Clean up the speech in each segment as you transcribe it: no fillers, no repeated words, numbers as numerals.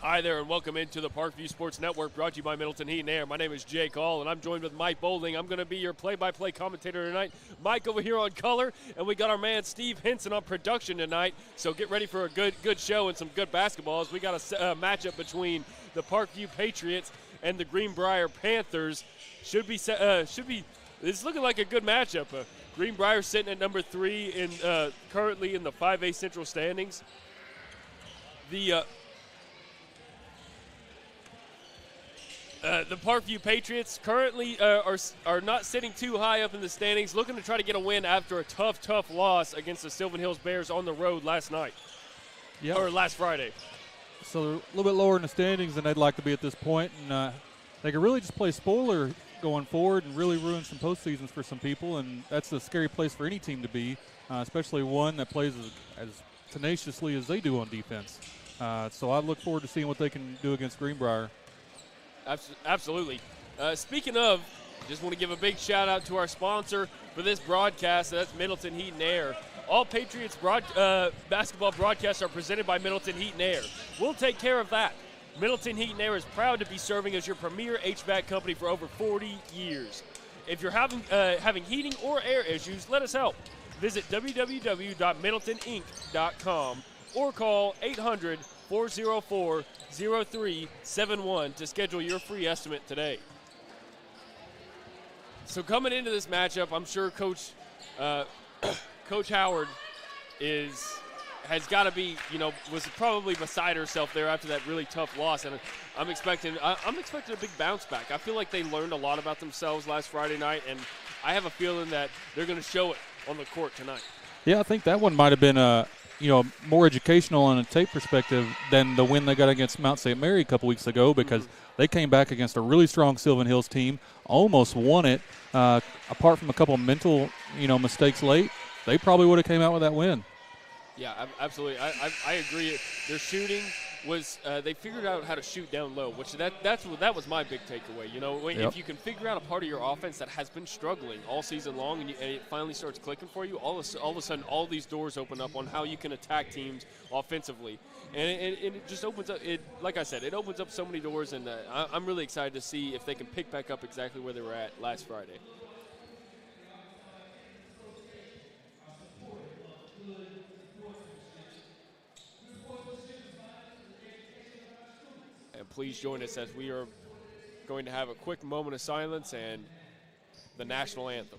Hi there, and welcome into the Parkview Sports Network, brought to you by Middleton Heat and Air. My name is Jake Hall, and I'm joined with Mike Boulding. I'm going to be your play-by-play commentator tonight. Mike over here on color, and we got our man Steve Henson on production tonight. So get ready for a good show and some good basketballs. We got a matchup between the Parkview Patriots and the Greenbrier Panthers. It's looking like a good matchup. Greenbrier sitting at number 3 in currently in the 5A Central standings. The Parkview Patriots currently are not sitting too high up in the standings, looking to try to get a win after a tough loss against the Sylvan Hills Bears on the road last night. Yep. Or last Friday. So they're a little bit lower in the standings than they'd like to be at this point, and they could really just play spoiler going forward and really ruin some postseasons for some people, and that's a scary place for any team to be, especially one that plays as tenaciously as they do on defense. So I look forward to seeing what they can do against Greenbrier. Absolutely. Speaking of, just want to give a big shout out to our sponsor for this broadcast. That's Middleton Heat and Air. All Patriots basketball broadcasts are presented by Middleton Heat and Air. We'll take care of that. Middleton Heat and Air is proud to be serving as your premier HVAC company for over 40 years. If you're having heating or air issues, let us help. Visit www.middletoninc.com or call 800-404-0371 to schedule your free estimate today. So coming into this matchup, I'm sure Coach Howard has got to be, was probably beside herself there after that really tough loss, and I'm expecting a big bounce back. I feel like they learned a lot about themselves last Friday night, and I have a feeling that they're going to show it on the court tonight. Yeah, I think that one might have been more educational on a tape perspective than the win they got against Mount St. Mary a couple weeks ago, because they came back against a really strong Sylvan Hills team, almost won it. Apart from a couple mental, mistakes late, they probably would have came out with that win. Yeah, absolutely. I agree. Their shooting was they figured out how to shoot down low, which that was my big takeaway. If you can figure out a part of your offense that has been struggling all season long, and it finally starts clicking for you, all of a sudden all these doors open up on how you can attack teams offensively, and it just opens up. Like I said, it opens up so many doors, and I'm really excited to see if they can pick back up exactly where they were at last Friday. And please join us as we are going to have a quick moment of silence and the national anthem.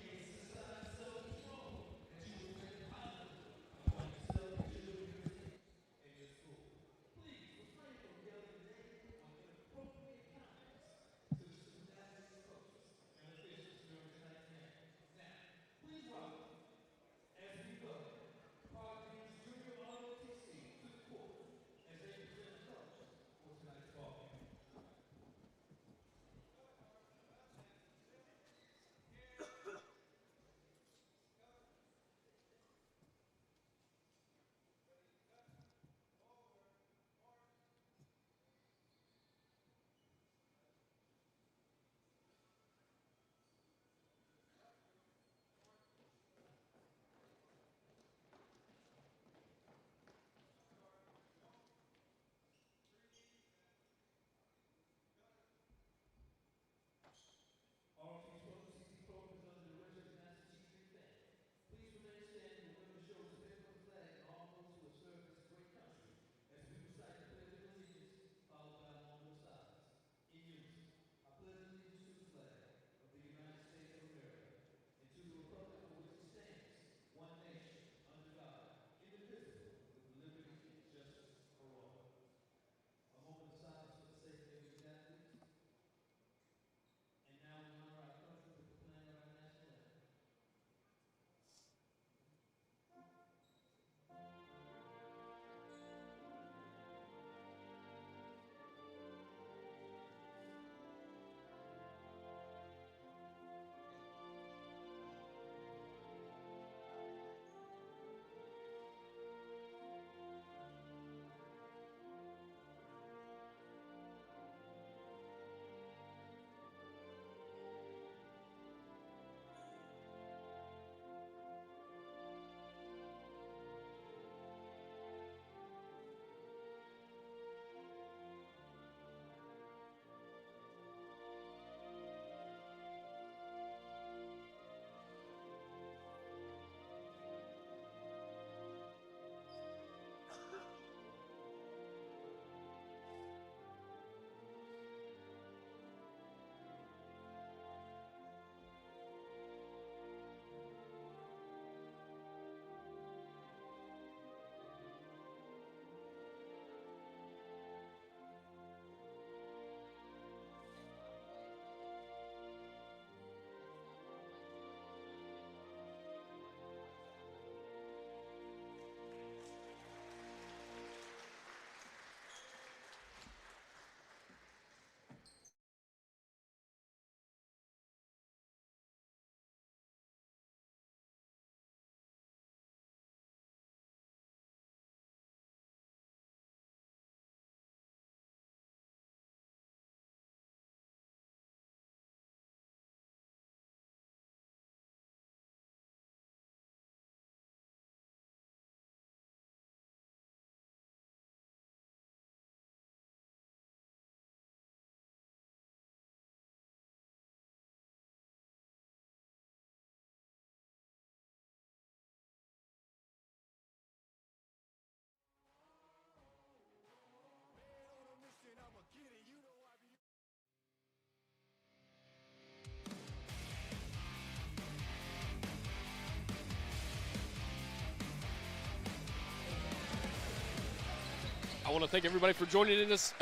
I want to thank everybody for joining us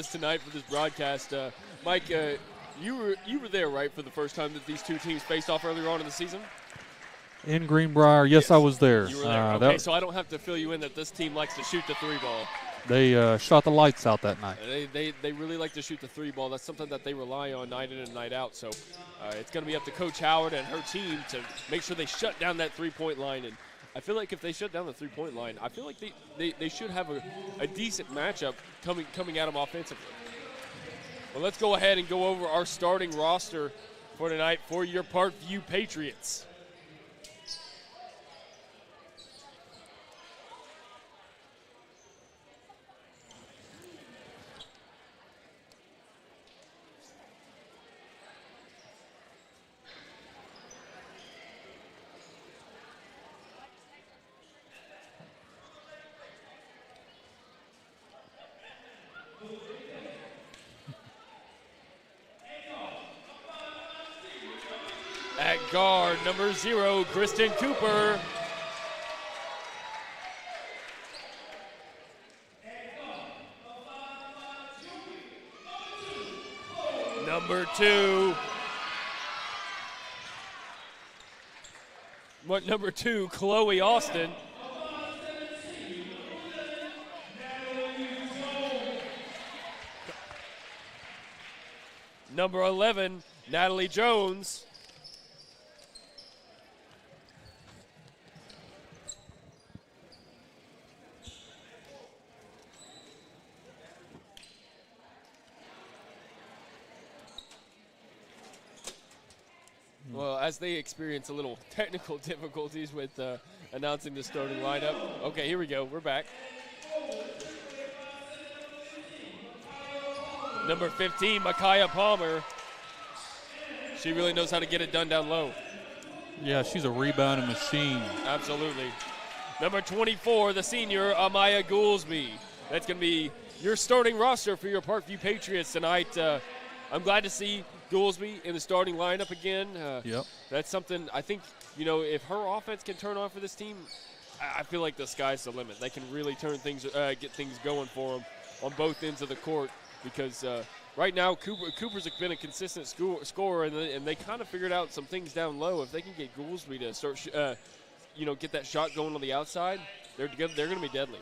tonight for this broadcast. Mike, you were there, right, for the first time that these two teams faced off earlier on in the season? In Greenbrier, yes, I was there. You were there. Okay, so I don't have to fill you in that this team likes to shoot the three ball. They shot the lights out that night. They really like to shoot the three ball. That's something that they rely on night in and night out. So it's going to be up to Coach Howard and her team to make sure they shut down that three-point line. And I feel like if they shut down the three-point line, I feel like they should have a decent matchup coming at them offensively. Well, let's go ahead and go over our starting roster for tonight for your Parkview Patriots. At guard, number 0, Kristen Cooper. Number 2. Number 2, Chloe Austin. Number 11, Natalie Jones. Well, as they experience a little technical difficulties with announcing the starting lineup. Okay, here we go. We're back. Number 15, Micaiah Palmer. She really knows how to get it done down low. Yeah, she's a rebounding machine. Absolutely. Number 24, the senior, Amaya Goolsby. That's going to be your starting roster for your Parkview Patriots tonight. I'm glad to see Goolsby in the starting lineup again. Yep. That's something I think, if her offense can turn on for this team, I feel like the sky's the limit. They can really turn things, get things going for them on both ends of the court because right now Cooper's been a consistent scorer, and they kind of figured out some things down low. If they can get Goolsby to start, get that shot going on the outside, they're going to be deadly.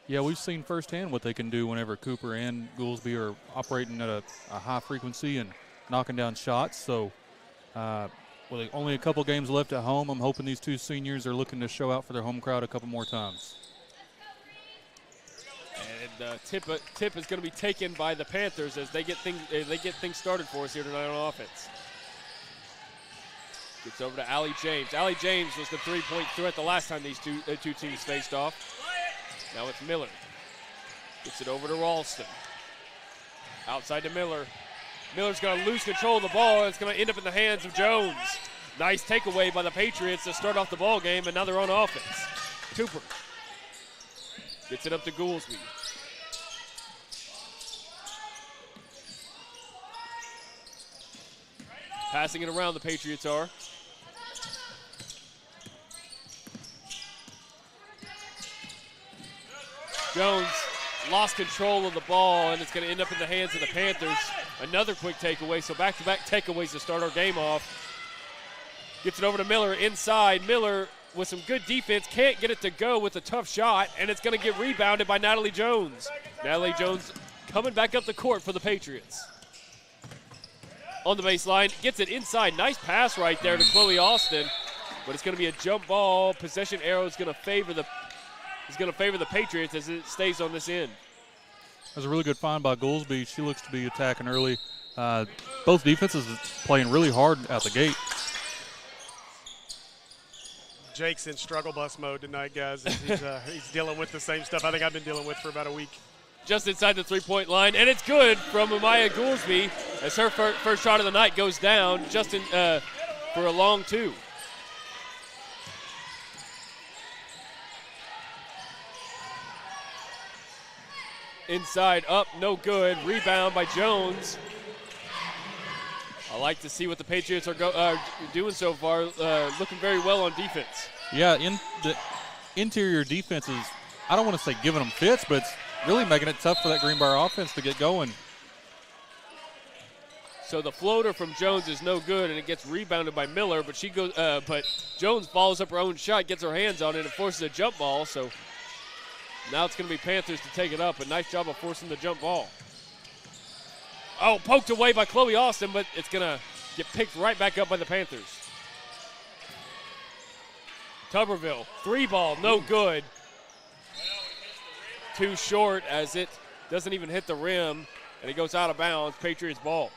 Yeah, we've seen firsthand what they can do whenever Cooper and Goolsby are operating at a high frequency and knocking down shots. So with only a couple games left at home, I'm hoping these two seniors are looking to show out for their home crowd a couple more times. And tip is going to be taken by the Panthers as they get things started for us here tonight on offense. Gets over to Allie James. Allie James was the three-point threat the last time these two teams faced off. Now it's Miller. Gets it over to Ralston. Outside to Miller. Miller's going to lose control of the ball, and it's going to end up in the hands of Jones. Nice takeaway by the Patriots to start off the ball game, and now they're on offense. Cooper gets it up to Goolsby. Passing it around, the Patriots are. Jones lost control of the ball, and it's going to end up in the hands of the Panthers. Another quick takeaway, so back-to-back takeaways to start our game off. Gets it over to Miller inside. Miller with some good defense, can't get it to go with a tough shot, and it's going to get rebounded by Natalie Jones. Natalie Jones coming back up the court for the Patriots. On the baseline, gets it inside. Nice pass right there to Chloe Austin, but it's going to be a jump ball. Possession arrow is going to favor the Patriots as it stays on this end. That was a really good find by Goolsby. She looks to be attacking early. Both defenses playing really hard at the gate. Jake's in struggle bus mode tonight, guys. He's dealing with the same stuff I think I've been dealing with for about a week. Just inside the three-point line, and it's good from Amaya Goolsby as her first shot of the night goes down just for a long two. Inside, up, no good. Rebound by Jones. I like to see what the Patriots are doing so far. Looking very well on defense. Yeah, in the interior defenses, I don't want to say giving them fits, but really making it tough for that Greenbrier offense to get going. So the floater from Jones is no good, and it gets rebounded by Miller, but but Jones follows up her own shot, gets her hands on it, and forces a jump ball. So now it's going to be Panthers to take it up. A nice job of forcing the jump ball. Oh, poked away by Chloe Austin, but it's going to get picked right back up by the Panthers. Tuberville, 3-ball, no good. Too short as it doesn't even hit the rim, and it goes out of bounds. Patriots ball.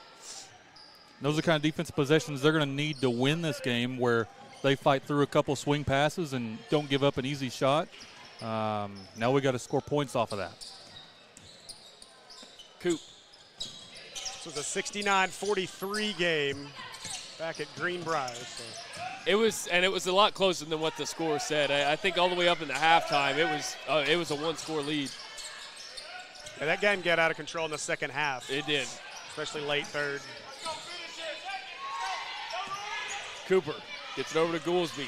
Those are the kind of defensive possessions they're going to need to win this game, where they fight through a couple swing passes and don't give up an easy shot. Now we got to score points off of that. Coop. This was a 69-43 game back at Greenbrier. So. It was a lot closer than what the score said. I think all the way up in the halftime, it was a one-score lead. Yeah, that game got out of control in the second half. It did. Especially late third. Cooper gets it over to Goolsby.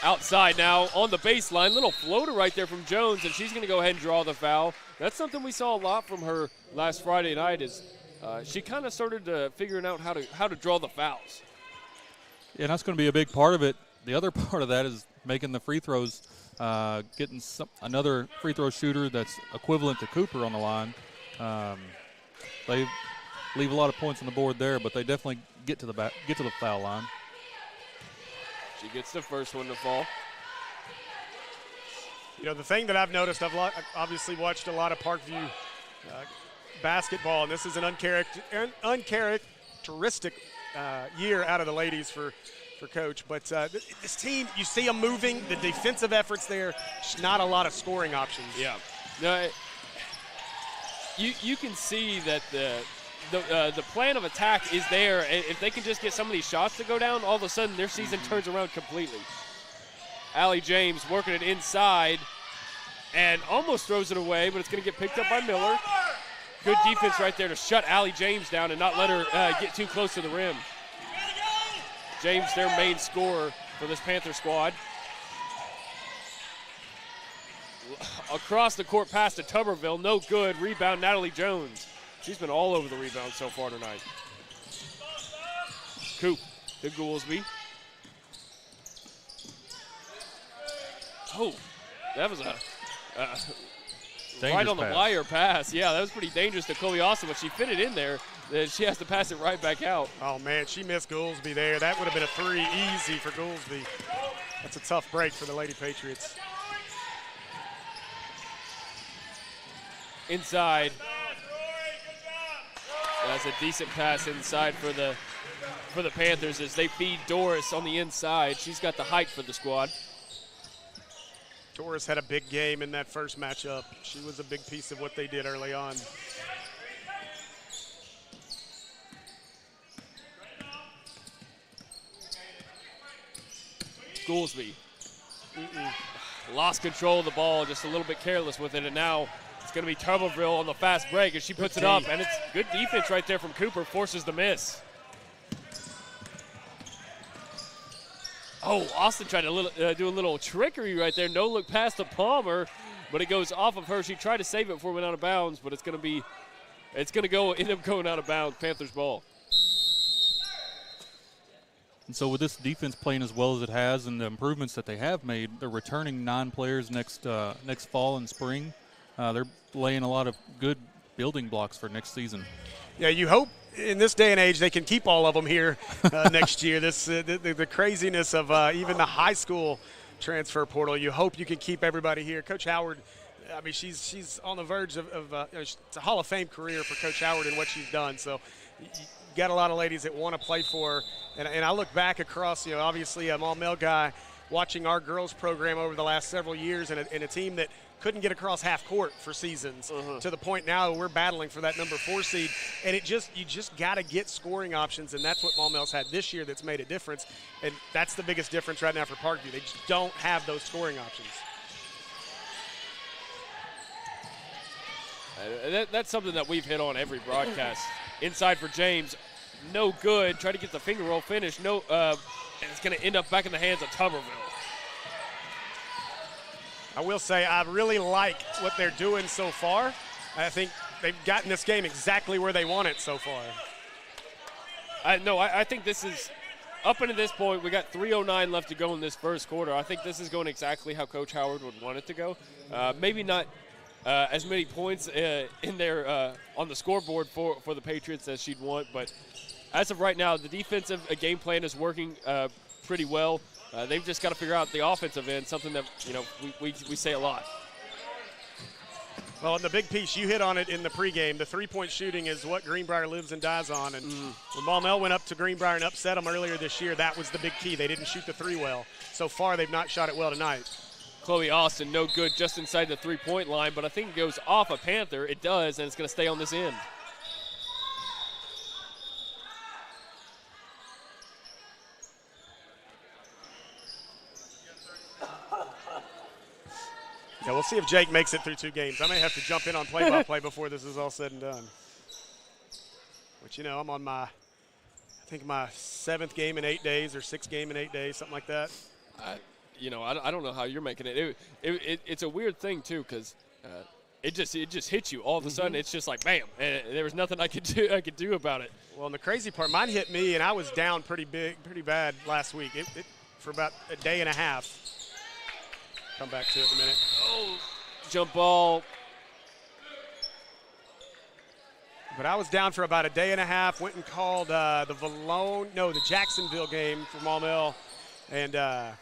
Outside now on the baseline. Little floater right there from Jones, and she's going to go ahead and draw the foul. That's something we saw a lot from her last Friday night is she kind of started figuring out how to draw the fouls. Yeah, that's going to be a big part of it. The other part of that is making the free throws, getting another free throw shooter that's equivalent to Cooper on the line. They leave a lot of points on the board there, but they definitely get to the foul line. She gets the first one to fall. You know, the thing that I've noticed, I've obviously watched a lot of Parkview basketball, and this is an uncharacteristic year out of the ladies for Coach. But this team, you see them moving, the defensive efforts there, just not a lot of scoring options. Yeah. No, you can see that the plan of attack is there. If they can just get some of these shots to go down, all of a sudden their season turns around completely. Allie James working it inside and almost throws it away, but it's going to get picked up by Miller. Good defense right there to shut Allie James down and not let her get too close to the rim. James, their main scorer for this Panther squad. Across the court pass to Tuberville, no good. Rebound, Natalie Jones. She's been all over the rebound so far tonight. Coop to Goolsby. Oh, that was a right on the wire pass. Yeah, that was pretty dangerous to Chloe Austin, but she fit it in there. Then she has to pass it right back out. Oh, man, she missed Goolsby there. That would have been a three easy for Goolsby. That's a tough break for the Lady Patriots. Inside. That's a decent pass inside for the Panthers as they feed Doris on the inside. She's got the height for the squad. Doris had a big game in that first matchup. She was a big piece of what they did early on. Goolsby lost control of the ball, just a little bit careless with it, and now it's going to be Tuberville on the fast break as she puts it up, and it's good defense right there from Cooper, forces the miss. Oh, Austin tried to do a little trickery right there. No look pass to Palmer, but it goes off of her. She tried to save it before it went out of bounds, but it's going to end up going out of bounds. Panthers ball. And so with this defense playing as well as it has and the improvements that they have made, they're returning 9 players next fall and spring. They're laying a lot of good building blocks for next season. Yeah, you hope in this day and age they can keep all of them here next year. The craziness of even the high school transfer portal, you hope you can keep everybody here. Coach Howard, I mean, she's on the verge of it's a Hall of Fame career for Coach Howard and what she's done. So you got a lot of ladies that want to play for her. And I look back across, obviously I'm all male guy, watching our girls program over the last several years and a team that couldn't get across half court for seasons to the point now we're battling for that number 4 seed. And you just got to get scoring options, and that's what Maumell's had this year that's made a difference. And that's the biggest difference right now for Parkview. They just don't have those scoring options. That's something that we've hit on every broadcast. Inside for James, no good. Try to get the finger roll finish. No, and it's going to end up back in the hands of Tuberville. I will say I really like what they're doing so far. I think they've gotten this game exactly where they want it so far. I think this is up until this point. We got 3:09 left to go in this first quarter. I think this is going exactly how Coach Howard would want it to go. Maybe not as many points in there on the scoreboard for the Patriots as she'd want, but as of right now, the defensive game plan is working pretty well. They've just got to figure out the offensive end, something that we say a lot. Well, in the big piece, you hit on it in the pregame. The three-point shooting is what Greenbrier lives and dies on. And when Maumelle went up to Greenbrier and upset them earlier this year, that was the big key. They didn't shoot the three well. So far, they've not shot it well tonight. Chloe Austin, no good just inside the three-point line, but I think it goes off a Panther. It does, and it's going to stay on this end. Yeah, we'll see if Jake makes it through 2 games. I may have to jump in on play-by-play before this is all said and done. But, I'm on my 7th game in 8 days or 6th game in 8 days, something like that. I don't know how you're making it. It's a weird thing, too, because it just hits you all of a sudden. It's just like, bam, and there was nothing I could do about it. Well, and the crazy part, mine hit me, and I was down pretty bad last week. It for about a day and a half. Come back to it in a minute. Oh, jump ball. But I was down for about a day and a half, went and called the Jacksonville game for Maumelle. And I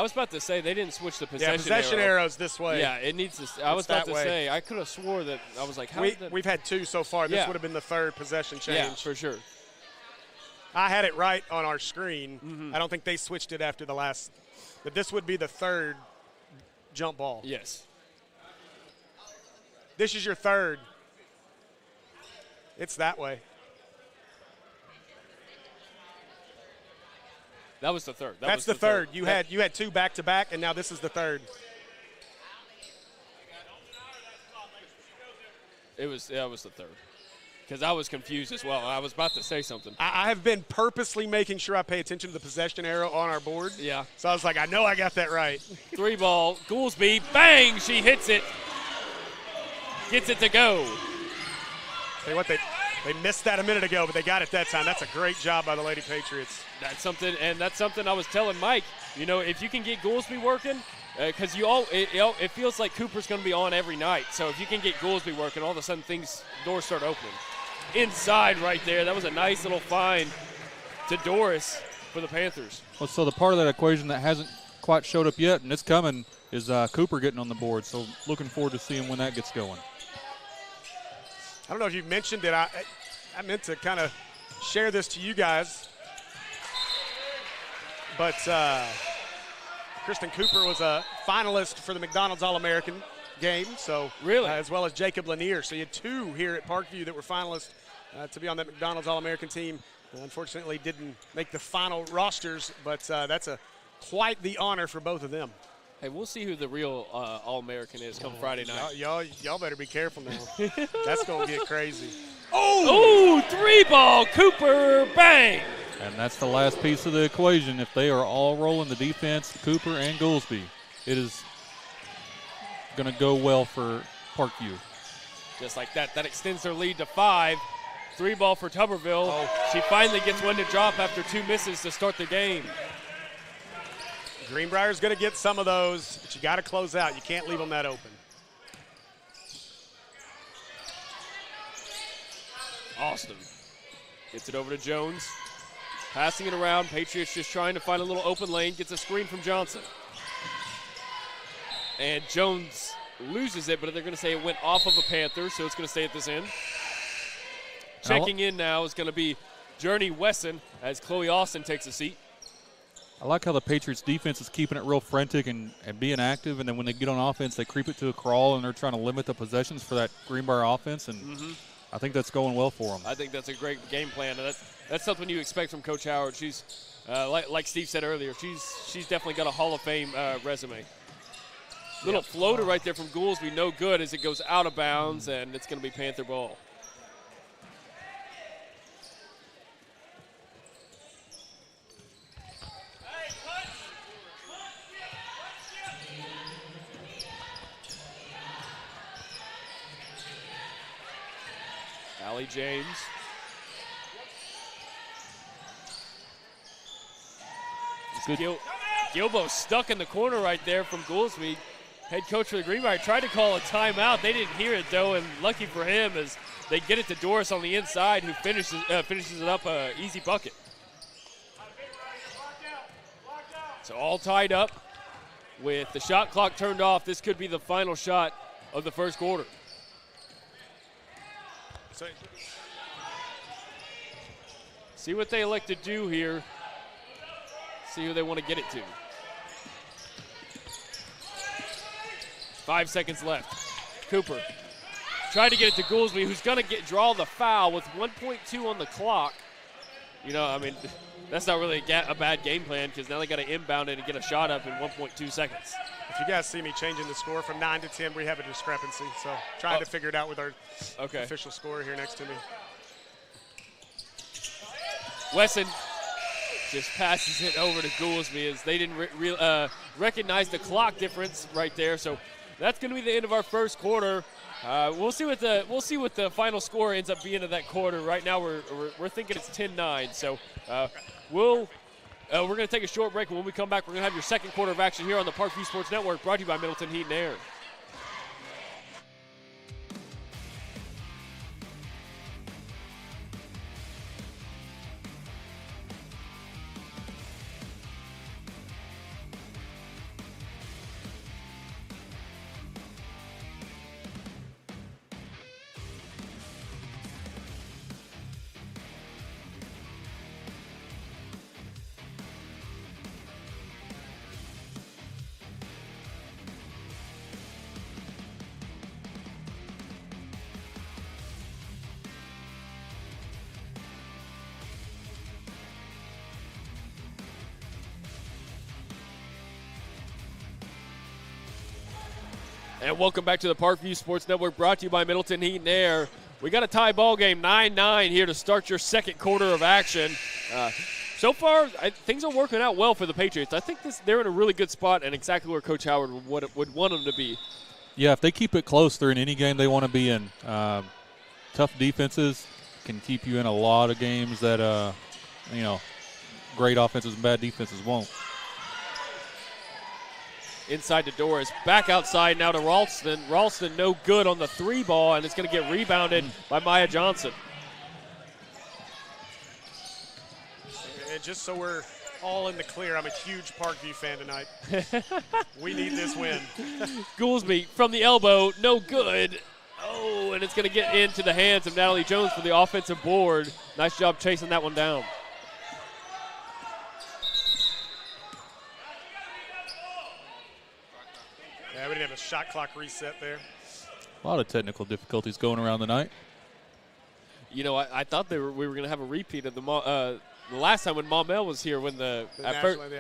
was about to say they didn't switch the possession arrows this way. Yeah, it needs to. I was about to say, I could have swore that I was like, we've had 2 so far. This would have been the 3rd possession change. Yeah, for sure. I had it right on our screen. I don't think they switched it after the last. But this would be the 3rd jump ball. Yes. This is your 3rd. It's that way. That was the 3rd. That's the 3rd. You had 2 back-to-back, and now this is the 3rd. That was the 3rd. Because I was confused as well. I was about to say something. I have been purposely making sure I pay attention to the possession arrow on our board. Yeah. So I was like, I know I got that right. 3 ball. Goolsby, bang! She hits it. Gets it to go. Tell you what, they missed that a minute ago, but they got it that time. That's a great job by the Lady Patriots. That's something I was telling Mike. If you can get Goolsby working, because it feels like Cooper's going to be on every night. So if you can get Goolsby working, all of a sudden doors start opening. Inside right there. That was a nice little find to Doris for the Panthers. Well, so the part of that equation that hasn't quite showed up yet, and it's coming, is Cooper getting on the board. So looking forward to seeing when that gets going. I don't know if you mentioned it. I meant to kind of share this to you guys. But Kristen Cooper was a finalist for the McDonald's All-American game. So really, as well as Jacob Lanier. So you had 2 here at Parkview that were finalists to be on that McDonald's All-American team. Unfortunately, didn't make the final rosters, but that's quite the honor for both of them. Hey, we'll see who the real All-American is come Friday night. Y'all better be careful now. That's going to get crazy. Oh, 3 ball, Cooper, bang! And that's the last piece of the equation. If they are all rolling the defense, Cooper and Goolsby, it is going to go well for Parkview. Just like that. That extends their lead to 5. 3 ball for Tuberville. She finally gets one to drop after 2 misses to start the game. Greenbrier's going to get some of those, but you got to close out. You can't leave them that open. Austin gets it over to Jones. Passing it around. Patriots just trying to find a little open lane. Gets a screen from Johnson. And Jones loses it, but they're going to say it went off of a Panther, so it's going to stay at this end. Checking in now is going to be Journey Wesson as Chloe Austin takes a seat. I like how the Patriots defense is keeping it real frantic and being active, and then when they get on offense, they creep it to a crawl, and they're trying to limit the possessions for that Greenbrier offense, and I think that's going well for them. I think that's a great game plan, and that's something you expect from Coach Howard. She's, like Steve said earlier, she's definitely got a Hall of Fame resume. Little floater right there from Goolsby, no good as it goes out of bounds, and it's going to be Panther ball. Allie James. Gilbo stuck in the corner right there from Goolsby. Head coach for the Greenbrier tried to call a timeout. They didn't hear it, though, and lucky for him as they get it to Doris on the inside, who finishes it up an easy bucket. So all tied up with the shot clock turned off. This could be the final shot of the first quarter. See what they elect to do here. See who they want to get it to. 5 seconds left. Cooper tried to get it to Goolsby, who's going to draw the foul with 1.2 on the clock. You know, I mean, that's not really a bad game plan because now they got to inbound it and get a shot up in 1.2 seconds. If you guys see me changing the score from 9 to 10, we have a discrepancy. So trying to figure it out with our official score here next to me. Wesson just passes it over to Goolsby as they didn't recognize the clock difference right there. So that's going to be the end of our first quarter. We'll see what the final score ends up being of that quarter. Right now we're thinking it's 10-9. So we're going to take a short break, and when we come back, we're going to have your second quarter of action here on the Parkview Sports Network, brought to you by Middleton Heat and Air. And welcome back to the Parkview Sports Network, brought to you by Middleton Heat and Air. We got a tie ball game, 9-9 here to start your second quarter of action. So far, things are working out well for the Patriots. I think they're in a really good spot and exactly where Coach Howard would want them to be. Yeah, if they keep it close, they're in any game they want to be in. Tough defenses can keep you in a lot of games that, great offenses and bad defenses won't. Inside to Doris, back outside now to Ralston. Ralston no good on the three ball, and it's going to get rebounded by Maya Johnson. And just so we're all in the clear, I'm a huge Parkview fan tonight. We need this win. Goolsby from the elbow, no good. Oh, and it's going to get into the hands of Natalie Jones for the offensive board. Nice job chasing that one down. Yeah, we didn't have a shot clock reset there. A lot of technical difficulties going around the night. You know, I thought we were going to have a repeat of the last time when Maumelle was here when the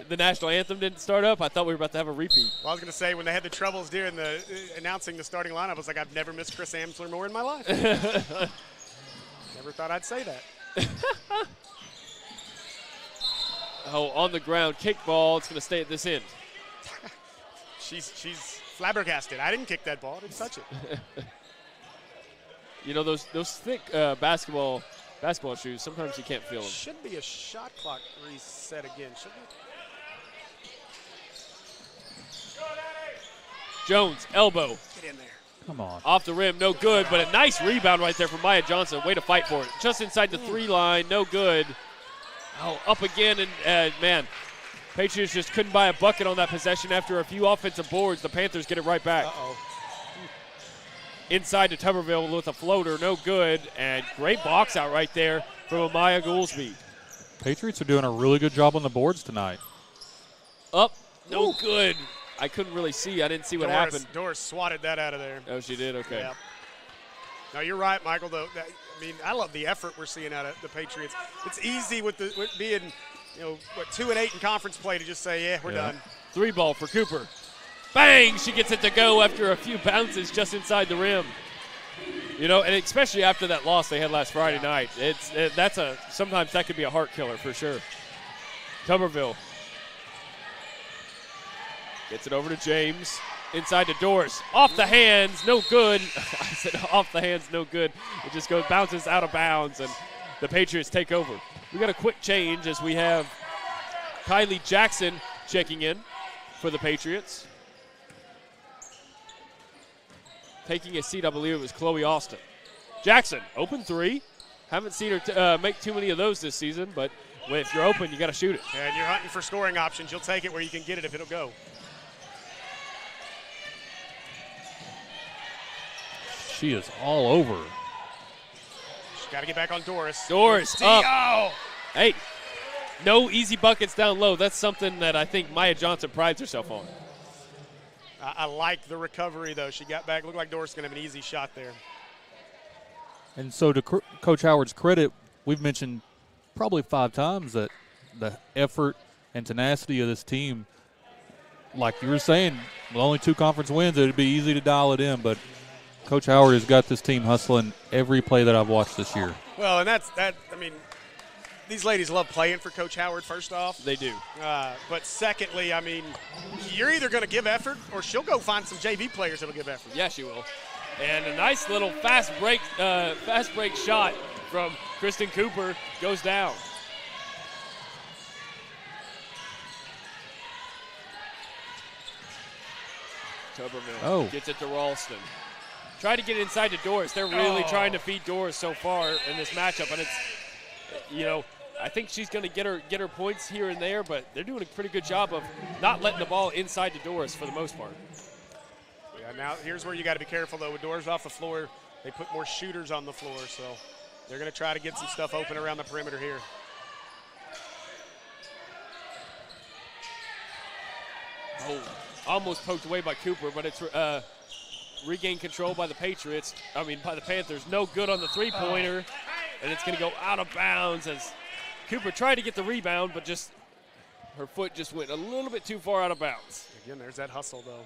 national anthem didn't start up. I thought we were about to have a repeat. Well, I was going to say, when they had the troubles during the announcing the starting lineup, I was like, I've never missed Chris Amsler more in my life. Never thought I'd say that. On the ground, kick ball. It's going to stay at this end. She's flabbergasted. I didn't kick that ball. I didn't touch it. You know, those thick basketball shoes, sometimes you can't feel them. Should be a shot clock reset again, shouldn't it? Jones, elbow. Get in there. Come on. Off the rim, no good, but a nice rebound right there from Maya Johnson. Way to fight for it. Just inside the three line, no good. Oh, up again, and man, Patriots just couldn't buy a bucket on that possession. After a few offensive boards, the Panthers get it right back. Inside to Tuberville with a floater, no good, and great box out right there from Amaya Goolsby. Patriots are doing a really good job on the boards tonight. Up, no good. I couldn't really see. I didn't see what happened. Doris swatted that out of there. Oh, she did? Okay. Yeah. No, you're right, Michael, though. I love the effort we're seeing out of the Patriots. It's easy with being, 2-8 in conference play to just say, we're done. Three ball for Cooper. Bang! She gets it to go after a few bounces just inside the rim. And especially after that loss they had last Friday night, sometimes that could be a heart killer for sure. Tuberville gets it over to James. inside to Doris. Off the hands, no good. I said off the hands, no good. It just bounces out of bounds, and the Patriots take over. We got a quick change as we have Kylie Jackson checking in for the Patriots. Taking a seat, I believe it was Chloe Austin. Jackson, open three. Haven't seen her make too many of those this season, but if you're open, you got to shoot it. And you're hunting for scoring options. You'll take it where you can get it if it'll go. She is all over. She's got to get back on Doris. Doris up. Oh! Hey, no easy buckets down low. That's something that I think Maya Johnson prides herself on. I like the recovery, though. She got back. Looked like Doris is going to have an easy shot there. And so to Coach Howard's credit, we've mentioned probably 5 times that the effort and tenacity of this team, like you were saying, with only 2 conference wins, it would be easy to dial it in. But Coach Howard has got this team hustling every play that I've watched this year. Well, and I mean, these ladies love playing for Coach Howard, first off. They do. But secondly, I mean, you're either going to give effort or she'll go find some JV players that will give effort. Yeah, she will. And a nice little fast break shot from Kristen Cooper goes down. Tuberville gets it to Ralston. Try to get it inside to Doris. They're really trying to feed Doris so far in this matchup, and it's, I think she's going to get her points here and there, but they're doing a pretty good job of not letting the ball inside to Doris for the most part. Yeah, now here's where you got to be careful, though. With Doris off the floor, they put more shooters on the floor, so they're going to try to get some stuff open around the perimeter here. Oh, almost poked away by Cooper, but it's regained control by the by the Panthers. No good on the three-pointer, and it's going to go out of bounds as Cooper tried to get the rebound, but just her foot just went a little bit too far out of bounds. Again, there's that hustle, though.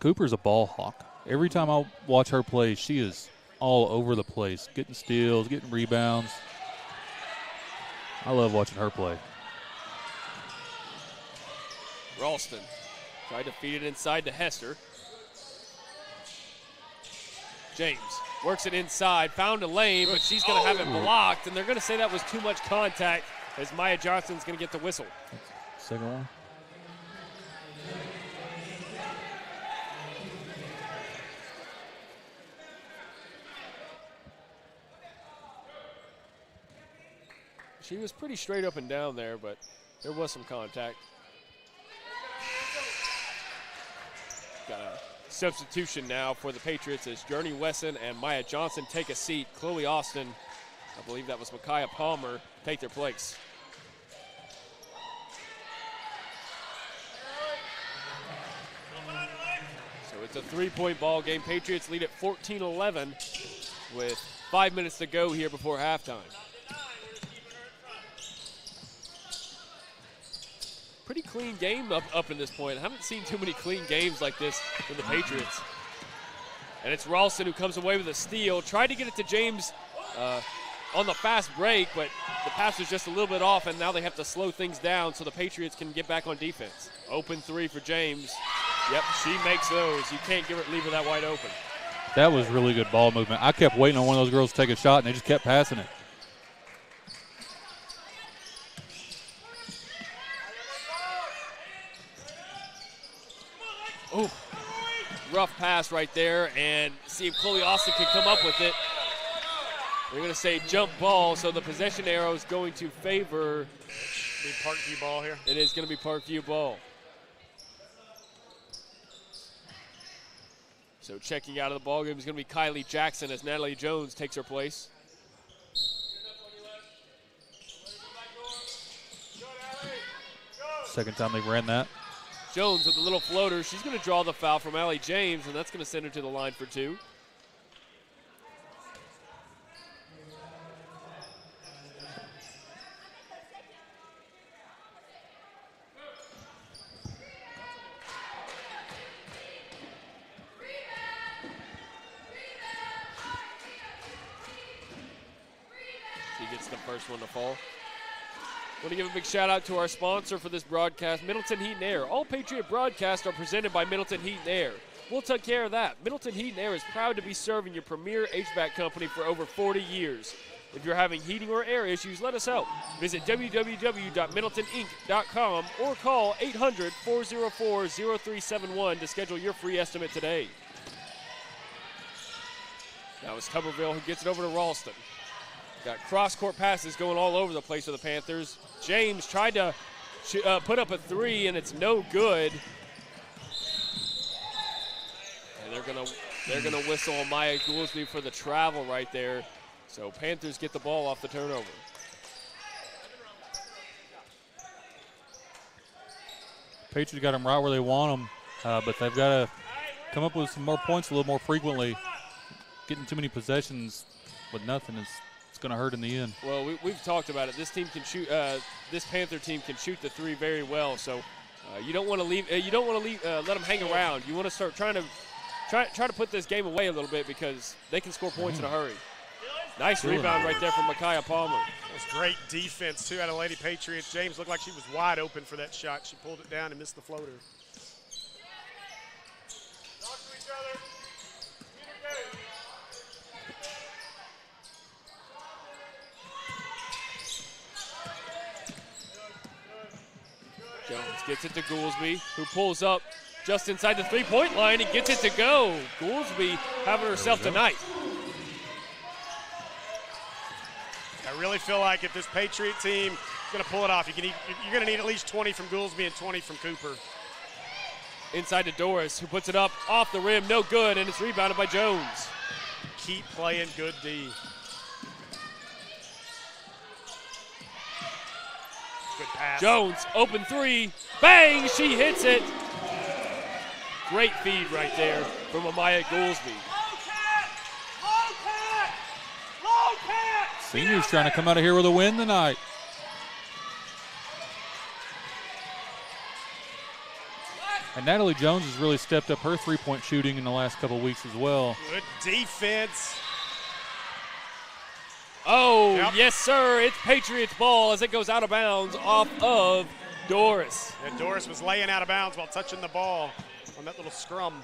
Cooper's a ball hawk. Every time I watch her play, she is all over the place, getting steals, getting rebounds. I love watching her play. Ralston tried to feed it inside to Hester. James works it inside, found a lane, but she's going to have it blocked, and they're going to say that was too much contact as Maya Johnson's going to get the whistle. Second one. She was pretty straight up and down there, but there was some contact. Got a substitution now for the Patriots as Journey Wesson and Maya Johnson take a seat. Chloe Austin, I believe that was Micaiah Palmer, take their place. So it's a three-point ball game. Patriots lead at 14-11 with 5 minutes to go here before halftime. Pretty clean game up in this point. I haven't seen too many clean games like this from the Patriots. And it's Ralston who comes away with a steal. Tried to get it to James on the fast break, but the pass was just a little bit off, and now they have to slow things down so the Patriots can get back on defense. Open three for James. Yep, she makes those. You can't leave her that wide open. That was really good ball movement. I kept waiting on one of those girls to take a shot, and they just kept passing it. Oh, rough pass right there, and see if Chloe Austin can come up with it. We're going to say jump ball, so the possession arrow is going to favor. Be Parkview ball here. It is going to be Parkview ball. So checking out of the ball game is going to be Kylie Jackson as Natalie Jones takes her place. Second time they've ran that. Jones with a little floater. She's going to draw the foul from Allie James, and that's going to send her to the line for two. She gets the first one to fall. Want to give a big shout out to our sponsor for this broadcast, Middleton Heat and Air. All Patriot broadcasts are presented by Middleton Heat and Air. We'll take care of that. Middleton Heat and Air is proud to be serving your premier HVAC company for over 40 years. If you're having heating or air issues, let us help. Visit www.middletoninc.com or call 800-404-0371 to schedule your free estimate today. Now it's Tuberville who gets it over to Ralston. Got cross-court passes going all over the place for the Panthers. James tried to put up a three, and it's no good. And they're gonna whistle Maya Goolsby for the travel right there. So Panthers get the ball off the turnover. Patriots got them right where they want them, but they've got to come up with some more points a little more frequently. Getting too many possessions with nothing is going to hurt in the end. Well, we've talked about it. This team can shoot. This Panther team can shoot the three very well. So you don't want to leave. You don't want to let them hang around. You want to start trying to put this game away a little bit because they can score points in a hurry. Nice rebound right there from Micaiah Palmer. That was great defense, too, out of Lady Patriots. James looked like she was wide open for that shot. She pulled it down and missed the floater. Jones gets it to Goolsby, who pulls up just inside the three-point line and gets it to go. Goolsby having herself tonight. I really feel like if this Patriot team is going to pull it off, you're going to need at least 20 from Goolsby and 20 from Cooper. Inside to Doris, who puts it up off the rim, no good, and it's rebounded by Jones. Keep playing good D. Good pass. Jones, open three, bang, she hits it. Great feed right there from Amaya Goolsby. Seniors trying to come out of here with a win tonight. And Natalie Jones has really stepped up her three-point shooting in the last couple weeks as well. Good defense. Oh, yep. Yes, sir. It's Patriots ball as it goes out of bounds off of Doris. And Doris was laying out of bounds while touching the ball on that little scrum.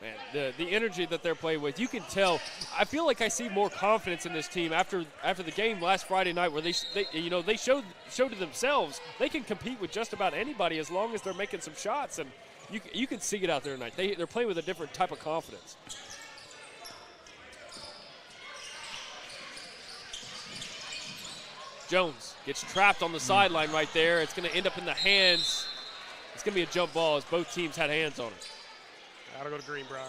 Man, the energy that they're playing with, you can tell. I feel like I see more confidence in this team after the game last Friday night, where they showed to themselves they can compete with just about anybody as long as they're making some shots, and you can see it out there tonight. They're playing with a different type of confidence. Jones gets trapped on the sideline right there. It's going to end up in the hands. It's going to be a jump ball as both teams had hands on it. That'll go to Greenbrier.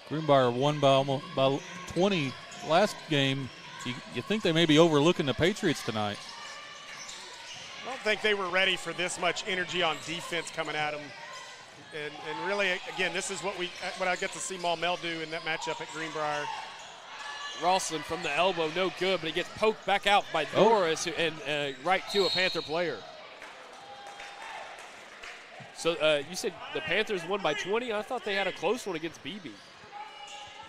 Greenbrier won by almost by 20 last game. You think they may be overlooking the Patriots tonight. I don't think they were ready for this much energy on defense coming at them. And really, again, this is what I get to see Maumelle do in that matchup at Greenbrier. Ralston from the elbow, no good, but he gets poked back out by Doris and right to a Panther player. So you said the Panthers won by 20? I thought they had a close one against BB.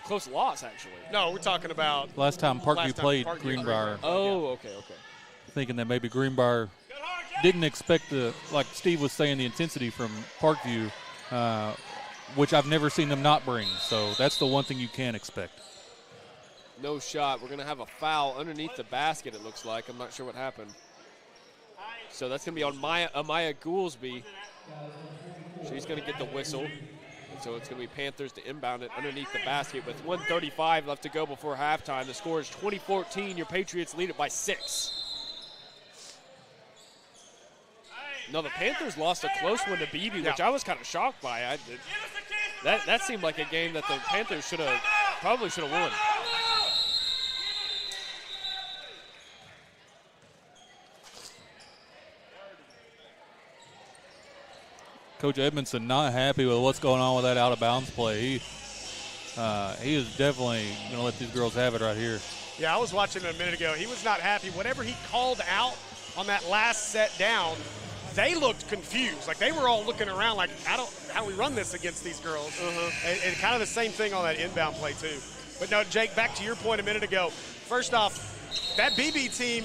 Close loss, actually. No, we're talking about last time Parkview played Greenbrier. Oh, okay. Thinking that maybe Greenbrier didn't expect like Steve was saying, the intensity from Parkview, which I've never seen them not bring. So that's the one thing you can expect. No shot. We're going to have a foul underneath the basket, it looks like. I'm not sure what happened. So that's going to be on Amaya Goolsby. She's going to get the whistle. So it's going to be Panthers to inbound it underneath the basket with 1:35 left to go before halftime. The score is 20-14. Your Patriots lead it by 6. No, the Panthers lost a close one to BB, which I was kind of shocked by. That seemed like a game that the Panthers probably should have won. Coach Edmondson not happy with what's going on with that out-of-bounds play. He is definitely going to let these girls have it right here. Yeah, I was watching him a minute ago. He was not happy. Whatever he called out on that last set down, they looked confused. Like, they were all looking around like, how do we run this against these girls? And kind of the same thing on that inbound play, too. But, no, Jake, back to your point a minute ago. First off, that BB team,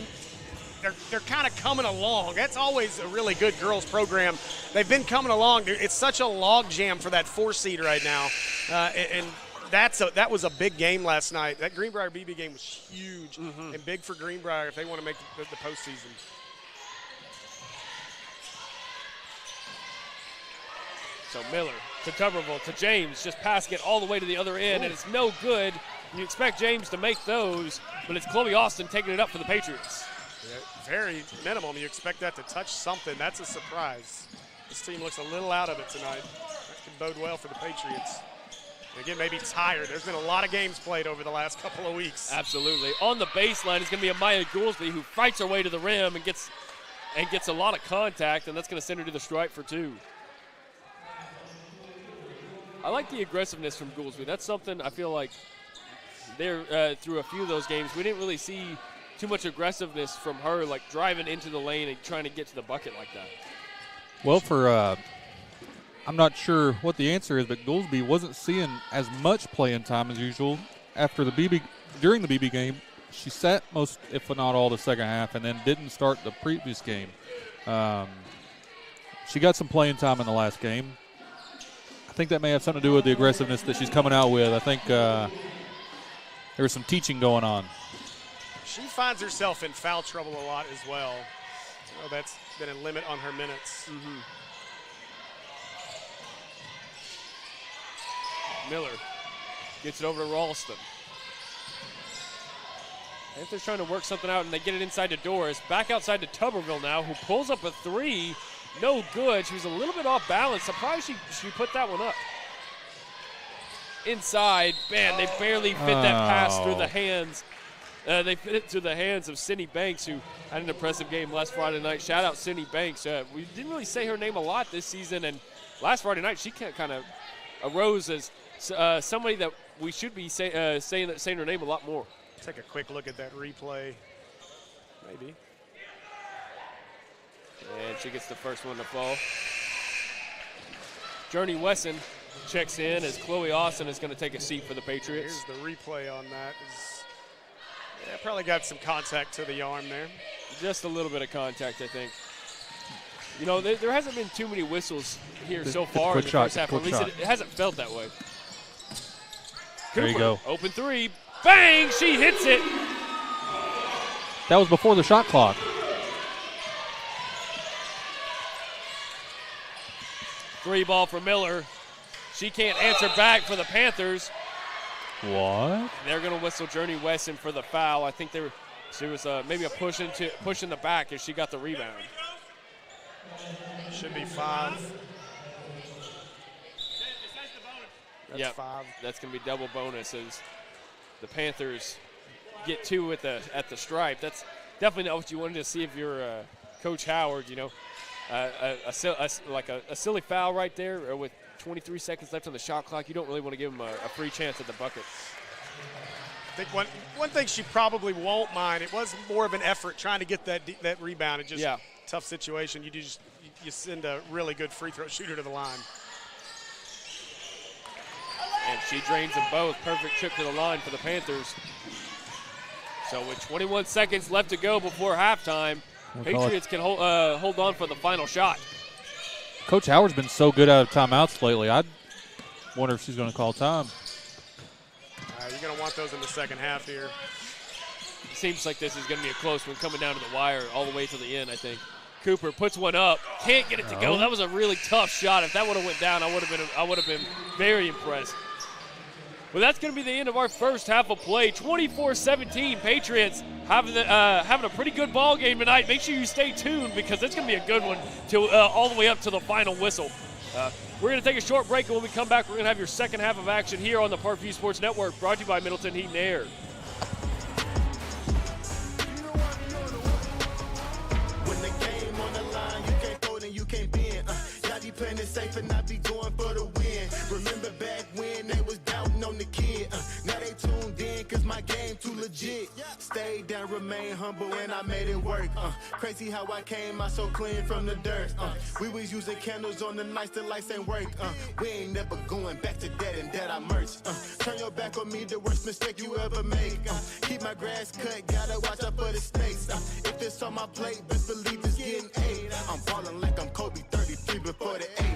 they're kind of coming along. That's always a really good girls program. They've been coming along. It's such a log jam for that 4 seed right now. And that was a big game last night. That Greenbrier BB game was huge and big for Greenbrier if they want to make the postseason. So Miller to Tuberville to James, just passing it all the way to the other end, and it's no good. You expect James to make those, but it's Chloe Austin taking it up for the Patriots. Yeah, very minimum. You expect that to touch something. That's a surprise. This team looks a little out of it tonight. That could bode well for the Patriots. And again, maybe tired. There's been a lot of games played over the last couple of weeks. Absolutely. On the baseline is going to be Amaya Goolsby, who fights her way to the rim and gets a lot of contact, and that's going to send her to the stripe for 2. I like the aggressiveness from Goolsby. That's something I feel like through a few of those games, we didn't really see too much aggressiveness from her, like driving into the lane and trying to get to the bucket like that. Well, I'm not sure what the answer is, but Goolsby wasn't seeing as much playing time as usual during the BB game. She sat most, if not all, the second half, and then didn't start the previous game. She got some playing time in the last game. I think that may have something to do with the aggressiveness that she's coming out with. I think there was some teaching going on. She finds herself in foul trouble a lot as well. That's been a limit on her minutes. Miller gets it over to Ralston. Panthers trying to work something out, and they get it inside to Doris. Back outside to Tuberville now, who pulls up a 3. No good. She was a little bit off balance. Surprised she put that one up. Inside, man, they barely fit that pass through the hands. They fit it through the hands of Sydney Banks, who had an impressive game last Friday night. Shout out Sydney Banks. We didn't really say her name a lot this season, and last Friday night she kind of arose as somebody that we should be saying her name a lot more. Take a quick look at that replay. Maybe. And she gets the first one to fall. Journey Wesson checks in as Chloe Austin is going to take a seat for the Patriots. Here's the replay on that. Probably got some contact to the arm there. Just a little bit of contact, I think. You know, there hasn't been too many whistles here so far in the first half. At least it hasn't felt that way. There you go. Open 3. Bang! She hits it. That was before the shot clock. Free ball for Miller. She can't answer back for the Panthers. What? They're going to whistle Journey Wesson for the foul. I think she was maybe a push in the back as she got the rebound. Should be 5. That's 5. That's going to be double bonus as the Panthers get 2 at the stripe. That's definitely not what you wanted to see if you're Coach Howard. You know, a silly foul right there with 23 seconds left on the shot clock. You don't really want to give them a free chance at the bucket. I think one thing she probably won't mind, it was more of an effort trying to get that rebound. It just tough situation. You send a really good free throw shooter to the line. And she drains them both. Perfect trip to the line for the Panthers. So with 21 seconds left to go before halftime, Patriots can hold on for the final shot. Coach Howard's been so good out of timeouts lately. I wonder if she's going to call time. You're going to want those in the second half here. Seems like this is going to be a close one coming down to the wire all the way to the end, I think. Cooper puts one up. Can't get it to go. That was a really tough shot. If that would have went down, I would have been very impressed. Well, that's going to be the end of our first half of play. 24-17, Patriots having a pretty good ball game tonight. Make sure you stay tuned because it's going to be a good one till all the way up to the final whistle. We're going to take a short break, and when we come back, we're going to have your second half of action here on the Parkview Sports Network, brought to you by Middleton Heat and Air. When the game on the line, you can't fold and you can't bend. Y'all be playing it safe and I be going for the win. Remember back when they was doubting on the kid. Now they tuned in cause my game too legit. Stayed down, remain humble, and I made it work. Crazy how I came out so clean from the dirt. We was using candles on the nights the lights ain't work. We ain't never going back to that and that I merged. Turn your back on me, the worst mistake you ever make. Keep my grass cut, gotta watch out for the snakes. If it's on my plate, best believe it's getting 8. I'm ballin' like I'm Kobe, 33 before the 8.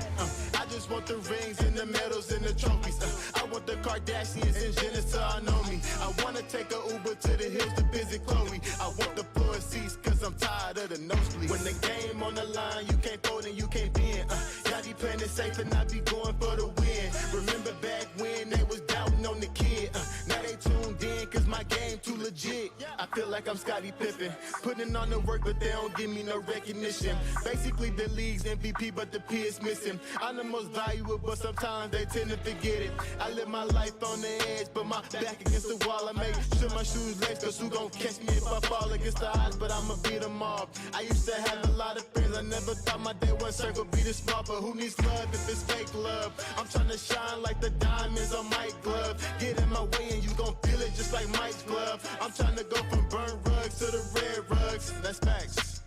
I just want the rings and the medals and the trophies. I want the Kardashians and Jenner to know me. I wanna take a Uber to the hills to visit Chloe. I want the floor seats cause I'm tired of the nosebleeds. When the game on the line, you can't fold and you can't bend. Y'all be playing it safe and I be going for the win. Remember back when they was doubting on the kid. Now they tuned in cause my game too legit. I feel like I'm Scottie Pippen, putting on the work but they don't give me no recognition. Basically the league's MVP but the P is missing. I'm the most valuable but sometimes they tend to forget it. I live my life on the edge but my back against the wall. I make sure my shoes lace cause who gon' catch me if I fall against the odds, but I'ma beat them all. I used to have a lot of friends, I never thought my day one circle be this small, but who needs love if it's fake love? I'm tryna shine like the diamonds on Mike's glove. Get in my way and you gon' feel it just like Mike's glove. I'm tryna go from burnt rugs to the red rugs, that's facts.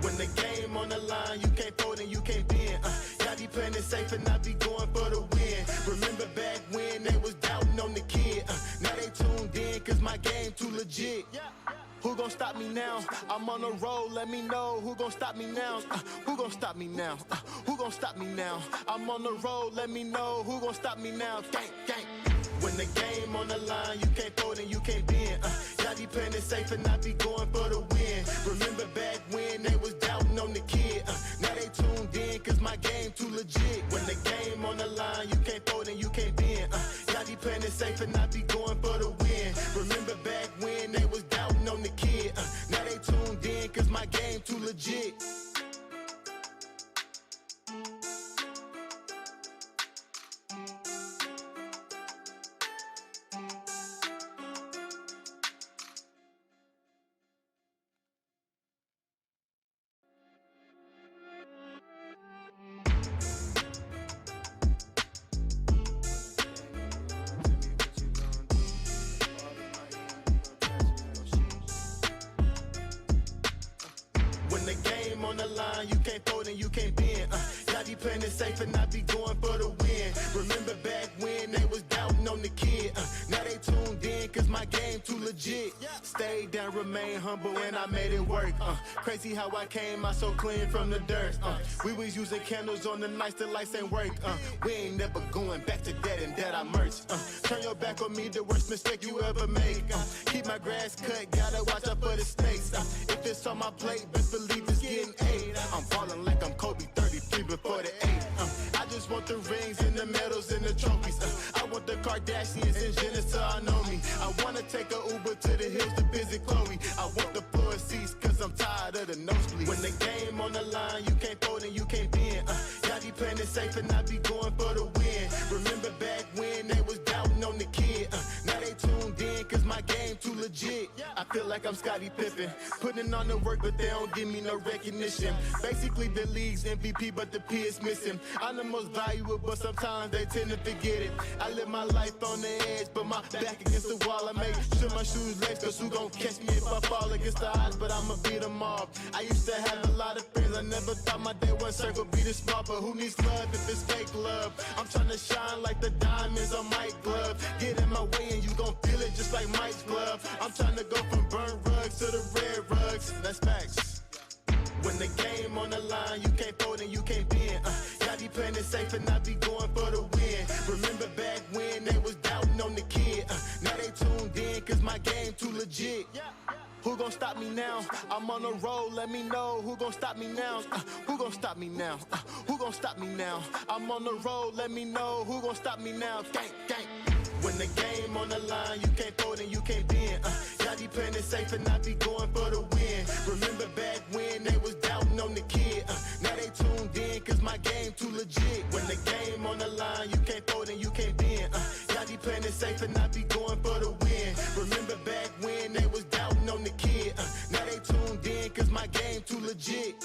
When the game on the line, you can't fold and you can't bend. Y'all be playing it safe and I be going for the win. Remember back when they was doubting on the kid. Now they tuned in cause my game too legit. Who gon' stop me now? I'm on the road, let me know. Who gon' stop me now? Who gon' stop me now? Who gon' stop me now? I'm on the road, let me know. Who gon' stop me now? Gang, gang. When the game on the line, you can't fold and you can't bend. Y'all be playing it safe and I be going for the win. Remember back when they was doubting on the kid. Now they tuned in cause my game too legit. When the game on the line, you can't fold and you can't bend. Y'all be playing it safe and I be going for the win. Remember back when they was doubting on the kid. Now they tuned in cause my game too legit. On the line, you can't fold and you can't bend. Y'all be playing it safe and I be going for the win. Remember back when they was doubting on the kid. Now they tuned in cause my game too legit. Stayed down, remain humble, and I made it work. Crazy how I came out so clean from the dirt. We was using candles on the nights the lights ain't work. We ain't never going back to that and that I merged. Turn your back on me, the worst mistake you ever make. Keep my grass cut, gotta watch out for the snakes. If it's on my plate, best believe it's getting 8. I'm ballin' like I'm Kobe, 33 before the 8. I just want the rings and the medals and the trophies. I want the Kardashians and Jenner to know me. I wanna take a Uber to the hills to visit Chloe. I want the floor seats cause I'm tired of the nosebleeds. When the game on the line, you can't fold and you can't bend. Y'all be playing it safe and I be going for the win. Remember back when they was doubting on the kid. Now they tuned in cause my game too legit. I feel like I'm Scottie Pippen, putting on the work but they don't give me no recognition. Basically the league's MVP but the P is missing. I'm the most valuable but sometimes they tend to forget it. I live my life on the edge but my back against the wall. I make sure my shoes lace cause who gon' catch me if I fall against the odds, but I'ma beat them all. I used to have a lot of friends, I never thought my day one circle be this small, but who needs love if it's fake love? I'm tryna shine like the diamonds on Mike's glove. Get in my way and you gon' feel it just like Mike's glove. I'm tryna go from burnt rugs to the red rugs, that's facts. When the game on the line, you can't fold and you can't bend. Y'all be playing it safe and I be going for the win. Remember back when they was doubting on the kid. Now they tuned in cause my game too legit. Who gon' stop me now? I'm on the road, let me know. Who gon' stop me now? Who gon' stop me now? Who gon' stop me now? I'm on the road, let me know. Who gon' stop me now? Gang, gang. When the game on the line, you can't fold and you can't bend. Y'all be playing it safe and I be going for the win. Remember back when they was doubting on the kid. Now they tuned in cause my game too legit. When the game on the line, you can't fold and you can't bend. Y'all be playing it safe and I be going for the win. Remember back when they was doubting on the kid. Now they tuned in cause my game too legit.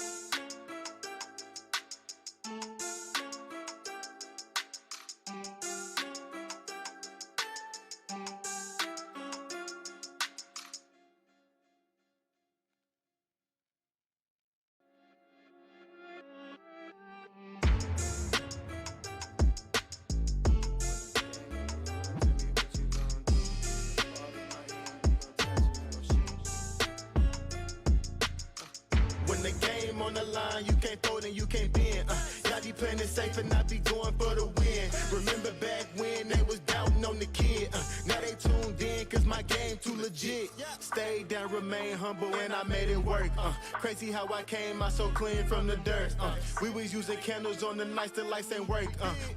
line, you can't fold and you can't bend. Y'all be playing it safe and I be going for the win. Remember back when they was doubting on the kid. Now they tuned in cause my game too legit. Stayed down, remain humble, and I made it work. Crazy how I came out so clean from the dirt. We was using candles on the nights the lights ain't work.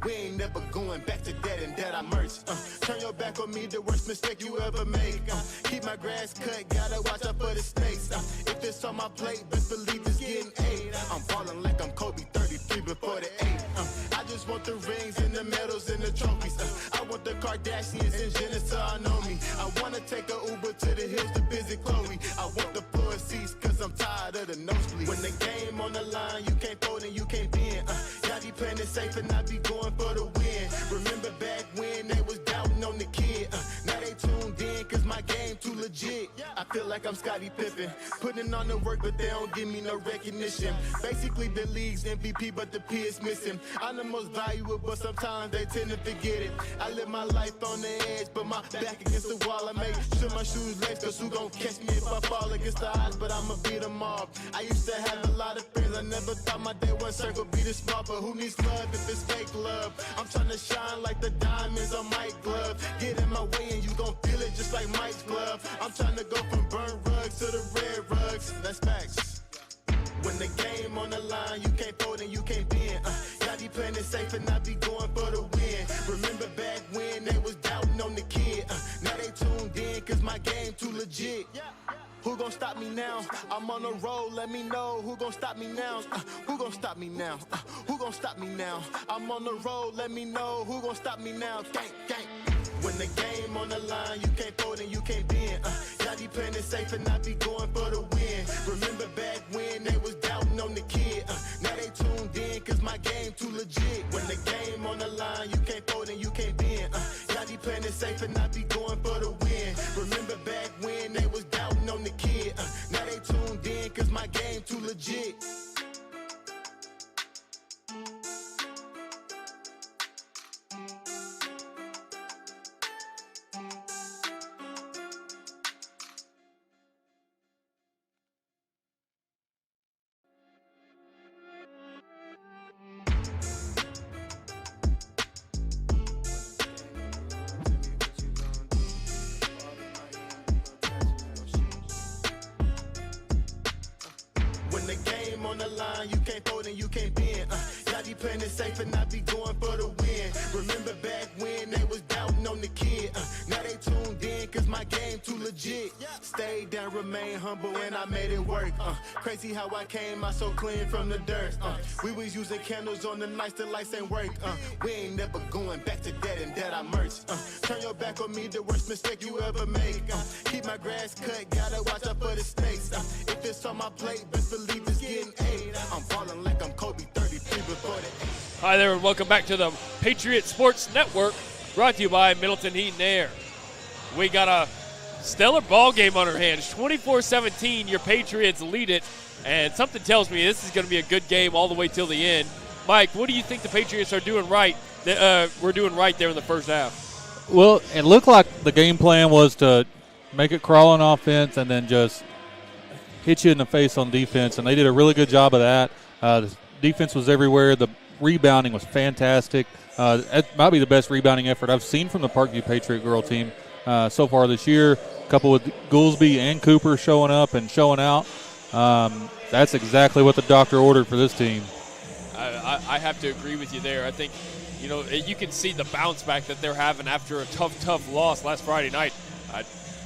We ain't never going back to that and that I merch. Turn your back on me, the worst mistake you ever make. Keep my grass cut, gotta watch out for the snakes. If it's on my plate, best believe it's getting 8. I'm ballin' like I'm Kobe 33 before the 8. I just want the rings and the medals and the trophies. I want the Kardashians and Jenner to know me. I wanna take a Uber to the hills to visit Chloe. I want the floor seats cause I'm tired of the nosebleeds. When the game on the line, you can't fold and you can't bend. Y'all be playing it safe and I be going for the win. Remember back when they was doubting on the kid. Now they tuned in cause my game too legit. I feel like I'm Scottie Pippen, putting on the work but they don't give me no recognition. Basically the league's MVP but the P is missing. I'm the most valuable but sometimes they tend to forget it. I live my life on the edge but my back against the wall. I make sure my shoes lace cause who gon' catch me if I fall against the odds, but I'ma beat them all. I used to have a lot of friends, I never thought my day one circle be this small, but who needs love if it's fake love? I'm trying to shine like the diamonds on Mike's glove. Get in my way and you gon' feel it just like Mike's glove. I'm trying to go from burnt rugs to the red rugs. That's facts. When the game on the line, you can't fold and you can't bend. Y'all be playing it safe and I be going for the win. Remember back when they was doubting on the kid. Now they tuned in cause my game too legit. Who gon' stop me now? I'm on the road, let me know. Who gon' stop me now? Who gon' stop me now? Who gon' stop me now? I'm on the road, let me know. Who gon' stop me now? Gang, gang. When the game on the line, you can't fold and you can't bend. Y'all be playing it safe and I be going for the win. Remember back when they was doubting on the kid. Now they tuned in cause my game too legit. When the game on the line, you can't fold and you can't bend. Y'all be playing it safe and I be going for the win. Remember back when they was doubting on the kid. Now they tuned in cause my game too legit. On the line, you can't fold and you can't bend. Y'all be playing it safe and I be going for the win. Remember back when they was doubting on the kid. Now they tuned in cause my game too legit. Stayed down, remain humble, and I made it work. Crazy how I came out so clean from the dirt. We was using candles on the nights the lights ain't work. We ain't never going back to that and that I merch. Turn your back on me, the worst mistake you ever make. Keep my grass cut, gotta watch out for the snakes. If it's on my plate, best believe it's getting 8. I'm ballin' like I'm Kobe 33 before the 8. Hi there, and welcome back to the Patriots Sports Network, brought to you by Middleton Heat and Air. We got a stellar ball game on our hands. 24-17, your Patriots lead it, and something tells me this is going to be a good game all the way till the end. Mike, what do you think the Patriots are doing right? We're doing right there in the first half. Well, it looked like the game plan was to make it crawl on offense and then just hit you in the face on defense, and they did a really good job of that. The defense was everywhere. The rebounding was fantastic. That might be the best rebounding effort I've seen from the Parkview Patriot girl team so far this year. A couple with Goolsby and Cooper showing up and showing out. That's exactly what the doctor ordered for this team. I have to agree with you there. I think, you can see the bounce back that they're having after a tough loss last Friday night.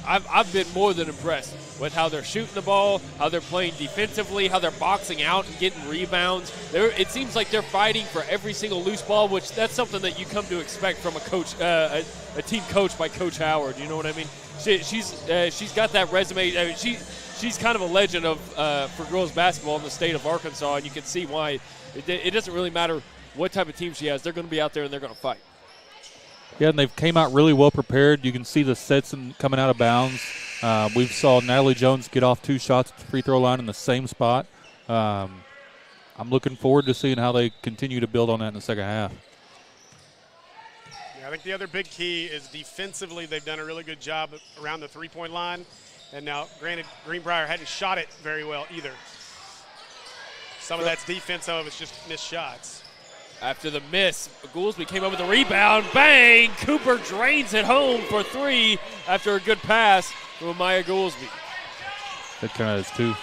I've been more than impressed with how they're shooting the ball, how they're playing defensively, how they're boxing out and getting rebounds. It seems like they're fighting for every single loose ball, which that's something that you come to expect from a coach, a team coached by Coach Howard. You know what I mean? She's got that resume. I mean, she's kind of a legend for girls basketball in the state of Arkansas, and you can see why. It doesn't really matter what type of team she has. They're going to be out there and they're going to fight. Yeah, and they've came out really well prepared. You can see the sets coming out of bounds. We saw Natalie Jones get off 2 shots at the free throw line in the same spot. I'm looking forward to seeing how they continue to build on that in the second half. Yeah, I think the other big key is defensively they've done a really good job around the three-point line. And now, granted, Greenbrier hadn't shot it very well either. Some of that's defense, some of it's just missed shots. After the miss, Goolsby came up with a rebound. Bang! Cooper drains it home for 3 after a good pass from Maya Goolsby. That kind of is 2.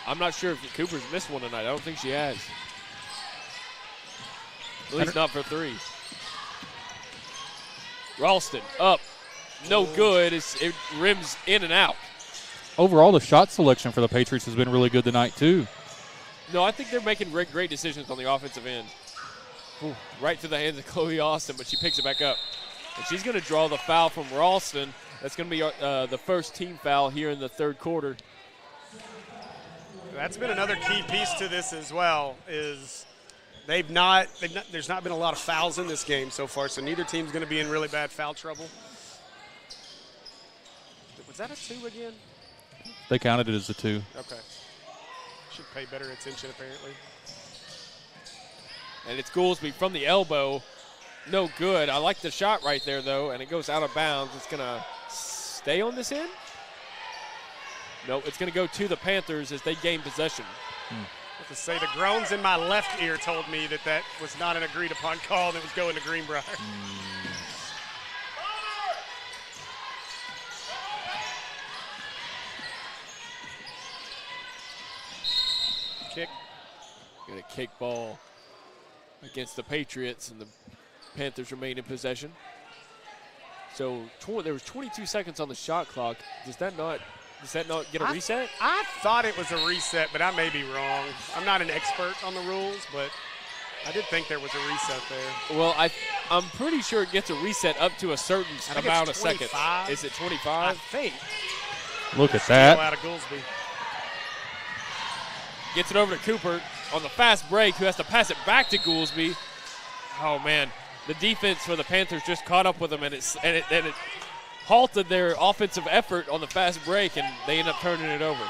I'm not sure if Cooper's missed one tonight. I don't think she has. At least not for 3. Ralston up. No good. It rims in and out. Overall, the shot selection for the Patriots has been really good tonight, too. No, I think they're making great decisions on the offensive end. Ooh, right to the hands of Chloe Austin, but she picks it back up. And she's going to draw the foul from Ralston. That's going to be the first team foul here in the third quarter. That's been another key piece to this as well, is there's not been a lot of fouls in this game so far, so neither team's going to be in really bad foul trouble. Was that a 2 again? They counted it as a 2. Okay. Should pay better attention, apparently. And it's Goolsby from the elbow. No good. I like the shot right there, though, and it goes out of bounds. It's going to stay on this end? No, it's going to go to the Panthers as they gain possession. I have to say, the groans in my left ear told me that was not an agreed-upon call and it was going to Greenbrier. Kick. Got a kick ball against the Patriots, and the Panthers remain in possession. So there was 22 seconds on the shot clock. Does that not get a reset? I thought it was a reset, but I may be wrong. I'm not an expert on the rules, but I did think there was a reset there. Well, I'm pretty sure it gets a reset up to a certain amount of seconds. Is it 25? I think. Look at that. Out of Goolsby. Gets it over to Cooper on the fast break, who has to pass it back to Goolsby. Oh, man. The defense for the Panthers just caught up with them, and it halted their offensive effort on the fast break, and they end up turning it over.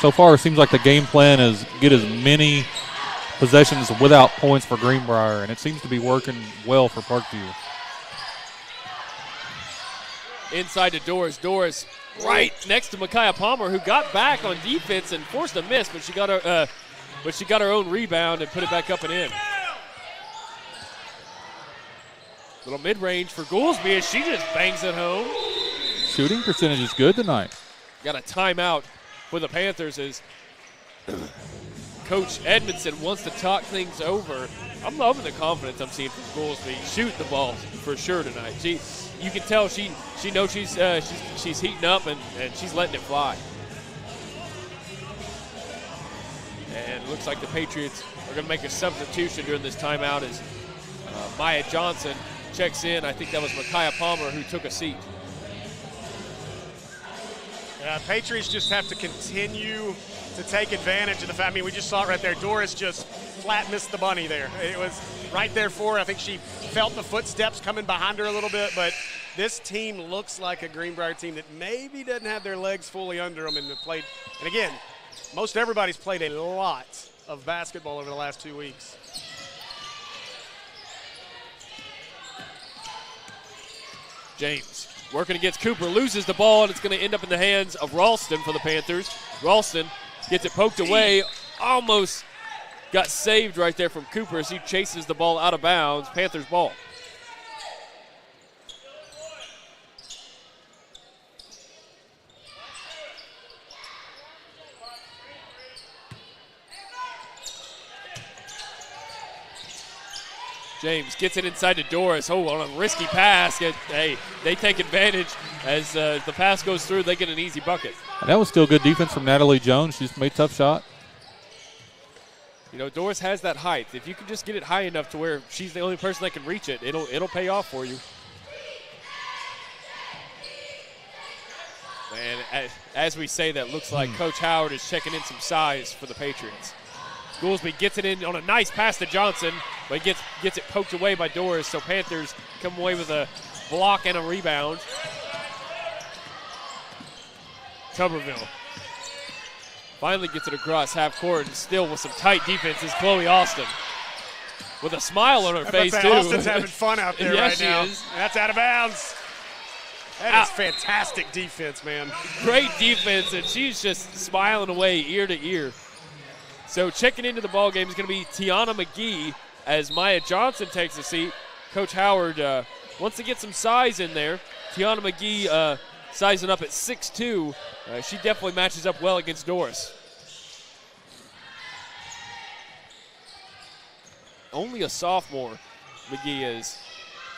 So far, it seems like the game plan is get as many possessions without points for Greenbrier, and it seems to be working well for Parkview. Inside to Doris. Doris right next to Micaiah Palmer, who got back on defense and forced a miss, but she got her own rebound and put it back up and in. Little mid-range for Goolsby as she just bangs it home. Shooting percentage is good tonight. Got a timeout for the Panthers as Coach Edmondson wants to talk things over. I'm loving the confidence I'm seeing from Goolsby. Shooting the ball for sure tonight. You can tell she knows she's heating up and she's letting it fly. And it looks like the Patriots are going to make a substitution during this timeout as Maya Johnson checks in. I think that was Micaiah Palmer who took a seat. Patriots just have to continue to take advantage of the fact. I mean, we just saw it right there. Doris just flat missed the bunny there. It was right there for her. I think she felt the footsteps coming behind her a little bit, but this team looks like a Greenbrier team that maybe doesn't have their legs fully under them and have played. And again, most everybody's played a lot of basketball over the last 2 weeks. James working against Cooper, loses the ball, and it's going to end up in the hands of Ralston for the Panthers. Ralston gets it poked away, almost got saved right there from Cooper as he chases the ball out of bounds. Panthers ball. James gets it inside to Doris. Oh, on a risky pass. Hey, they take advantage as the pass goes through. They get an easy bucket. And that was still good defense from Natalie Jones. She's made a tough shot. You know, Doris has that height. If you can just get it high enough to where she's the only person that can reach it, it'll pay off for you. And as we say that, looks like Coach Howard is checking in some size for the Patriots. Goolsby gets it in on a nice pass to Johnson, but he gets it poked away by Doris, so Panthers come away with a block and a rebound. Tuberville finally gets it across half court, and still with some tight defense is Chloe Austin with a smile on her face, too. Austin's having fun out there right now. She is. That's out of bounds. That is fantastic defense, man. Great defense, and she's just smiling away ear to ear. So checking into the ball game is going to be Tiana McGee as Maya Johnson takes a seat. Coach Howard wants to get some size in there. Tiana McGee sizing up at 6'2". She definitely matches up well against Doris. Only a sophomore, McGee is.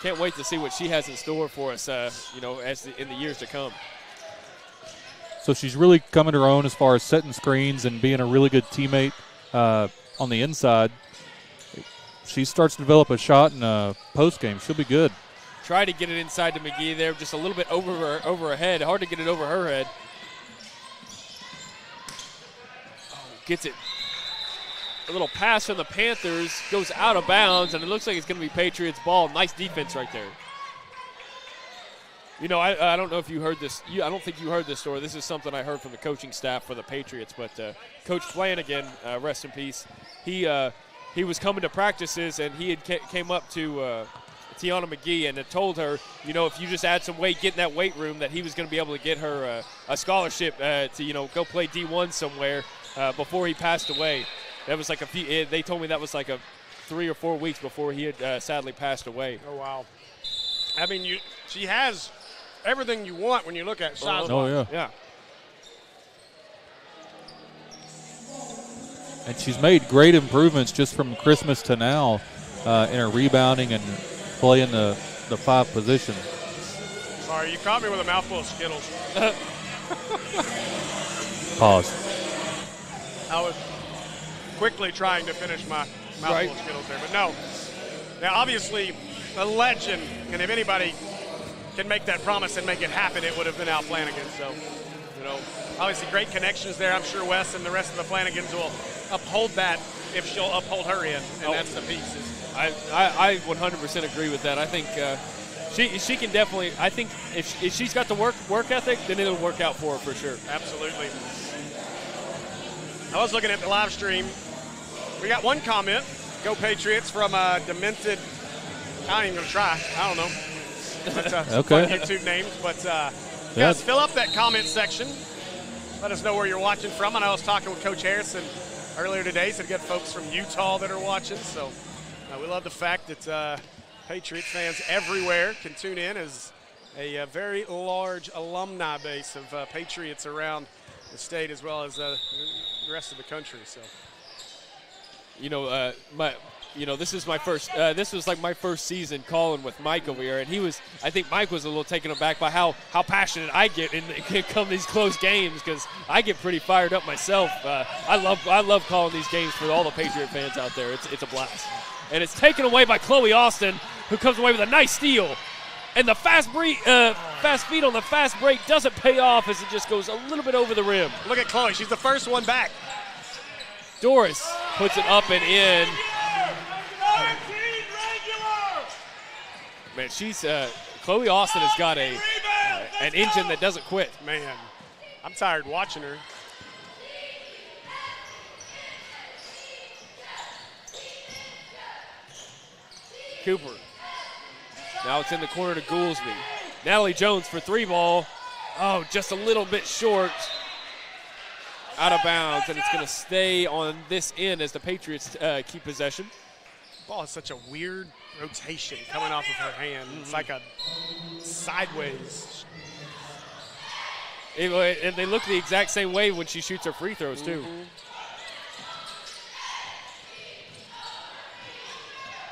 Can't wait to see what she has in store for us, in the years to come. So she's really coming to her own as far as setting screens and being a really good teammate on the inside. She starts to develop a shot in a post game. She'll be good. Try to get it inside to McGee there, just a little bit over her head. Hard to get it over her head. Oh, gets it. A little pass from the Panthers, goes out of bounds, and it looks like it's going to be Patriots ball. Nice defense right there. You know, I don't know if you heard this. I don't think you heard this story. This is something I heard from the coaching staff for the Patriots. But Coach Flanagan, rest in peace, he was coming to practices, and he had came up to Tiana McGee and had told her, you know, if you just add some weight, get in that weight room, that he was going to be able to get her a scholarship to, go play D1 somewhere before he passed away. That was like they told me that was like 3 or 4 weeks before he had sadly passed away. Oh, wow. I mean, she has everything you want when you look at size. Oh, yeah. Yeah. And she's made great improvements just from Christmas to now in her rebounding and playing the 5 position. Sorry, you caught me with a mouthful of Skittles. Pause. I was quickly trying to finish my mouthful of Skittles there. But no, now obviously a legend, and if anybody can make that promise and make it happen, it would have been Al Flanagan. So, obviously great connections there. I'm sure Wes and the rest of the Flanagans will uphold that if she'll uphold her end, and that's the piece. I 100% agree with that. I think she can definitely. I think if she's got the work ethic, then it'll work out for her for sure. Absolutely. I was looking at the live stream. We got one comment. Go Patriots from Demented. I ain't even gonna try. I don't know. But, okay. Fun YouTube names, but guys, fill up that comment section. Let us know where you're watching from. And I was talking with Coach Harrison earlier today, so we got folks from Utah that are watching. So we love the fact that Patriots fans everywhere can tune in, as a very large alumni base of Patriots around the state as well as the rest of the country. So, this is my first. This was like my first season calling with Mike over here, and I think Mike was a little taken aback by how passionate I get in come these close games, because I get pretty fired up myself. I love calling these games for all the Patriot fans out there. It's a blast, and it's taken away by Chloe Austin, who comes away with a nice steal, and the fast feet on the fast break doesn't pay off as it just goes a little bit over the rim. Look at Chloe; she's the first one back. Doris puts it up and in. Man, she's Chloe Austin has got an engine that doesn't quit. Man, I'm tired watching her. Cooper. Now it's in the corner to Goolsby. Natalie Jones for 3 ball. Oh, just a little bit short. Out of bounds, and it's going to stay on this end as the Patriots keep possession. Ball has such a weird rotation coming off of her hand. It's like a sideways. And they look the exact same way when she shoots her free throws, too.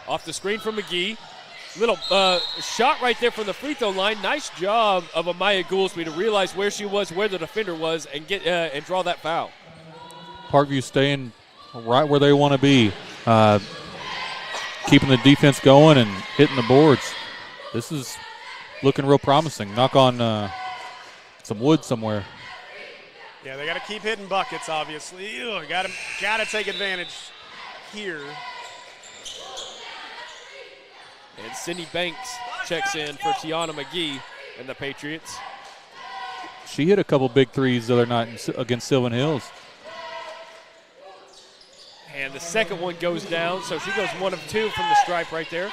Off the screen from McGee. Little shot right there from the free throw line. Nice job of Amaya Goolsby to realize where she was, where the defender was, and get and draw that foul. Parkview staying right where they want to be, keeping the defense going and hitting the boards. This is looking real promising. Knock on some wood somewhere. Yeah, they got to keep hitting buckets, obviously. Got to take advantage here. And Sydney Banks checks in for Tiana McGee and the Patriots. She hit a couple big threes the other night against Sylvan Hills. And the second one goes down, so she goes 1 of 2 from the stripe right there.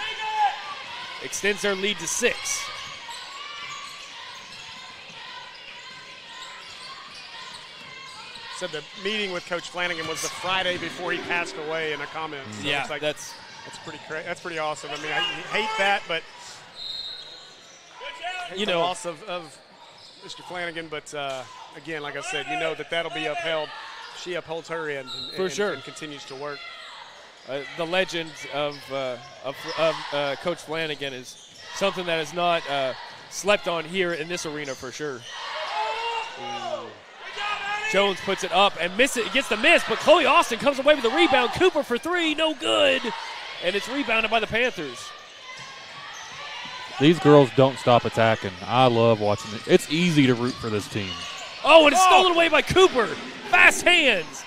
Extends their lead to 6. said the meeting with Coach Flanagan was the Friday before he passed away in a comment. So Yeah, it's like, that's pretty that's pretty awesome. I mean, I hate that, but hate the loss of Mr. Flanagan. But again, like I said, you know that'll be upheld. She upholds her end For sure. and continues to work. the legend of Coach Flanagan is something that is not slept on here in this arena for sure. Ooh. Jones puts it up and gets the miss, but Chloe Austin comes away with the rebound. Cooper for three, no good. And it's rebounded by the Panthers. These girls don't stop attacking. I love watching it. It's easy to root for this team. Oh, and it's stolen away by Cooper. Fast hands.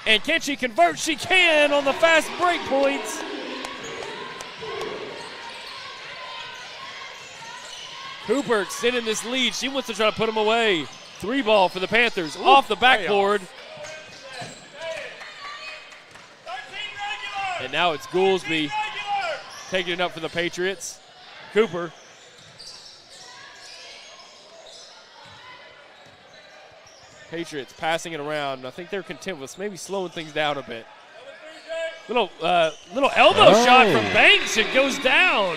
And can she convert? She can on the fast break points. Cooper extending this lead. She wants to try to put him away. 3-ball for the Panthers. Ooh, off the backboard. And now it's Goolsby taking it up for the Patriots. Cooper. Patriots passing it around. I think they're content with maybe slowing things down a bit. Little elbow shot from Banks. It goes down.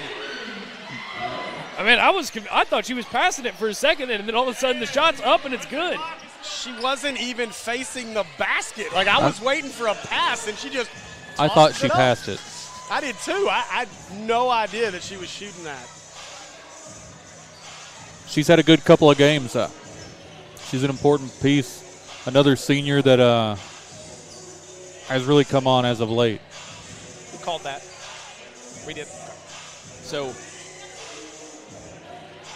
I mean, I thought she was passing it for a second, and then all of a sudden the shot's up and it's good. She wasn't even facing the basket. Like, I was waiting for a pass, and she just I thought she passed it. I did too. I had no idea that she was shooting that. She's had a good couple of games. She's an important piece. Another senior that has really come on as of late. We called that. We did. So,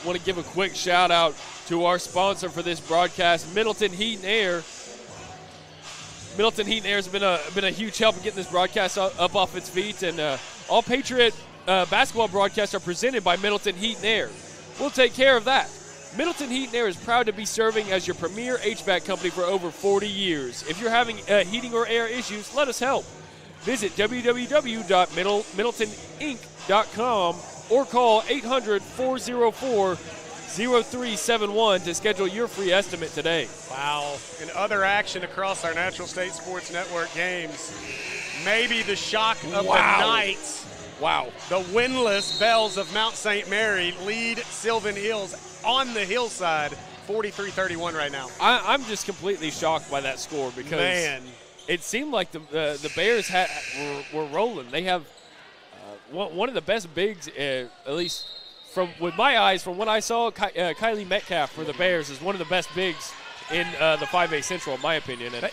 want to give a quick shout out to our sponsor for this broadcast, Middleton Heat and Air. Middleton Heat and Air has been a huge help in getting this broadcast up off its feet, and all Patriot basketball broadcasts are presented by Middleton Heat and Air. We'll take care of that. Middleton Heat and Air is proud to be serving as your premier HVAC company for over 40 years. If you're having heating or air issues, let us help. Visit www.middletoninc.com or call 800-404-0371 to schedule your free estimate today. Wow. In other action across our Natural State Sports Network games, maybe the shock of the night. Wow. The winless Bells of Mount St. Mary lead Sylvan Hills on the hillside 43-31 right now. I'm just completely shocked by that score because it seemed like the Bears were rolling. They have one of the best bigs, at least with my eyes, from what I saw. Kylie Metcalf for the Bears is one of the best bigs in the 5A Central, in my opinion. And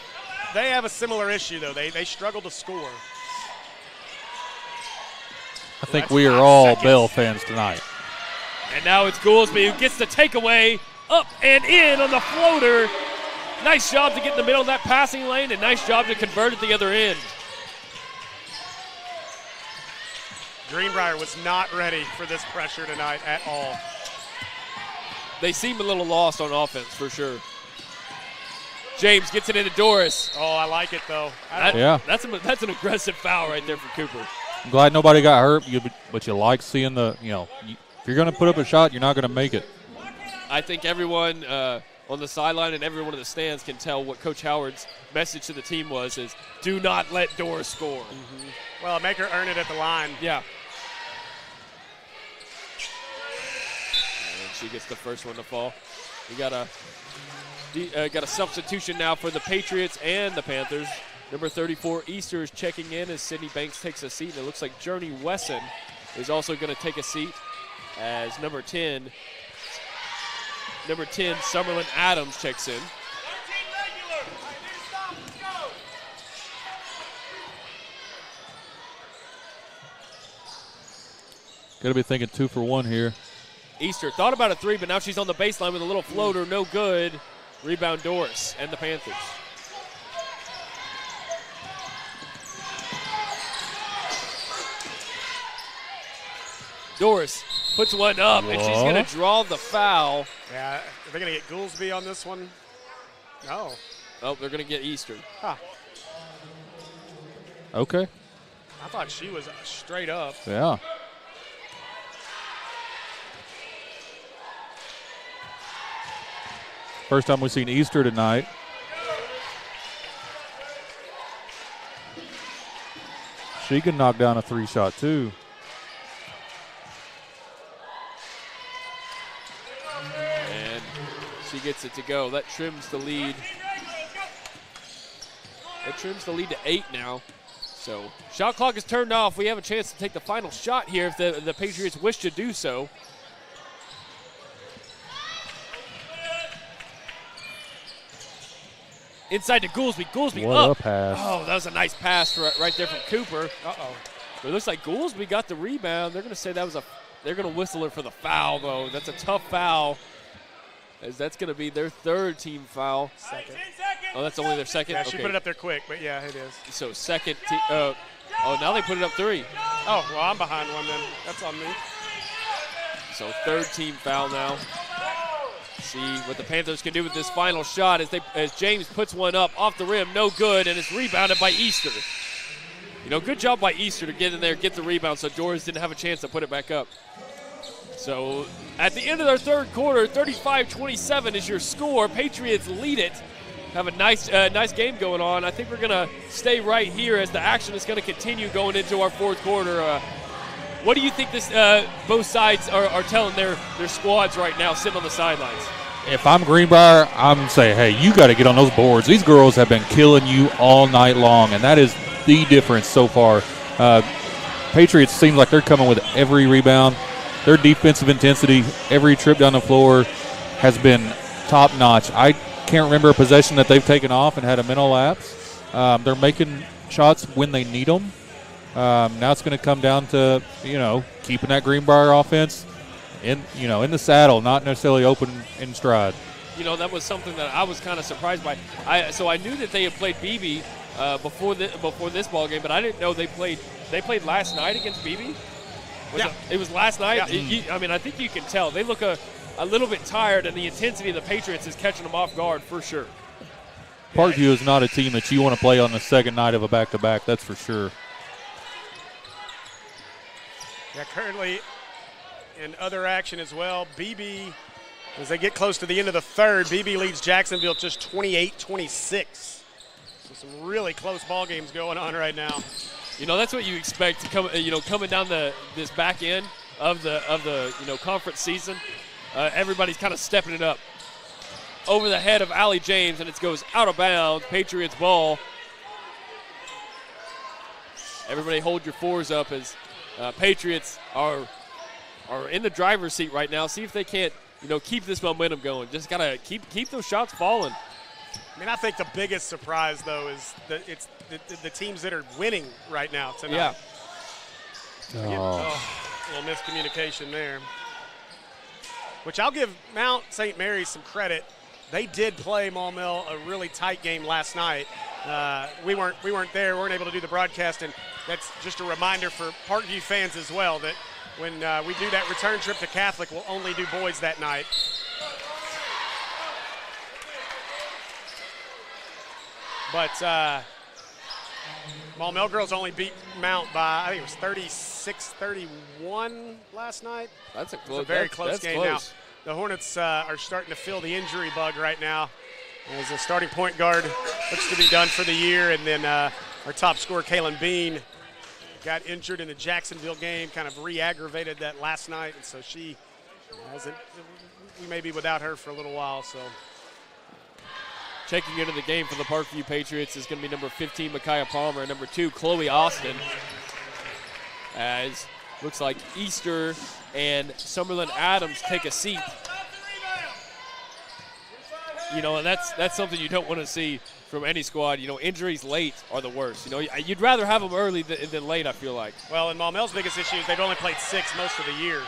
they have a similar issue, though. They struggle to score. I think we are all Bell fans tonight. And now it's Goolsby who gets the takeaway up and in on the floater. Nice job to get in the middle of that passing lane, and nice job to convert at the other end. Greenbrier was not ready for this pressure tonight at all. They seem a little lost on offense for sure. James gets it into Doris. Oh, I like it, though. That's an aggressive foul right there for Cooper. I'm glad nobody got hurt, but you like seeing if you're going to put up a shot, you're not going to make it. I think everyone on the sideline and everyone in the stands can tell what Coach Howard's message to the team is do not let Doris score. Mm-hmm. Well, make her earn it at the line. Yeah. And she gets the first one to fall. We got a substitution now for the Patriots and the Panthers. Number 34, Easter, is checking in as Sydney Banks takes a seat. And it looks like Journey Wesson is also going to take a seat as number 10, Summerlin Adams checks in. Got to be thinking 2 for 1 here. Easter thought about a three, but now she's on the baseline with a little floater. No good. Rebound Doris and the Panthers. Doris puts one up, and she's going to draw the foul. Yeah, are they going to get Goolsby on this one? No. Oh, they're going to get Easter. Huh. Okay. I thought she was straight up. Yeah. First time we've seen Easter tonight. She can knock down a 3-shot, too. And she gets it to go. That trims the lead. That trims the lead to 8 now. So shot clock is turned off. We have a chance to take the final shot here if the Patriots wish to do so. Inside to Goolsby. Goolsby What up. a pass. Oh, that was a nice pass right there from Cooper. Uh-oh. But it looks like Goolsby got the rebound. They're going to say that was they're going to whistle it for the foul, though. That's a tough foul, as that's going to be their 3rd team foul. Second. Oh, that's only their 2nd? Yeah, she Okay. put it up there quick, but yeah, it is. So second oh, now they put it up 3. Oh, well, I'm behind one then. That's on me. So 3rd team foul now. See what the Panthers can do with this final shot as James puts one up off the rim, no good, and it's rebounded by Easter. You know, good job by Easter to get in there, get the rebound, so Doris didn't have a chance to put it back up. So at the end of their 3rd quarter, 35-27 is your score. Patriots lead it. Have a nice game going on. I think we're going to stay right here as the action is going to continue going into our 4th quarter. What do you think both sides are telling their squads right now sitting on the sidelines? If I'm Greenbrier, I'm saying, hey, you got to get on those boards. These girls have been killing you all night long, and that is the difference so far. Patriots seem like they're coming with every rebound. Their defensive intensity, every trip down the floor has been top-notch. I can't remember a possession that they've taken off and had a mental lapse. They're making shots when they need them. Now it's going to come down to, keeping that Greenbrier offense in the saddle, not necessarily open in stride. That was something that I was kind of surprised by. So I knew that they had played BB before this ball game, but I didn't know they played last night against BB. It was last night. Yeah. I think you can tell they look a little bit tired, and the intensity of the Patriots is catching them off guard for sure. Parkview is not a team that you want to play on the second night of a back-to-back, that's for sure. Yeah, currently in other action as well, BB, as they get close to the end of the 3rd, BB leads Jacksonville just 28-26. So some really close ball games going on right now. That's what you expect to come. Coming down this back end of the conference season, everybody's kind of stepping it up. Over the head of Allie James, and it goes out of bounds. Patriots ball. Everybody hold your 4s up as Patriots are in the driver's seat right now. See if they can't, keep this momentum going. Just gotta keep those shots falling. I think the biggest surprise though is it's the teams that are winning right now tonight. Yeah. A little miscommunication there. Which I'll give Mount St. Mary's some credit. They did play Maumelle a really tight game last night. We weren't there, weren't able to do the broadcast, and that's just a reminder for Parkview fans as well that when we do that return trip to Catholic, we'll only do boys that night. But Maumelle girls only beat Mount by, I think it was 36-31 last night. That's a very close game close. now. The Hornets are starting to feel the injury bug right now as a starting point guard looks to be done for the year. And then our top scorer, Kaylin Bean, got injured in the Jacksonville game, kind of re-aggravated that last night. And so we may be without her for a little while. So checking into the game for the Parkview Patriots is going to be number 15, Micaiah Palmer, and number 2, Chloe Austin. As looks like Easter and Summerlin Adams take a seat. And that's something you don't want to see from any squad. Injuries late are the worst. You'd rather have them early than late, I feel like. Well, and Maumelle's biggest issue is they've only played 6 most of the year.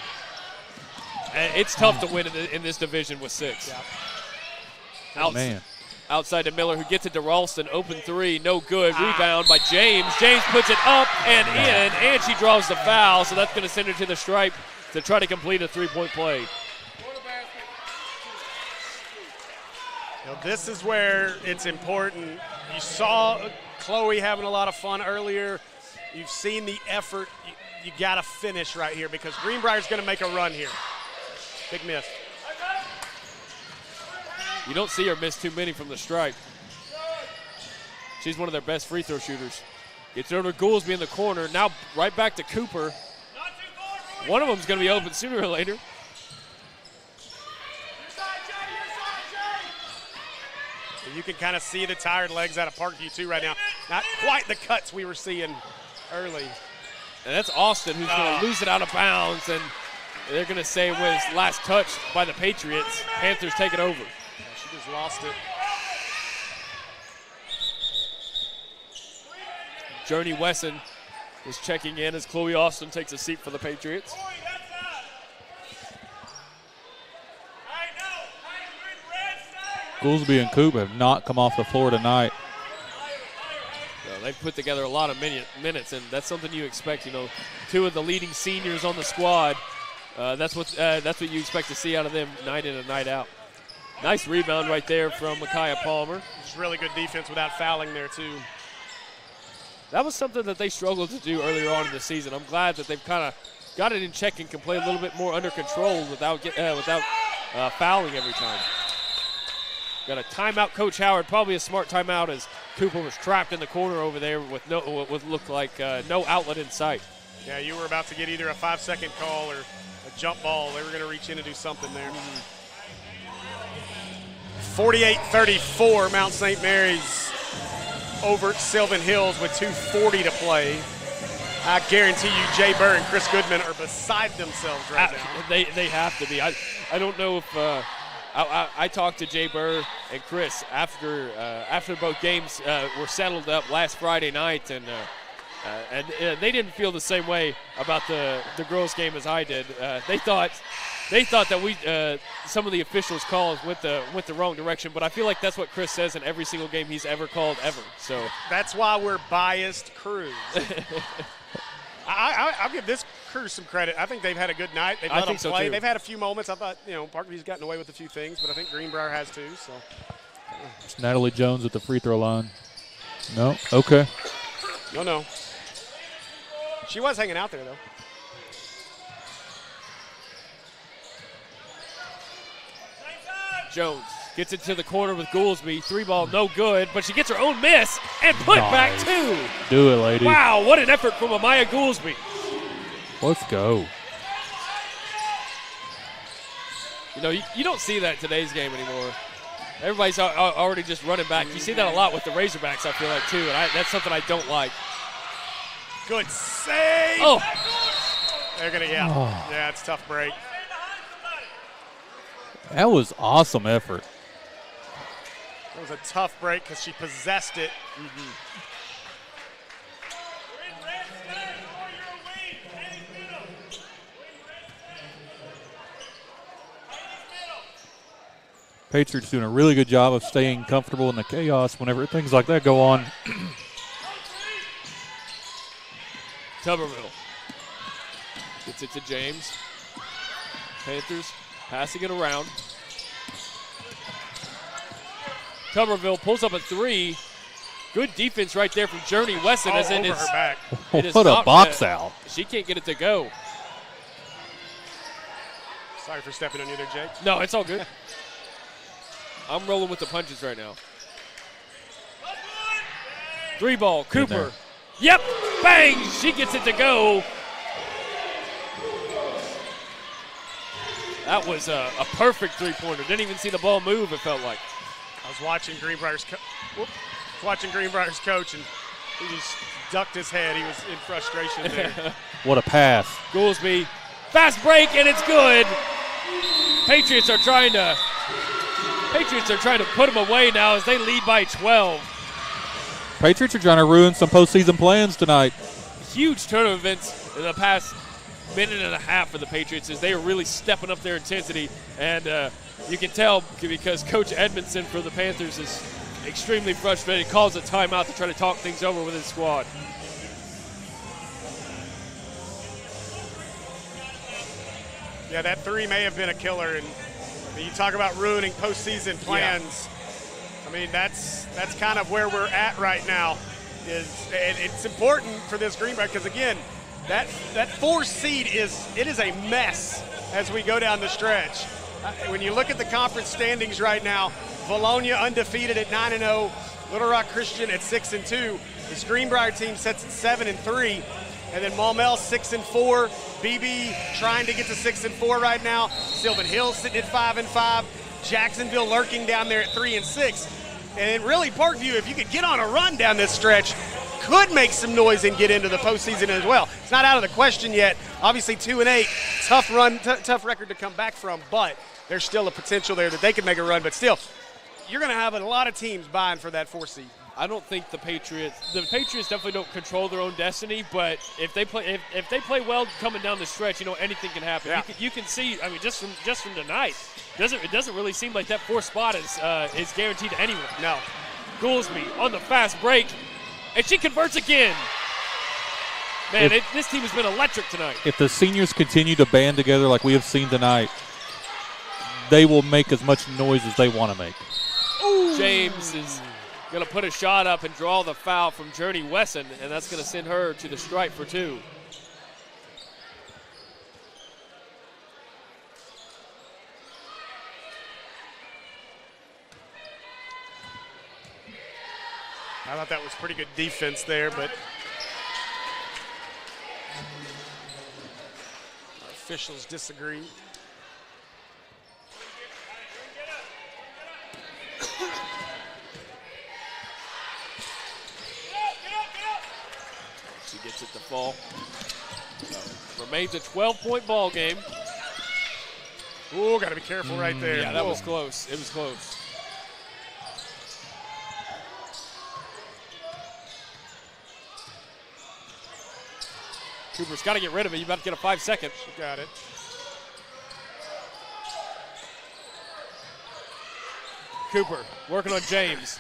And it's tough to win in this division with 6. Yeah. Man. Outside to Miller, who gets it to Ralston. Open 3, no good. Rebound by James. James puts it up and in, and she draws the foul. So that's going to send her to the stripe to try to complete a 3-point play. This is where it's important. You saw Chloe having a lot of fun earlier. You've seen the effort. You got to finish right here because Greenbrier's going to make a run here. Big miss. You don't see her miss too many from the stripe. She's one of their best free throw shooters. Gets it over to Goolsby in the corner. Now right back to Cooper. One of them's going to be open sooner or later. You can kind of see the tired legs out of Parkview, too, right now. Not quite the cuts we were seeing early. And that's Austin who's going to lose it out of bounds, and they're going to say it was last touch by the Patriots. Panthers take it over. Yeah, she just lost it. Journey Wesson is checking in as Chloe Austin takes a seat for the Patriots. Goolsby and Coop have not come off the floor tonight. They've put together a lot of minutes, and that's something you expect. You know, two of the leading seniors on the squad. That's what you expect to see out of them night in and night out. Nice rebound right there from Micaiah Palmer. Just really good defense without fouling there, too. That was something that they struggled to do earlier on in the season. I'm glad that they've kind of got it in check and can play a little bit more under control without fouling every time. Got a timeout, Coach Howard. Probably a smart timeout as Cooper was trapped in the corner over there with what looked like no outlet in sight. Yeah, you were about to get either a 5-second call or a jump ball. They were going to reach in and do something there. 48-34, Mount St. Mary's over Sylvan Hills with 2:40 to play. I guarantee you Jay Burr and Chris Goodman are beside themselves right now. They have to be. I don't know if I talked to Jay Burr and Chris after both games were settled up last Friday night, and they didn't feel the same way about the girls' game as I did. They thought that some of the officials' calls went the wrong direction, but I feel like that's what Chris says in every single game he's ever called ever. So that's why we're biased crews. I'll give this crew some credit. I think they've had a good night. They've let them play. So they've had a few moments. I thought, Parkview's gotten away with a few things, but I think Greenbrier has too. So It's Natalie Jones at the free throw line. No? Okay. No. She was hanging out there, though. Jones gets it to the corner with Goolsby. 3-ball, no good, but she gets her own miss and put back two. Do it, lady. Wow, what an effort from Amaya Goolsby. Let's go. You don't see that in today's game anymore. Everybody's already just running back. You see that a lot with the Razorbacks, I feel like, too, and that's something I don't like. Good save. Oh. They're going to, Yeah, it's a tough break. That was awesome effort. It was a tough break because she possessed it. Patriots doing a really good job of staying comfortable in the chaos whenever things like that go on. Tuberville gets it to James. Panthers passing it around. Tuberville pulls up a three. Good defense right there from Journey Wesson. Over her back. What a box out. She can't get it to go. Sorry for stepping on you there, Jake. No, it's all good. I'm rolling with the punches right now. 3-ball, Cooper. Yep, bang, she gets it to go. That was a perfect three-pointer. Didn't even see the ball move, it felt like. I was watching Greenbrier's coach, and he just ducked his head. He was in frustration there. What a pass. Goolsby, fast break, and it's good. Patriots are trying to put them away now as they lead by 12. Patriots are trying to ruin some postseason plans tonight. Huge turnover events in the past minute and a half for the Patriots as they are really stepping up their intensity. And you can tell because Coach Edmondson for the Panthers is extremely frustrated. He calls a timeout to try to talk things over with his squad. Yeah, that three may have been a killer. And you talk about ruining postseason plans. Yeah. I mean, that's kind of where we're at right now. And it's important for this Greenbrier because, again, that 4 seed is a mess as we go down the stretch. When you look at the conference standings right now, Bologna undefeated at 9-0, Little Rock Christian at 6-2. This Greenbrier team sits at 7-3, and then Maumelle 6-4. BB trying to get to 6-4 right now. Sylvan Hill sitting at 5-5. Jacksonville lurking down there at 3-6. And really, Parkview, if you could get on a run down this stretch, could make some noise and get into the postseason as well. It's not out of the question yet. Obviously, 2-8, tough run, tough record to come back from, but there's still a potential there that they could make a run. But still, you're going to have a lot of teams vying for that 4 seed. I don't think the Patriots definitely don't control their own destiny, but if they play well coming down the stretch, anything can happen. Yeah. You can see, just from tonight, it doesn't really seem like that 4th spot is guaranteed to anyone. No. Goolsby on the fast break, and she converts again. Man, this team has been electric tonight. If the seniors continue to band together like we have seen tonight, they will make as much noise as they want to make. Ooh. James is going to put a shot up and draw the foul from Journey Wesson, and that's going to send her to the stripe for 2. I thought that was pretty good defense there, but our officials disagree. She gets it to fall. So remains a 12-point ball game. Ooh, got to be careful right there. Yeah, that was close. It was close. Cooper's got to get rid of it. You about to get a 5-second. She got it. Cooper working on James.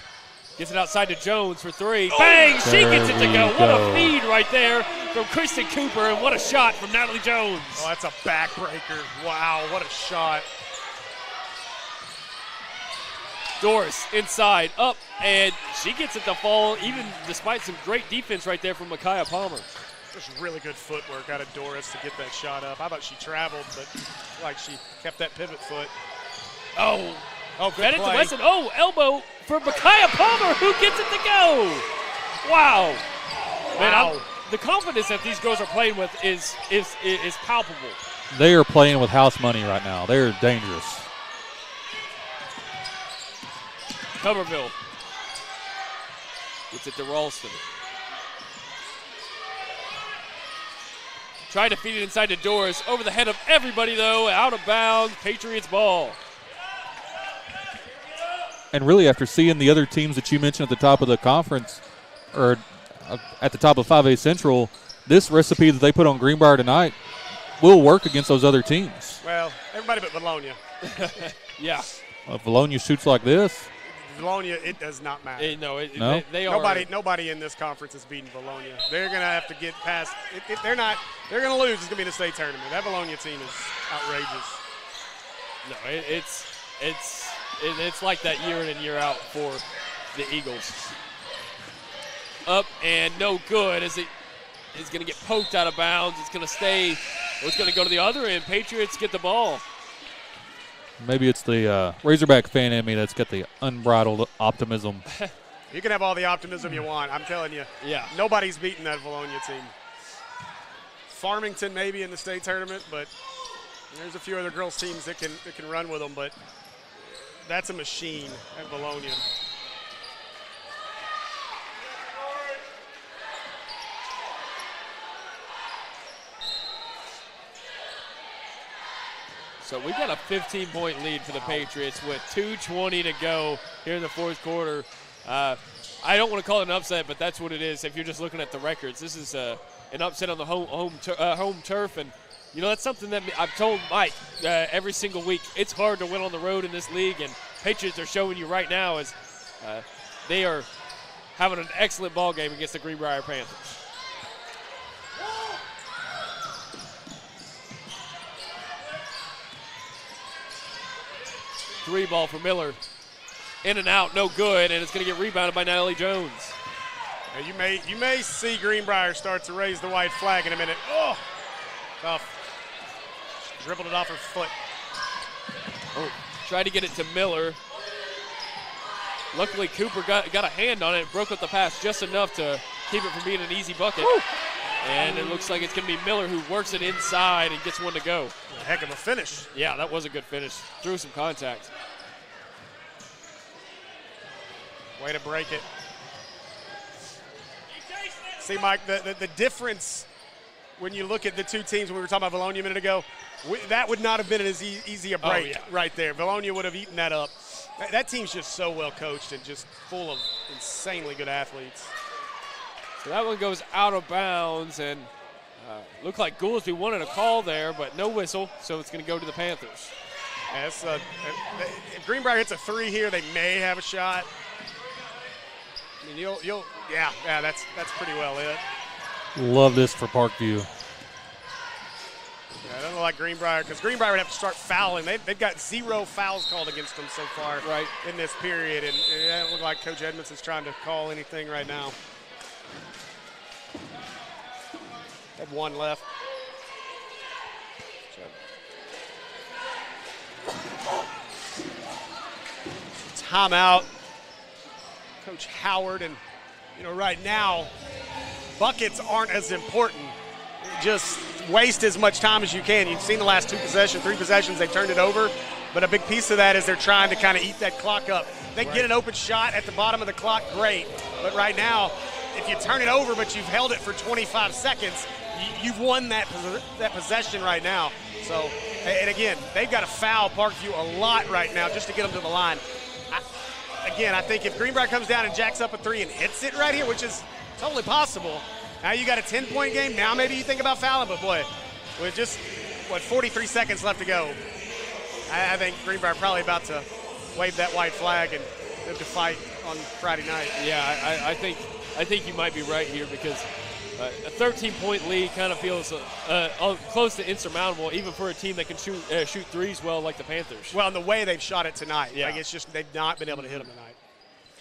Gets it outside to Jones for 3. Bang! She gets it to go. What a feed right there from Kristen Cooper, and what a shot from Natalie Jones. Oh, that's a backbreaker. Wow, what a shot. Doris inside, up, and she gets it to fall, even despite some great defense right there from Micaiah Palmer. Just really good footwork out of Doris to get that shot up. I thought she traveled, but like she kept that pivot foot. Oh, good credit to play. Wesson. Oh, elbow for Micaiah Palmer, who gets it to go. Wow. Man, the confidence that these girls are playing with is palpable. They are playing with house money right now. They're dangerous. Coverville gets it to Ralston. Tried to feed it inside to Doris. Over the head of everybody, though. Out of bounds. Patriots ball. And really, after seeing the other teams that you mentioned at the top of the conference, or at the top of 5A Central, this recipe that they put on Greenbrier tonight will work against those other teams. Well, everybody but Bologna. Yeah. If Bologna shoots like this. Bologna, it does not matter. No? They are. Nobody in this conference is beating Bologna. They're going to have to get past. They're going to lose. It's going to be in the state tournament. That Bologna team is outrageous. No, it's like that year in and year out for the Eagles. Up and no good as it is going to get poked out of bounds. It's going to stay. It's going to go to the other end. Patriots get the ball. Maybe it's the Razorback fan in me that's got the unbridled optimism. You can have all the optimism you want. I'm telling you. Yeah. Nobody's beating that Bologna team. Farmington maybe in the state tournament, but there's a few other girls teams that can run with them, but that's a machine at Bologna. So we got a 15-point lead for the Patriots with 2:20 to go here in the 4th quarter. I don't want to call it an upset, but that's what it is. If you're just looking at the records, this is an upset on the home turf, and that's something that I've told Mike every single week. It's hard to win on the road in this league, and Patriots are showing you right now as they are having an excellent ball game against the Greenbrier Panthers. Three ball for Miller. In and out, no good, and it's going to get rebounded by Natalie Jones. Now you may see Greenbrier start to raise the white flag in a minute. Oh, tough. Dribbled it off her foot. Oh, tried to get it to Miller. Luckily, Cooper got a hand on it and broke up the pass just enough to keep it from being an easy bucket. Woo. And it looks like it's going to be Miller who works it inside and gets one to go. A heck of a finish. Yeah, that was a good finish. Threw some contact. Way to break it. See, Mike, the difference when you look at the two teams, when we were talking about Valonia a minute ago, that would not have been as easy a break right there. Valonia would have eaten that up. That team's just so well coached and just full of insanely good athletes. So that one goes out of bounds, and looked like Goolsby wanted a call there, but no whistle, so it's going to go to the Panthers. If Greenbrier hits a three here, they may have a shot. I mean, yeah, that's pretty well it. Love this for Parkview. Yeah, I don't know like Greenbrier, because Greenbrier would have to start fouling. They've got 0 fouls called against them so far in this period, and it doesn't look like Coach Edmondson's trying to call anything right now. Had one left. Timeout. Coach Howard, and right now, buckets aren't as important. Just waste as much time as you can. You've seen the last 3 possessions, they've turned it over, but a big piece of that is they're trying to kind of eat that clock up. They get an open shot at the bottom of the clock, great, but right now, if you turn it over but you've held it for 25 seconds, you've won that possession right now. So, and again, they've got to foul Parkview a lot right now just to get them to the line. I think if Greenbrier comes down and jacks up a 3 and hits it right here, which is totally possible, now you got a 10-point game. Now maybe you think about fouling, but boy, with just, 43 seconds left to go, I think Greenbrier probably about to wave that white flag and live to fight on Friday night. Yeah, I think you might be right here, because a 13-point lead kind of feels close to insurmountable, even for a team that can shoot threes well like the Panthers. Well, and the way they've shot it tonight, yeah. It's just they've not been able to hit them tonight.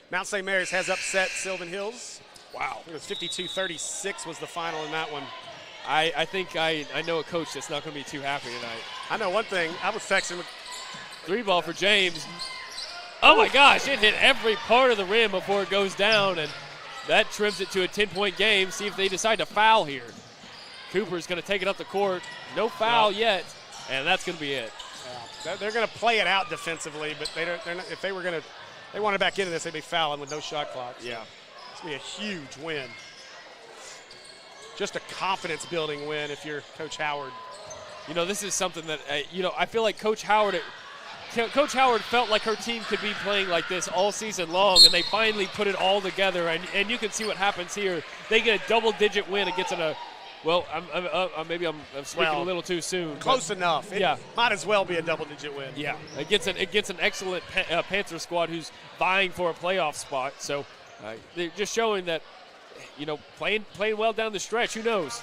Mount St. Mary's has upset Sylvan Hills. Wow. It was 52-36 was the final in that one. I think I know a coach that's not going to be too happy tonight. I know one thing. I was texting with 3-ball for James. Oh, my gosh, it hit every part of the rim before it goes down, and that trims it to a 10-point game. See if they decide to foul here. Cooper's going to take it up the court. No foul yet, and that's going to be it. Yeah. They're going to play it out defensively, but they're not, if they wanted back into this, they'd be fouling with no shot clock. So yeah. It's going to be a huge win. Just a confidence-building win if you're Coach Howard. This is something that, I feel like Coach Howard felt like her team could be playing like this all season long, and they finally put it all together, and you can see what happens here. They get a double-digit win against maybe I'm speaking a little too soon. Close enough. It might as well be a double-digit win. Yeah, it gets an excellent Panther squad who's vying for a playoff spot. So they're just showing that, playing well down the stretch. Who knows?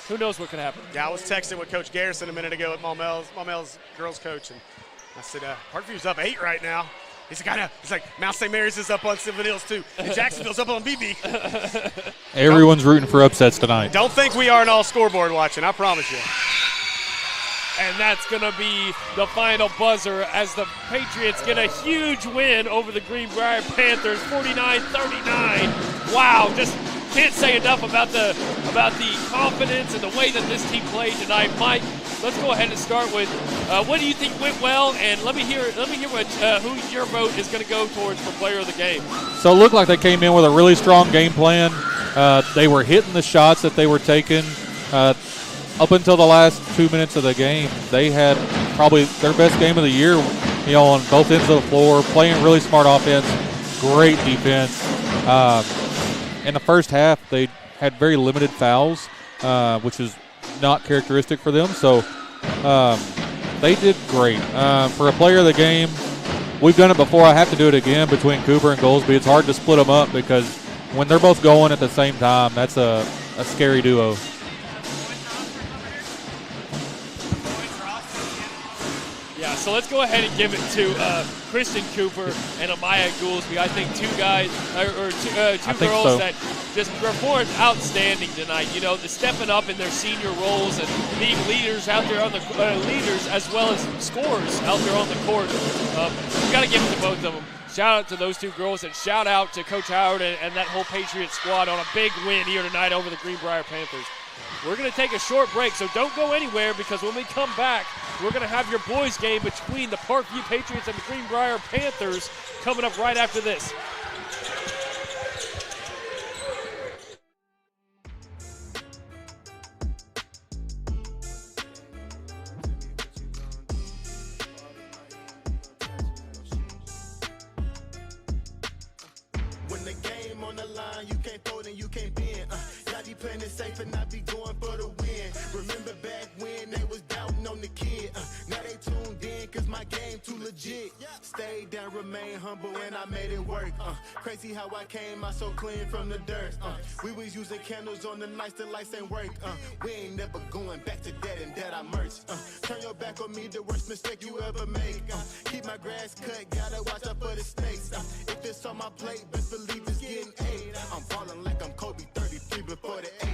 Who knows what could happen? Yeah, I was texting with Coach Garrison a minute ago at Maumell's girls coach, and I said, Parkview's up 8 right now. He's like, Mount St. Mary's is up on Sylvan Hills too. And Jacksonville's up on BB. Everyone's rooting for upsets tonight. Don't think we aren't all scoreboard watching, I promise you. And that's going to be the final buzzer as the Patriots get a huge win over the Greenbrier Panthers, 49-39. Wow, just can't say enough about the confidence and the way that this team played tonight. Mike, let's go ahead and start with what do you think went well, and let me hear what who your vote is going to go towards for player of the game. So it looked like they came in with a really strong game plan. They were hitting the shots that they were taking. Up until the last 2 minutes of the game, they had probably their best game of the year, on both ends of the floor, playing really smart offense, great defense. In the first half, they had very limited fouls, which is not characteristic for them. So they did great. For a player of the game, we've done it before. I have to do it again between Cooper and Goolsby. It's hard to split them up because when they're both going at the same time, that's a scary duo. Yeah, so let's go ahead and give it to Kristen Cooper and Amaya Goolsby. I think two girls that just performed outstanding tonight. They're stepping up in their senior roles and being leaders out there on the leaders as well as scorers out there on the court. We've got to give it to both of them. shout out to those two girls, and shout out to Coach Howard and that whole Patriots squad on a big win here tonight over the Greenbrier Panthers. We're going to take a short break, so don't go anywhere, because when we come back, we're going to have your boys game between the Parkview Patriots and the Greenbrier Panthers coming up right after this. When the game on the line, you can't fold and you can't bend. Y'all be playing it safe and I be going for the win. Remember back when they was doubting on the kid. Now they tuned in cause my game too legit. Stayed down, remain humble, and I made it work. Crazy how I came out so clean from the dirt. We was using candles on the nights the lights ain't work. We ain't never going back to that and that I merch. Turn your back on me, the worst mistake you ever make. Keep my grass cut, gotta watch out for the snakes. If it's on my plate, best believe it's getting 8. I'm falling like I'm Kobe 33 before the 8.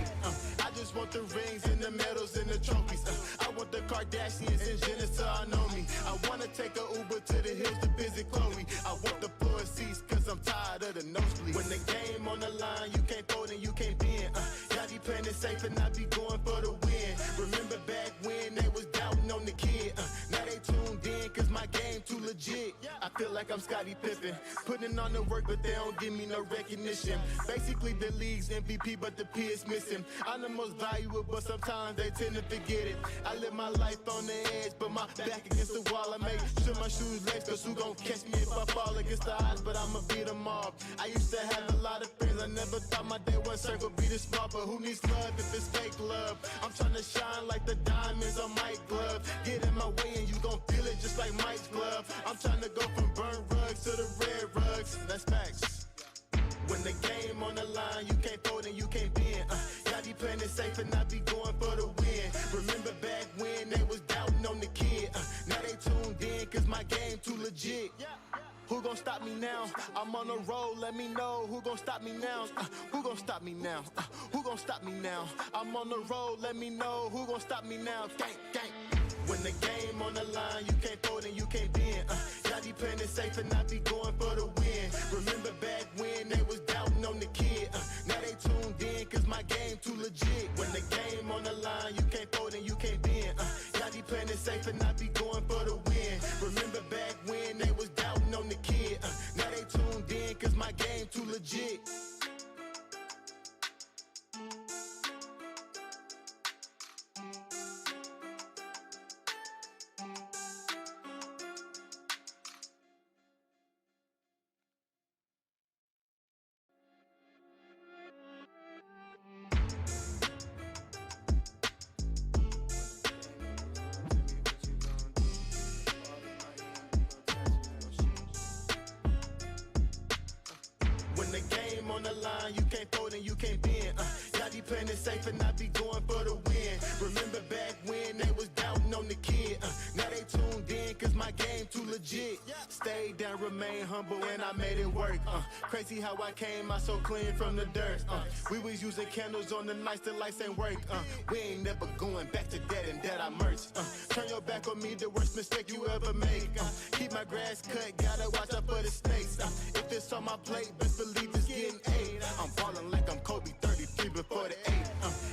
I just want the rings and the medals and the trophies. I want the Kardashians and Jenner to all know me. I wanna take a Uber to the hills to visit Chloe. I want the floor seats cause I'm tired of the nosebleed. When the game on the line, you can't fold and you can't bend. Y'all be playing it safe and I be going for the win. Remember back when they was doubting on the kid. Now they tuned in cause my game too legit. I feel like I'm Scottie Pippen, putting on the work but they don't give me no recognition. Basically the league's MVP but the P is missing. I'm the most valuable but sometimes they tend to forget it. I live my life on the edge but my back against the wall. I make sure my shoes lace cause who gon' catch me if I fall against the odds, but I'ma beat them all. I used to have a lot of friends, I never thought my day one circle be this small, but who needs love if it's fake love? I'm trying to shine like the diamonds on Mike's glove. Get in my way and you gon' feel it just like Mike's glove. I'm trying to go from burnt rugs to the red rugs. That's facts. When the game on the line, you can't fold and you can't bend. Y'all be playing it safe and I be going for the win. Remember back when they was doubting on the kid. Now they tuned in cause my game too legit. Who gon' stop me now? I'm on the road, let me know. Who gon' stop me now? Who gon' stop me now? Who gon' stop me now? I'm on the road, let me know. Who gon' stop me now? Gang, gang. When the game on the line, you can't fold and you can't bend. Y'all be playing it safe and I be going for the win. Remember back when they was doubting on the kid. Now they tuned in cause my game too legit. When the game on the line, you can't fold and you can't bend. Y'all be playing it safe and I be going for the win. Remember back when they was doubting on the kid. Now they tuned in cause my game too legit. When the game on the line, you can't fold and you can't bend. Y'all be playing it safe and I be going for the win. Remember back when they was doubting on the kid. Now they tuned in cause my game too legit. Stayed down, remain humble, and I made it work. Crazy how I came out so clean from the dirt. We was using candles on the nights the lights ain't work. We ain't never going back to that and that I merch. Turn your back on me, the worst mistake you ever make. Keep my grass cut, gotta watch out for the snakes. If it's on my plate, best believe it's getting 8. I'm falling like I'm Kobe 33 before the 8.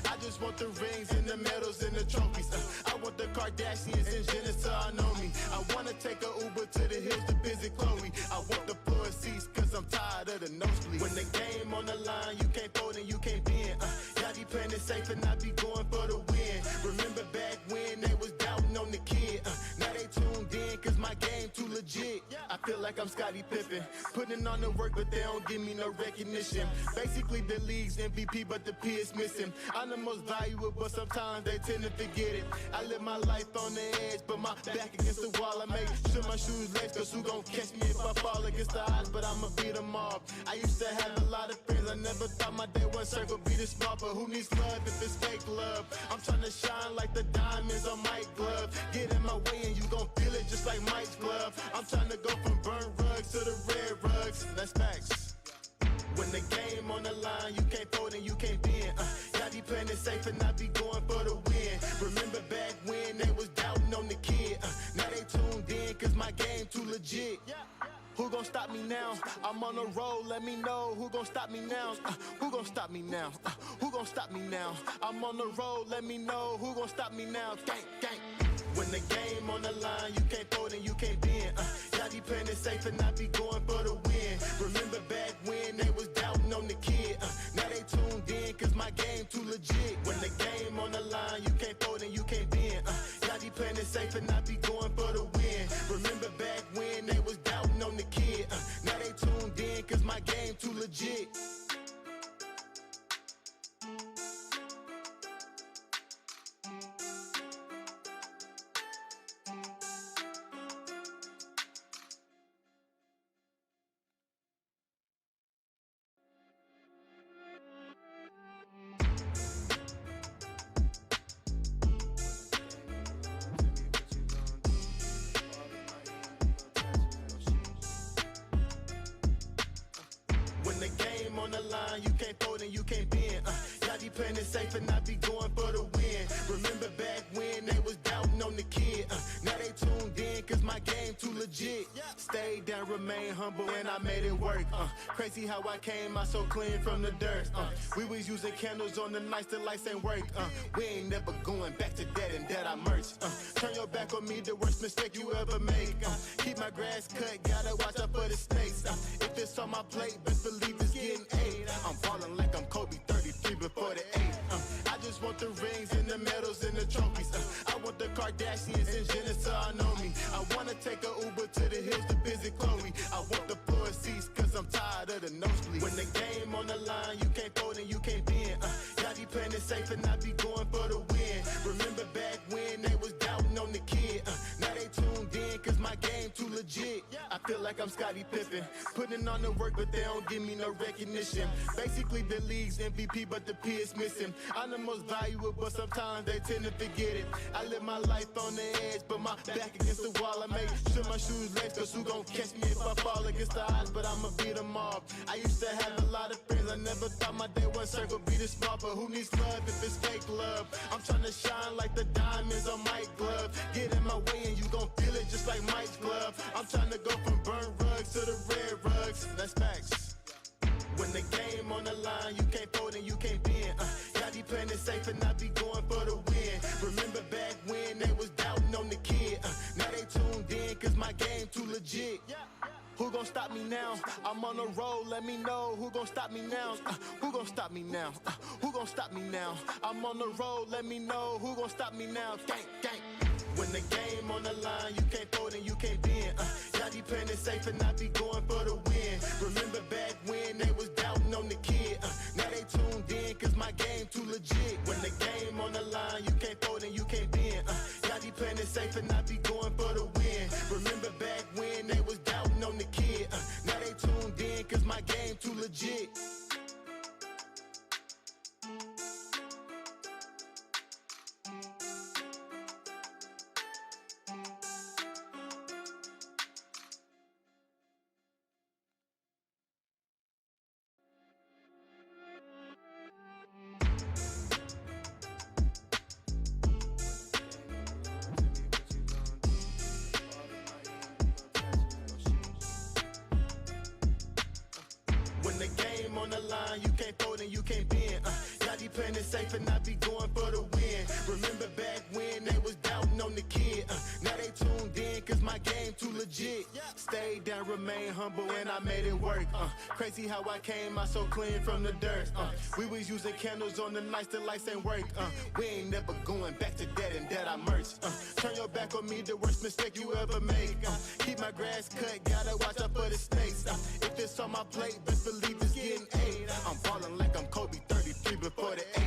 I just want the rings and the medals and the trophies. I want the Kardashians and Jenner to all know me. I wanna take a Uber to the hills to visit Chloe. I want the floor seats cause I'm tired of the nosebleed. When the game on the line, you can't fold and you can't bend. Y'all be playing it safe and I be going for the win. Remember back when they was doubting on the kid. Now they tuned in cause my game too legit. I feel like I'm Scottie Pippen, putting on the work but they don't give me no recognition. Basically the league's MVP but the P is missing. I'm the most valuable but sometimes they tend to forget it. I live my life on the edge but my back against the wall. I make sure my shoes lace cause who gon' catch me if I fall against the odds, but I'ma beat them all. I used to have a lot of friends, I never thought my day one circle be this small, but who needs love if it's fake love? I'm trying to shine like the diamonds on Mike's glove. Get in my way and you gon' feel it just like Mike's glove. I'm trying to go from burnt rugs to the red rugs. That's facts. When the game on the line, you can't fold and you can't bend. Y'all be playing it safe and I be going for the win. Remember back when they was doubting on the kid. Now they tuned in cause my game too legit. Who gon' stop me now? I'm on the road, let me know who gon' stop me now? Who gon' stop me now? Who gon' stop me now? I'm on the road, let me know who gon' stop me now? Gang, gang. When the game on the line, you can't fold and you can't bend. Y'all be playing it safe and I be going for the win. Remember back when they was doubting on the kid. Now they tuned in cause my game too legit. When the game on the line, you can't fold and you can't bend. Y'all be playing it safe and I be going for the win. Remember back when they was doubting on the kid. Now they tuned in cause my game too legit. The game on the line, you can't fold and you can't bend. Y'all be playing it safe and I be going for the win. Remember back when they was doubting on the kid. Now they tuned in cause my game too legit. Stayed down, remain humble and I made it work. Crazy how I came out so clean from the dirt. We was using candles on the nights the lights ain't work. We ain't never going back to that and that I merch. Turn your back on me, the worst mistake you ever make. Keep my grass cut, gotta watch out for the snakes. If it's on my plate, best believe it's getting 8. I'm falling like I'm Kobe 33 before the 8. I just want the rings and the medals and the trophies. I want the Kardashians and Jenner so I know me. I wanna take a Uber to the hills to visit Chloe. I want the floor seats cause I'm tired of the nosebleed. When the game on the line, you can't fold and you can't bend. Y'all be playing it safe and I be going for the win. Remember back when they was doubting on the kid. Now they tuned in cause my game too legit. I feel like I'm Scottie Pippen, putting on the work but they don't give me no recognition. Basically the league's MVP but the P is missing. I'm the most valuable but sometimes they tend to forget it. I live my life on the edge but my back against the wall. I make sure my shoes lace cause who gon' catch me if I fall against the odds, but I'ma beat them all. I used to have a lot of friends, I never thought my day one circle be this small, but who needs love if it's fake love? I'm trying to shine like the diamonds on Mike's glove. Get in my way and you gon' feel it just like Mike's glove. I'm trying to go from burnt rugs to the red rugs. That's facts. When the game on the line, you can't fold and you can't bend. Y'all be playing it safe and I be going for the win. Remember back when they was doubting on the kid. Now they tuned in cause my game too legit. Who gon' stop me now? I'm on the road, let me know who gon' stop me now? Who gon' stop me now? Who gon' stop me now? I'm on the road, let me know who gon' stop me now? Gang, gang. When the game on the line, you can't fold and you can't bend. Y'all be playing it safe and I be going for the win. Remember back when they was doubting on the kid. Now they tuned in cause my game too legit. When the game on the line, you can't fold and you can't bend. Y'all be playing it safe and I be going for the win. Remember back when they was doubting on the kid. Now they tuned in cause my game too legit. The game on the line, you can't fold and you can't bend. Y'all be playing it safe and I be going for the win. Remember back when they was doubting on the kid. Now they tuned in cause my game too legit. Stayed down, remain humble and I made it work. Crazy how I came out so clean from the dirt. We was using candles on the nights the lights ain't work. We ain't never going back to that and that I merch. Turn your back on me, the worst mistake you ever make. Keep my grass cut, gotta watch out for the snakes. If it's on my plate, best believe it's getting 8. I'm falling like I'm Kobe 33 before the 8.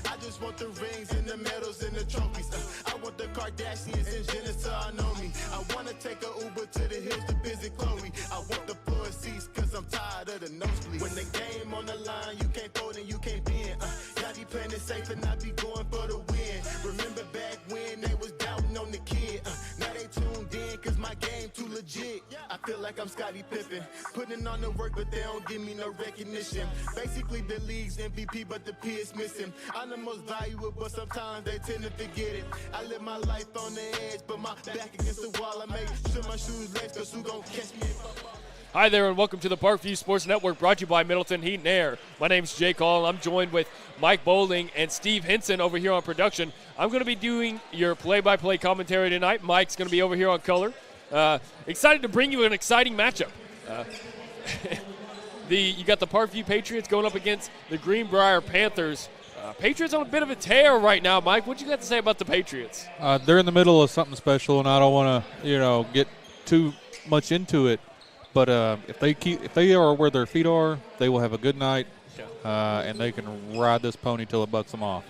I just want the rings and the medals and the trophies. I want the Kardashians and Jenner so I know me. I wanna take a Uber to the hills to visit Chloe. I want the floor seats cause I'm tired of the nosebleed. When the game on the line, you can't fold and you can't bend. Y'all be playing it safe and I be going for the win. Remember back when they was doubting on the kid. Now they tuned in cause my game too legit. I feel like I'm Scottie Pippen, putting on the work but they don't give me no recognition. Basically the league's MVP but the P is missing. I'm the most valuable but sometimes they tend to forget it. I live my life on the edge but my back against the wall. I make sure my shoes lace cause who gon' catch me if I fall. Hi there, and welcome to the Parkview Sports Network, brought to you by Middleton Heat and Air. My name's Jake Hall, and I'm joined with Mike Bowling and Steve Henson over here on production. I'm going to be doing your play-by-play commentary tonight. Mike's going to be over here on color. Excited to bring you an exciting matchup. You got the Parkview Patriots going up against the Greenbrier Panthers. Patriots on a bit of a tear right now, Mike. What you got to say about the Patriots? They're in the middle of something special, and I don't want to, get too much into it. But if they are where their feet are, they will have a good night, and they can ride this pony till it bucks them off.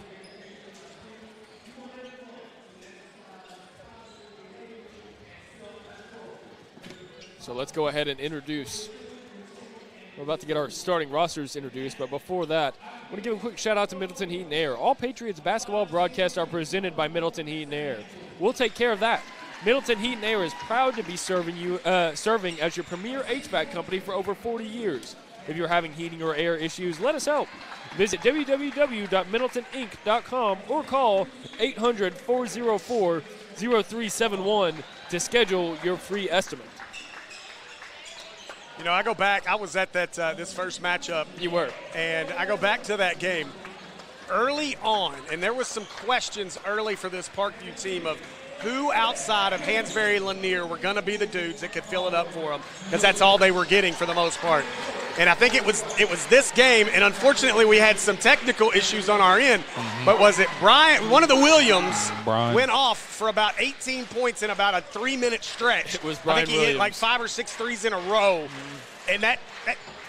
So let's go ahead and introduce. We're about to get our starting rosters introduced, but before that, I want to give a quick shout-out to Middleton Heat and Air. All Patriots basketball broadcasts are presented by Middleton Heat and Air. We'll take care of that. Middleton Heat and Air is proud to be serving as your premier HVAC company for over 40 years. If you're having heating or air issues, let us help. Visit www.middletoninc.com or call 800-404-0371 to schedule your free estimate. I go back. I was at that this first matchup. You were. And I go back to that game early on, and there was some questions early for this Parkview team of who outside of Hansberry and Lanier were going to be the dudes that could fill it up for them, because that's all they were getting for the most part. And I think it was this game, and unfortunately we had some technical issues on our end. Mm-hmm. But was it Brian? One of the Williams went off for about 18 points in about a 3-minute stretch. It was Brian I think he Williams. hit like 5 or 6 threes in a row, and that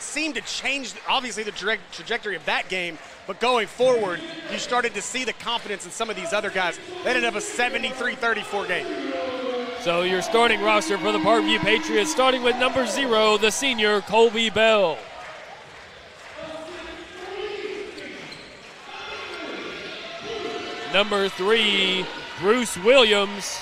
seemed to change, obviously, the trajectory of that game. But going forward, you started to see the confidence in some of these other guys. They ended up a 73-34 game. So your starting roster for the Parkview Patriots, starting with number 0, the senior Colby Bell. Number 3, Bruce Williams.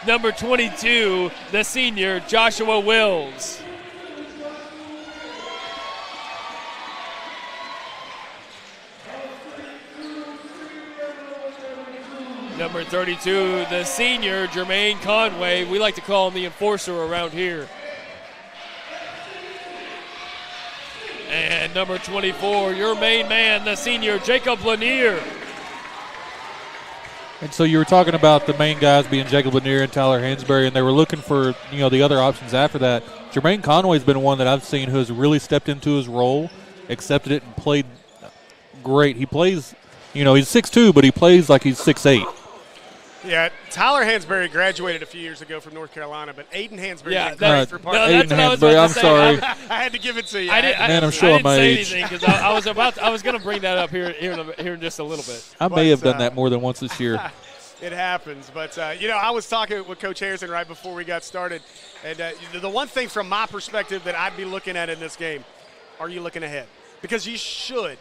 Number 22, the senior Joshua Wills. Number 32, the senior Jermaine Conway. We like to call him the enforcer around here. And number 24, your main man, the senior Jacob Lanier. And so you were talking about the main guys being Jacob Lanier and Tyler Hansberry, and they were looking for, the other options after that. Jermaine Conway's been one that I've seen who has really stepped into his role, accepted it, and played great. He plays, he's 6'2", but he plays like he's 6'8". Yeah, Tyler Hansberry graduated a few years ago from North Carolina, but Aiden Hansberry did that's great for no, Parkview. that's what I was Aiden about Hansberry, to I'm say. sorry. I had to give it to you. I'm sure I didn't my say age. anything because I was going to bring that up here in just a little bit. I may have done that more than once this year. It happens. But, I was talking with Coach Harrison right before we got started, and the one thing from my perspective that I'd be looking at in this game, are you looking ahead? Because you should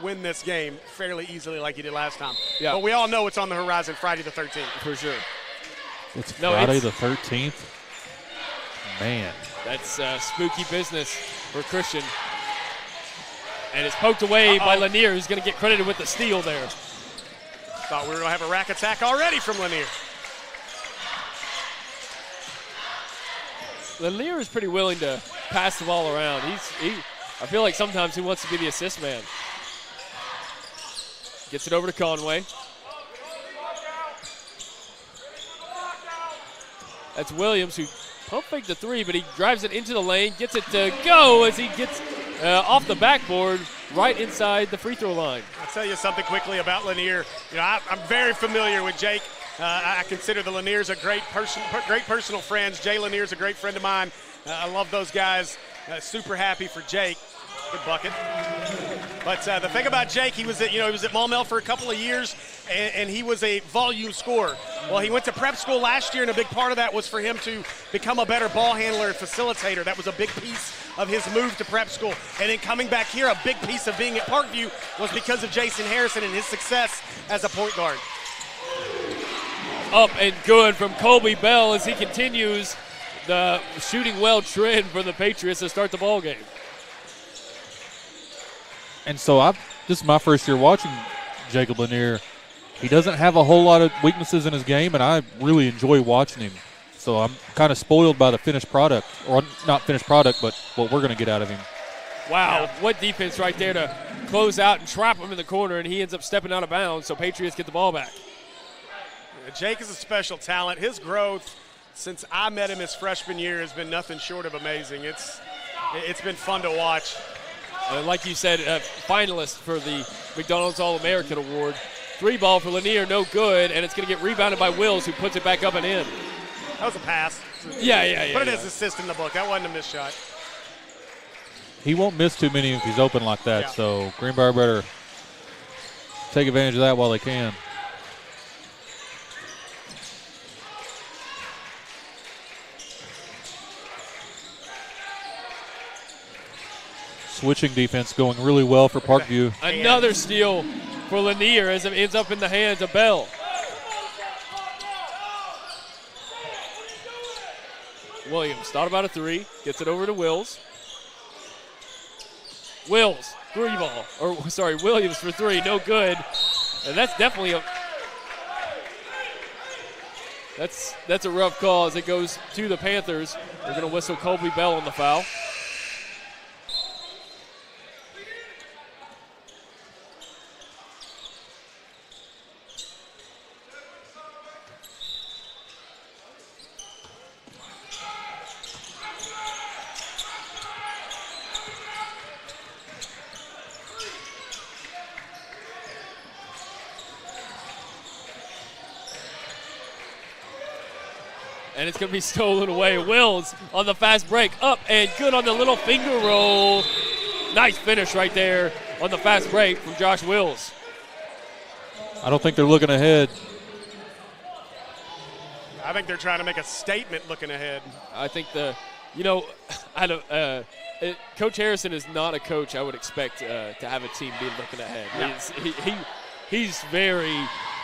win this game fairly easily like you did last time. Yeah. But we all know it's on the horizon Friday the 13th. For sure. It's Friday the 13th. Man. That's spooky business for Christian. And it's poked away by Lanier, who's going to get credited with the steal there. Thought we were going to have a rack attack already from Lanier. Lanier is pretty willing to pass the ball around. I feel like sometimes he wants to be the assist man. Gets it over to Conway. That's Williams, who pump faked the 3, but he drives it into the lane, gets it to go as he gets off the backboard right inside the free throw line. I'll tell you something quickly about Lanier. I'm very familiar with Jake. I consider the Laniers a great personal friends. Jay Lanier's a great friend of mine. I love those guys. Super happy for Jake. Good bucket. But the thing about Jake, he was at Maumelle for a couple of years, and he was a volume scorer. Well, he went to prep school last year, and a big part of that was for him to become a better ball handler and facilitator. That was a big piece of his move to prep school. And then coming back here, a big piece of being at Parkview was because of Jason Harrison and his success as a point guard. Up and good from Colby Bell as he continues the shooting well trend for the Patriots to start the ball game. And so this is my first year watching Jacob Lanier. He doesn't have a whole lot of weaknesses in his game, and I really enjoy watching him. So I'm kind of spoiled by the finished product, or not finished product, but what we're going to get out of him. Wow, what defense right there to close out and trap him in the corner, and he ends up stepping out of bounds, so Patriots get the ball back. Jake is a special talent. His growth since I met him his freshman year has been nothing short of amazing. It's been fun to watch. Like you said, finalist for the McDonald's All-American Award. 3-ball for Lanier, no good, and it's going to get rebounded by Wills, who puts it back up and in. That was a pass. Yeah. Put it as assist in the book. That wasn't a missed shot. He won't miss too many if he's open like that, Yeah. so Greenbrier better take advantage of that while they can. Switching defense going really well for Parkview. Another steal for Lanier as it ends up in the hands of Bell. Williams thought about a 3, gets it over to Wills. Wills, 3-ball, or sorry, Williams for 3, no good. And that's definitely that's a rough call as it goes to the Panthers. They're going to whistle Colby Bell on the foul. And it's going to be stolen away. Wills on the fast break. Up and good on the little finger roll. Nice finish right there on the fast break from Josh Wills. I don't think they're looking ahead. I think they're trying to make a statement looking ahead. I think Coach Harrison is not a coach I would expect to have a team be looking ahead. Yeah. He's very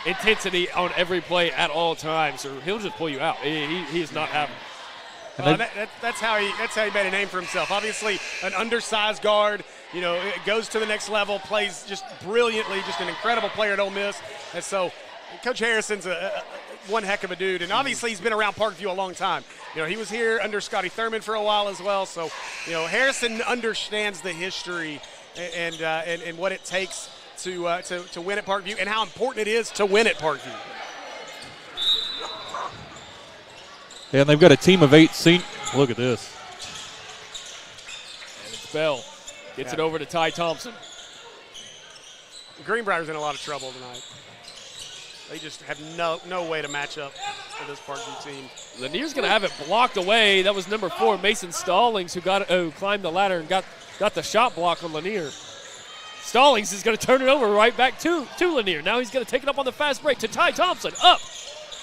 intensity on every play at all times, or he'll just pull you out. He's not having. That's how he made a name for himself. Obviously, an undersized guard. It goes to the next level, plays just brilliantly, just an incredible player at Ole Miss. And so, Coach Harrison's one heck of a dude, and obviously he's been around Parkview a long time. He was here under Scotty Thurman for a while as well. So, Harrison understands the history and what it takes to win at Parkview and how important it is to win at Parkview. Yeah, and they've got a team of 8 seniors. Look at this. And it's Bell. Gets it over to Ty Thompson. Greenbrier's in a lot of trouble tonight. They just have no way to match up with this Parkview team. Lanier's going to have it blocked away. That was number 4, Mason Stallings, who climbed the ladder and got the shot block on Lanier. Stallings is going to turn it over right back to Lanier. Now he's going to take it up on the fast break to Ty Thompson. Up.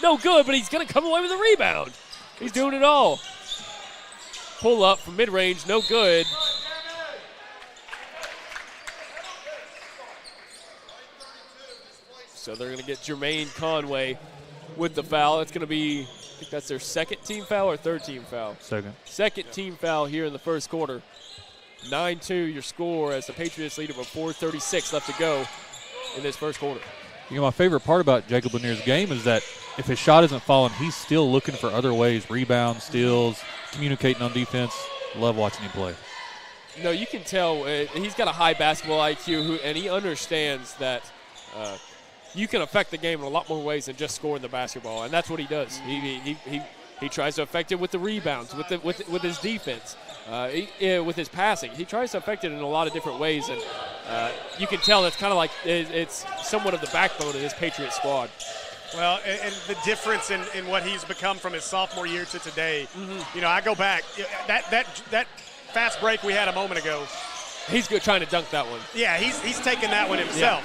No good, but he's going to come away with a rebound. He's doing it all. Pull up from mid-range, no good. So they're going to get Jermaine Conway with the foul. It's going to be, I think that's their second team foul or third team foul? Second team foul here in the first quarter. 9-2 your score as the Patriots lead it with 4:36 left to go in this first quarter. My favorite part about Jacob Lanier's game is that if his shot isn't falling, he's still looking for other ways, rebounds, steals, communicating on defense. Love watching him play. You can tell he's got a high basketball IQ, and he understands that you can affect the game in a lot more ways than just scoring the basketball, and that's what he does. He tries to affect it with the rebounds, with his defense, with his passing. He tries to affect it in a lot of different ways, and you can tell it's kind of like it's somewhat of the backbone of this Patriots squad. Well, and the difference in what he's become from his sophomore year to today, I go back, that fast break we had a moment ago. He's good trying to dunk that one. Yeah, he's taking that one himself.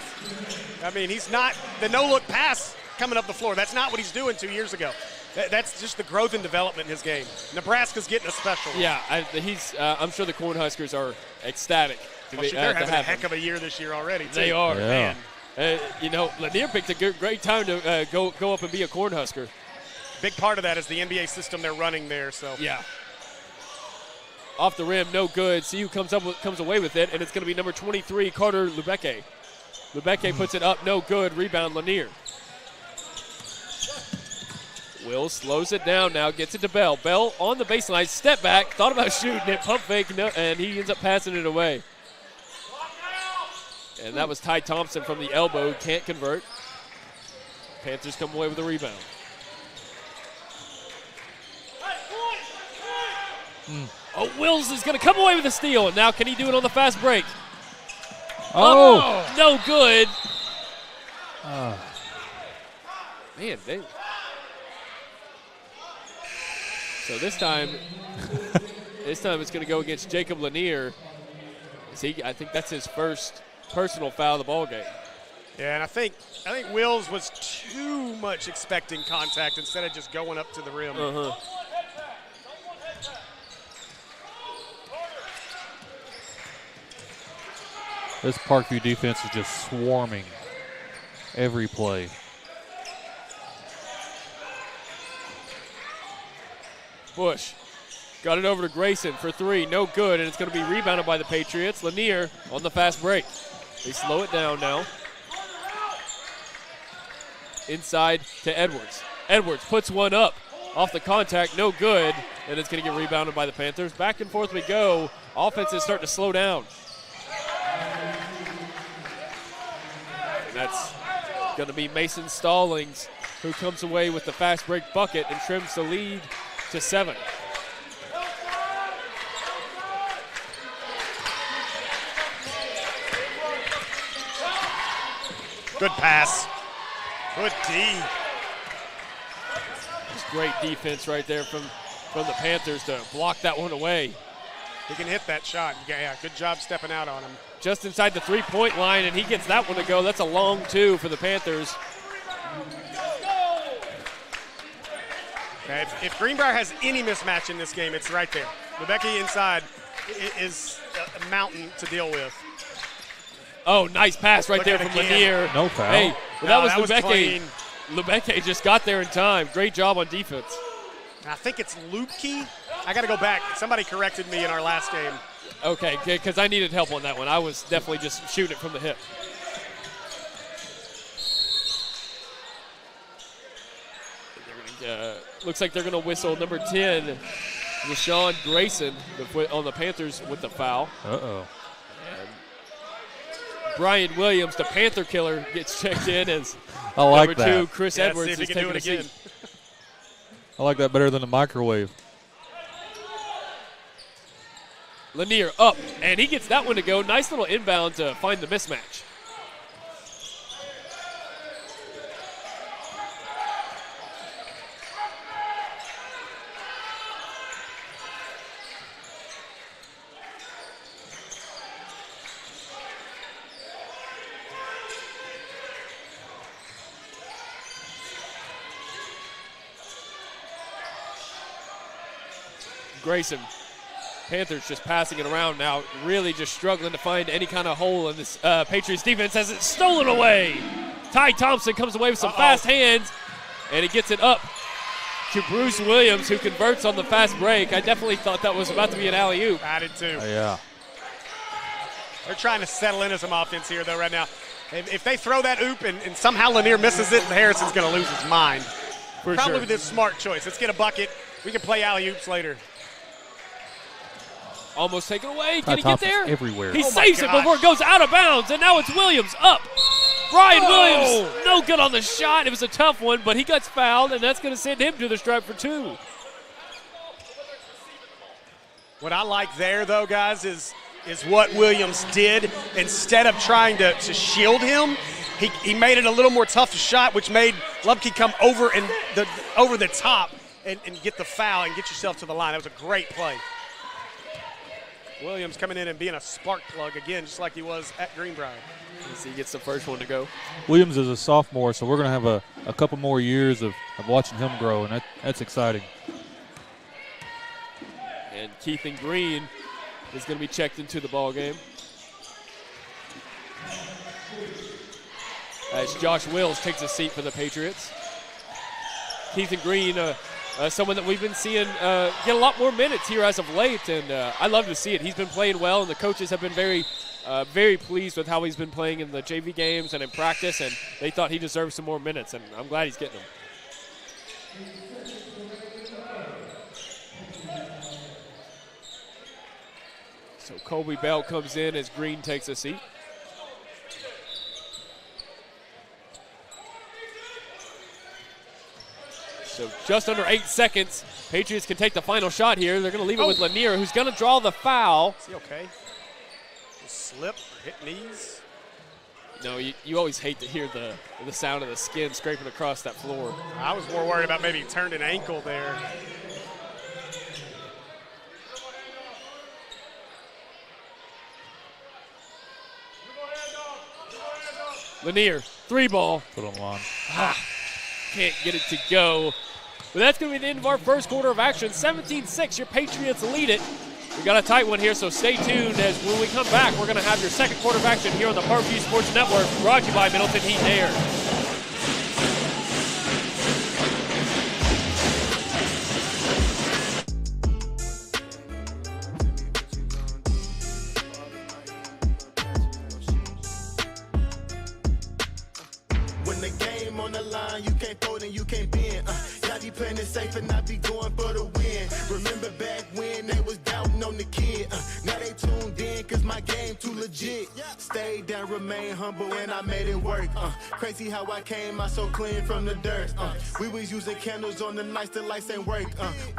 Yeah. I mean, he's not the no-look pass coming up the floor. That's not what he's doing 2 years ago. That's just the growth and development in his game. Nebraska's getting a special. Yeah, I'm sure the Cornhuskers are ecstatic they're having a heck of a year this year already, too. They are, yeah. Man. Lanier picked a great time to go up and be a Cornhusker. Big part of that is the NBA system they're running there. So yeah. Off the rim, no good. See who comes away with it, and it's going to be number 23, Carter Lubeke. Lubeke puts it up, no good. Rebound, Lanier. Wills slows it down now, gets it to Bell. Bell on the baseline, step back, thought about shooting it, pump fake, no, and he ends up passing it away. And that was Ty Thompson from the elbow, can't convert. Panthers come away with a rebound. Oh, Wills is going to come away with a steal, and now can he do it on the fast break? Oh! No good. Man, so this time it's going to go against Jacob Lanier. I think that's his first personal foul of the ball game. Yeah, and I think Wills was too much expecting contact instead of just going up to the rim. This Parkview defense is just swarming every play. Bush got it over to Grayson for three, no good, and it's going to be rebounded by the Patriots. Lanier on the fast break. They slow it down now. Inside to Edwards. Edwards puts one up off the contact, no good, and it's going to get rebounded by the Panthers. Back and forth we go. Offense is starting to slow down. And that's going to be Mason Stallings, who comes away with the fast break bucket and trims the lead to 7. Good pass. Good D. Just great defense right there from the Panthers to block that one away. He can hit that shot. Yeah, good job stepping out on him. Just inside the three-point line, and he gets that one to go. That's a long two for the Panthers. Okay, if Greenbrier has any mismatch in this game, it's right there. Lubeke inside is a mountain to deal with. Oh, nice pass right there from Lanier. No foul. Hey, well, that was Lubeke. Clean. Lubeke just got there in time. Great job on defense. I think it's Lubke. I got to go back. Somebody corrected me in our last game. Okay, because I needed help on that one. I was definitely just shooting it from the hip. Looks like they're going to whistle number 10, Rashawn Grayson, on the Panthers with the foul. Uh-oh. Brian Williams, the Panther killer, gets checked in as I like number that. 2, Chris Edwards, is taking a seat. I like that better than the microwave. Lanier up, and he gets that one to go. Nice little inbound to find the mismatch. Grayson, Panthers just passing it around now, really just struggling to find any kind of hole in this Patriots defense as it's stolen away. Ty Thompson comes away with some fast hands, and he gets it up to Bruce Williams, who converts on the fast break. I definitely thought that was about to be an alley-oop. I did too. Yeah. They're trying to settle into some offense here, though, right now. If they throw that oop and somehow Lanier misses it, Harrison's going to lose his mind. For Probably sure. the smart choice. Let's get a bucket. We can play alley-oops later. Almost taken away. Can he get there? Everywhere. He saves it before it goes out of bounds, and now it's Williams up. Brian Williams, no good on the shot. It was a tough one, but he gets fouled, and that's going to send him to the stripe for 2. What I like there, though, guys, is what Williams did. Instead of trying to shield him, he made it a little more tough shot, which made Lubke come over the top and get the foul and get yourself to the line. That was a great play. Williams coming in and being a spark plug again, just like he was at Greenbrier. He gets the first one to go. Williams is a sophomore, so we're going to have a couple more years of watching him grow, and that's exciting. And Keithan Green is going to be checked into the ball game. As Josh Wills takes a seat for the Patriots. Keithan Green, a someone that we've been seeing get a lot more minutes here as of late, and I love to see it. He's been playing well, and the coaches have been very pleased with how he's been playing in the JV games and in practice, and they thought he deserved some more minutes, and I'm glad he's getting them. So Colby Bell comes in as Green takes a seat. So just under 8 seconds, Patriots can take the final shot here. They're going to leave it with Lanier, who's going to draw the foul. Is he okay? Slip or hit knees? No, you always hate to hear the sound of the skin scraping across that floor. I was more worried about maybe he turned an ankle there. Lanier, 3-ball. Put on the line. Can't get it to go. But that's going to be the end of our first quarter of action. 17-6, your Patriots lead it. We got a tight one here, so stay tuned as when we come back, we're going to have your second quarter of action here on the Parkview Sports Network, brought to you by Middleton Heat and Air. When the game on the line, you can't fold and you can't bend. Y'all be playing it safe and I be going for the win. Remember back when they was doubting on the kid. Now they tuned in cause my game too legit. Stayed down, remain humble and I made it work. Crazy how I came out so clean from the dirt. We was using candles on the nights the lights ain't work.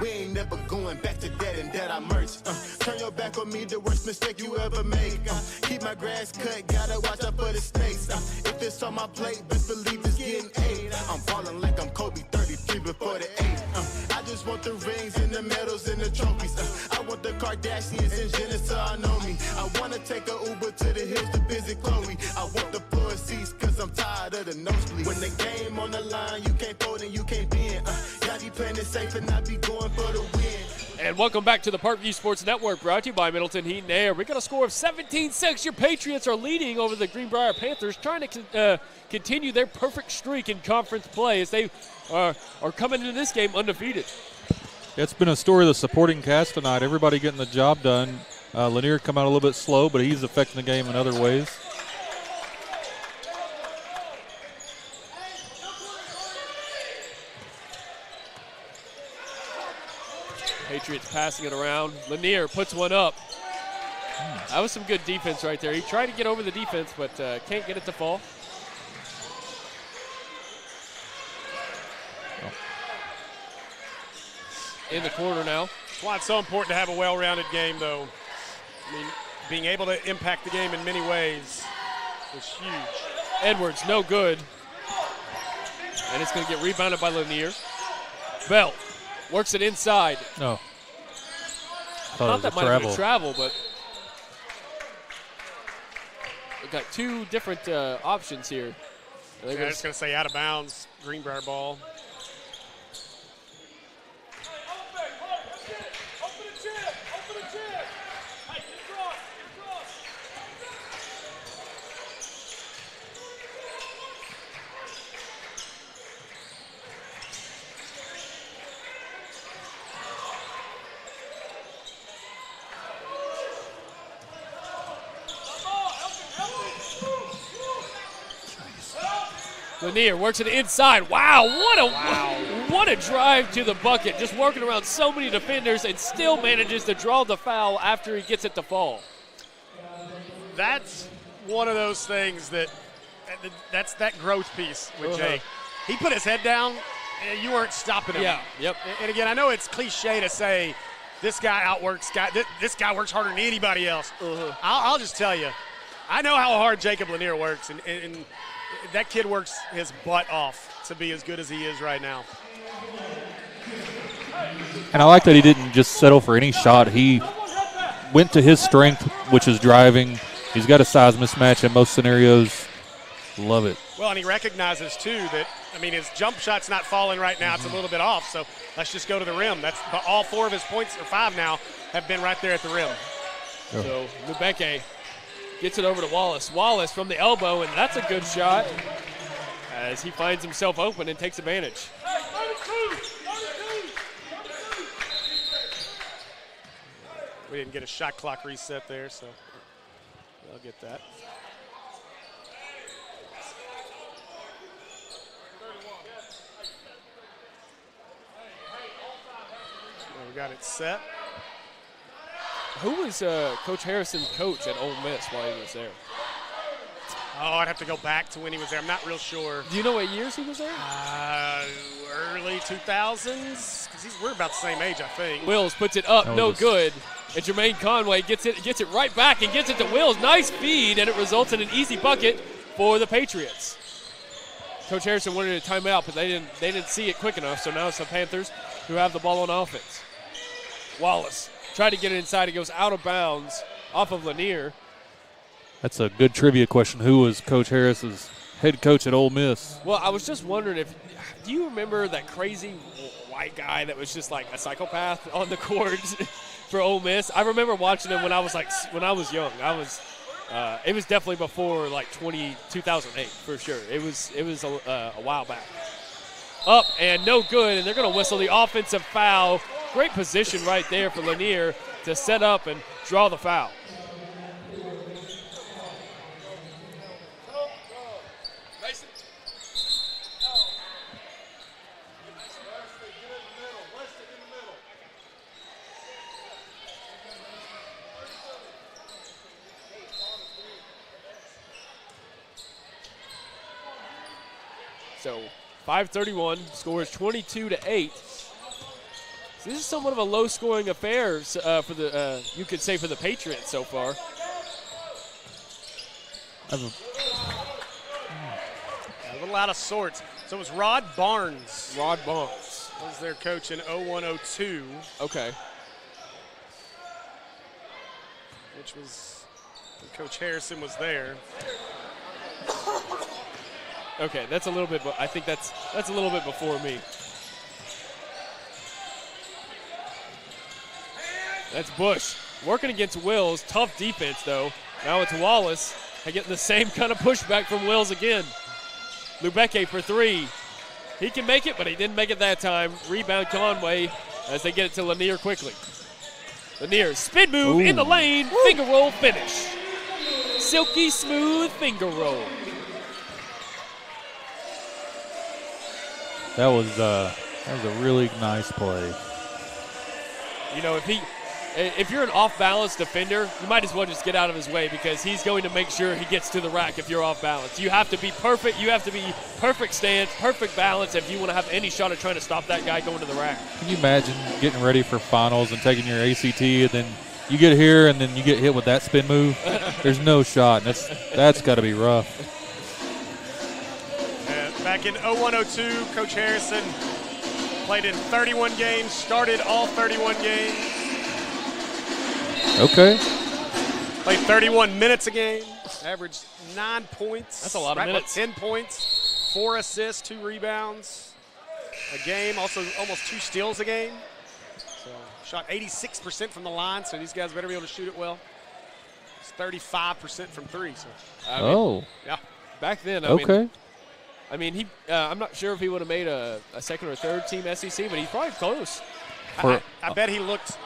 We ain't never going back to that and that I merch. Turn your back on me, the worst mistake you ever make. Keep my grass cut, gotta watch out for the snakes. If it's on my plate, best believe it's getting 8. I'm ballin' like I'm Kobe 33 before the 8. I just want the rings and the medals and the trophies. I want the Kardashians and Jenner so I know me. I wanna take a Uber to the hills to visit Chloe. I want the floor seats cause I'm tired of the nosebleeds. When the game on the line, you can't fold and you can't bend. Y'all be playing it safe and I be going for the win. And welcome back to the Parkview Sports Network, brought to you by Middleton Heat and Air. We got a score of 17-6. Your Patriots are leading over the Greenbrier Panthers, trying to continue their perfect streak in conference play as they are coming into this game undefeated. It's been a story of the supporting cast tonight. Everybody getting the job done. Lanier come out a little bit slow, but he's affecting the game in other ways. Patriots passing it around. Lanier puts one up. That was some good defense right there. He tried to get over the defense, but can't get it to fall. In the corner now. That's why it's so important to have a well-rounded game, though. I mean, being able to impact the game in many ways is huge. Edwards, no good. And it's going to get rebounded by Lanier. Bell works it inside. No. Thought that might have been a travel, but we've got two different options here. I'm just going to say out of bounds, Greenbrier ball. Lanier works it inside. Wow, what a drive to the bucket. Just working around so many defenders and still manages to draw the foul after he gets it to fall. That's one of those things that's that growth piece with Jake. He put his head down, and you weren't stopping him. Yeah, yep. And again, I know it's cliche to say this guy outworks this guy works harder than anybody else. I'll just tell you, I know how hard Jacob Lanier works, and that kid works his butt off to be as good as he is right now. And I like that he didn't just settle for any shot. He went to his strength, which is driving. He's got a size mismatch in most scenarios. Love it. Well, and he recognizes, too, that, I mean, his jump shot's not falling right now. It's a little bit off, so let's just go to the rim. That's all 4 of his points, or 5 now, have been right there at the rim. So Lubeke gets it over to Wallace. Wallace from the elbow, and that's a good shot as he finds himself open and takes advantage. We didn't get a shot clock reset there, so I'll get that. Now we got it set. Who was Coach Harrison's coach at Ole Miss while he was there? Oh, I'd have to go back to when he was there. I'm not real sure. Do you know what years he was there? Early 2000s. Because we're about the same age, I think. Wills puts it up, no good. And Jermaine Conway gets it right back and gets it to Wills. Nice feed, and it results in an easy bucket for the Patriots. Coach Harrison wanted a timeout, but they didn't see it quick enough. So now it's the Panthers who have the ball on offense. Wallace tried to get it inside. It goes out of bounds off of Lanier. That's a good trivia question. Who was Coach Harris's head coach at Ole Miss? Well, I was just wondering do you remember that crazy white guy that was just like a psychopath on the court for Ole Miss? I remember watching him when I was young. It was definitely before like 2008 for sure. It was a while back. Up and no good, and they're going to whistle the offensive foul. Great position right there for Lanier to set up and draw the foul. So 5:31, score is 22-8. So this is somewhat of a low-scoring affair for the you could say for the Patriots so far. A little out of sorts. So it was Rod Barnes. Rod Barnes was their coach in 01-02. Okay. Which was when Coach Harrison was there. Okay, that's a little bit. I think that's a little bit before me. That's Bush working against Wills. Tough defense though. Now it's Wallace. Getting the same kind of pushback from Wills again. Lubeke for three. He can make it, but he didn't make it that time. Rebound Conway as they get it to Lanier quickly. Lanier, spin move in the lane, finger roll finish. Silky smooth finger roll. That was a really nice play. You know, if you're an off-balance defender, you might as well just get out of his way because he's going to make sure he gets to the rack if you're off-balance. You have to be perfect. You have to be perfect stance, perfect balance if you want to have any shot at trying to stop that guy going to the rack. Can you imagine getting ready for finals and taking your ACT and then you get here and then you get hit with that spin move? There's no shot. And that's got to be rough. Back in 01-02, Coach Harrison played in 31 games, started all 31 games. Okay. Played 31 minutes a game, averaged 9 points. That's a lot of minutes. 10 points, 4 assists, 2 rebounds a game, also almost 2 steals a game. So shot 86% from the line, so these guys better be able to shoot it well. It's 35% from 3. So. Yeah. Back then, I mean, I'm not sure if he would have made a second or third team SEC, but he's probably close. I bet he looked,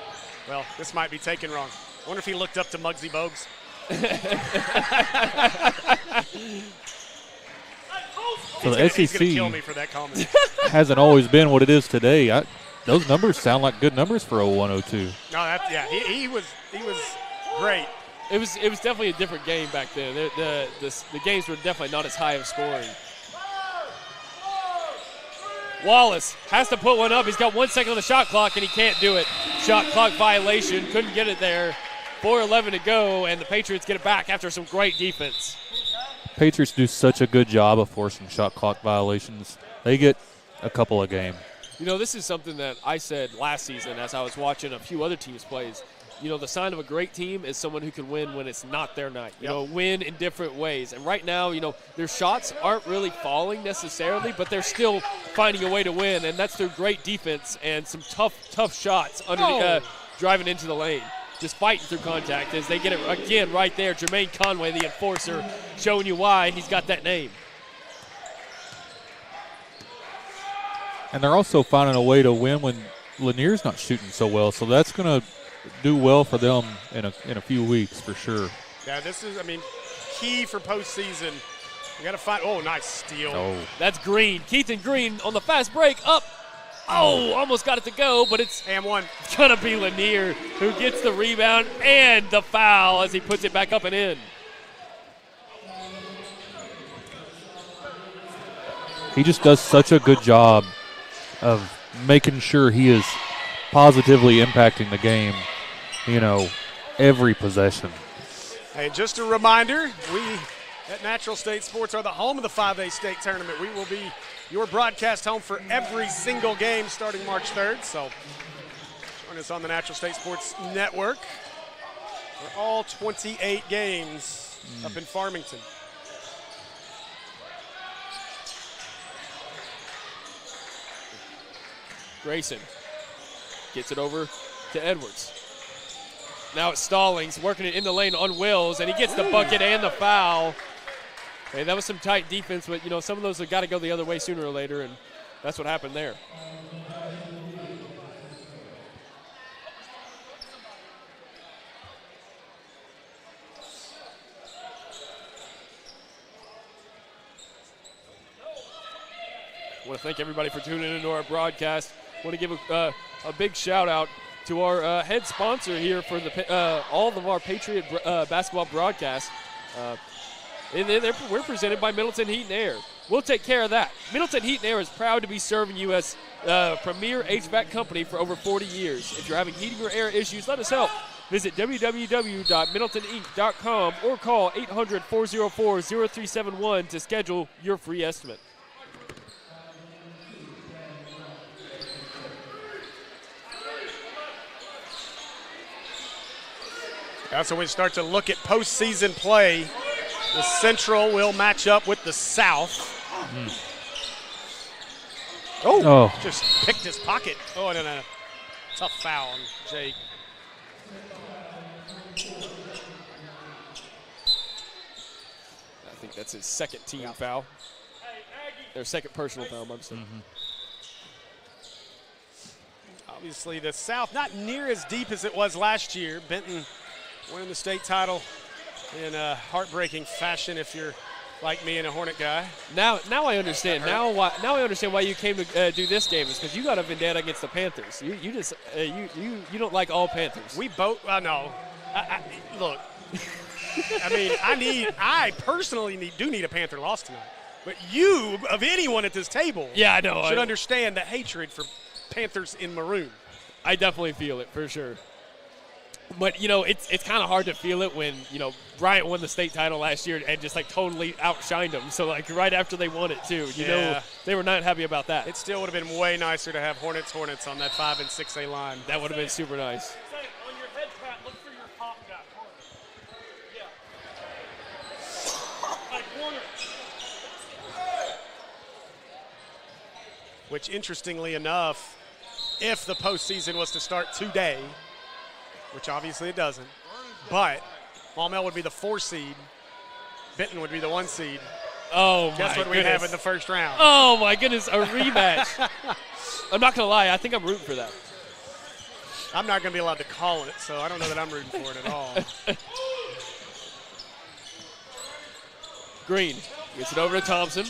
well, this might be taken wrong. I wonder if he looked up to Muggsy Bogues. So the he's gonna kill me for that comment. Hasn't always been what it is today. Those numbers sound like good numbers for 01-02. No, he was great. It was definitely a different game back then. The games were definitely not as high of scoring. Wallace has to put one up. He's got 1 second on the shot clock, and he can't do it. Shot clock violation. Couldn't get it there. 4:11 to go, and the Patriots get it back after some great defense. Patriots do such a good job of forcing shot clock violations. They get a couple a game. You know, this is something that I said last season as I was watching a few other teams' plays. You know, the sign of a great team is someone who can win when it's not their night. You know, win in different ways. And right now, you know, their shots aren't really falling necessarily, but they're still finding a way to win, and that's through great defense and some tough shots driving into the lane. Just fighting through contact as they get it again right there. Jermaine Conway, the enforcer, showing you why he's got that name. And they're also finding a way to win when Lanier's not shooting so well, so that's going to do well for them in a few weeks for sure. Yeah, this is, key for postseason. You got to find. Oh, nice steal. Oh, That's Green. Keithan Green on the fast break. Up. Oh, almost got it to go, but it's And one. going to be Lanier who gets the rebound and the foul as he puts it back up and in. he just does such a good job of making sure he is positively impacting the game, every possession. Hey, just a reminder, we at Natural State Sports are the home of the 5A state tournament. We will be your broadcast home for every single game starting March 3rd. So join us on the Natural State Sports Network for all 28 games up in Farmington. Grayson gets it over to Edwards. Now it's Stallings working it in the lane on Wills, and he gets the bucket and the foul. Hey, that was some tight defense, but, some of those have got to go the other way sooner or later, and that's what happened there. I want to thank everybody for tuning into our broadcast. I want to give a big shout-out to our head sponsor here for all of our Patriot basketball broadcasts. We're presented by Middleton Heat and Air. We'll take care of that. Middleton Heat and Air is proud to be serving you as premier HVAC company for over 40 years. If you're having heating or air issues, let us help. Visit www.middletoninc.com or call 800-404-0371 to schedule your free estimate. So we start to look at postseason play. The Central will match up with the South. Just picked his pocket. Oh, no. Tough foul on Jake. I think that's his second team foul. Their second personal foul, I'm saying. Obviously, the South not near as deep as it was last year. Benton winning the state title in a heartbreaking fashion if you're like me and a Hornet guy. Now I understand. Now I understand why you came to do this game is because you got a vendetta against the Panthers. You don't like all Panthers. We both no. Look, I personally do need a Panther loss tonight. But you, of anyone at this table, I know, should understand the hatred for Panthers in maroon. I definitely feel it for sure. But, it's kind of hard to feel it when, Bryant won the state title last year and just, totally outshined them. So, right after they won it, too, they were not happy about that. It still would have been way nicer to have Hornets on that 5 and 6A line. That would have been super nice. On your head, Pat, look for your top guy. Yeah. Corner. Which, interestingly enough, if the postseason was to start today, which obviously it doesn't, but Maumelle would be the 4 seed, Benton would be the 1 seed. Oh, my Guess what goodness. we have in the first round? Oh, my goodness, a rematch. I'm not going to lie, I think I'm rooting for that. I'm not going to be allowed to call it, so I don't know that I'm rooting for it at all. Green gets it over to Thompson.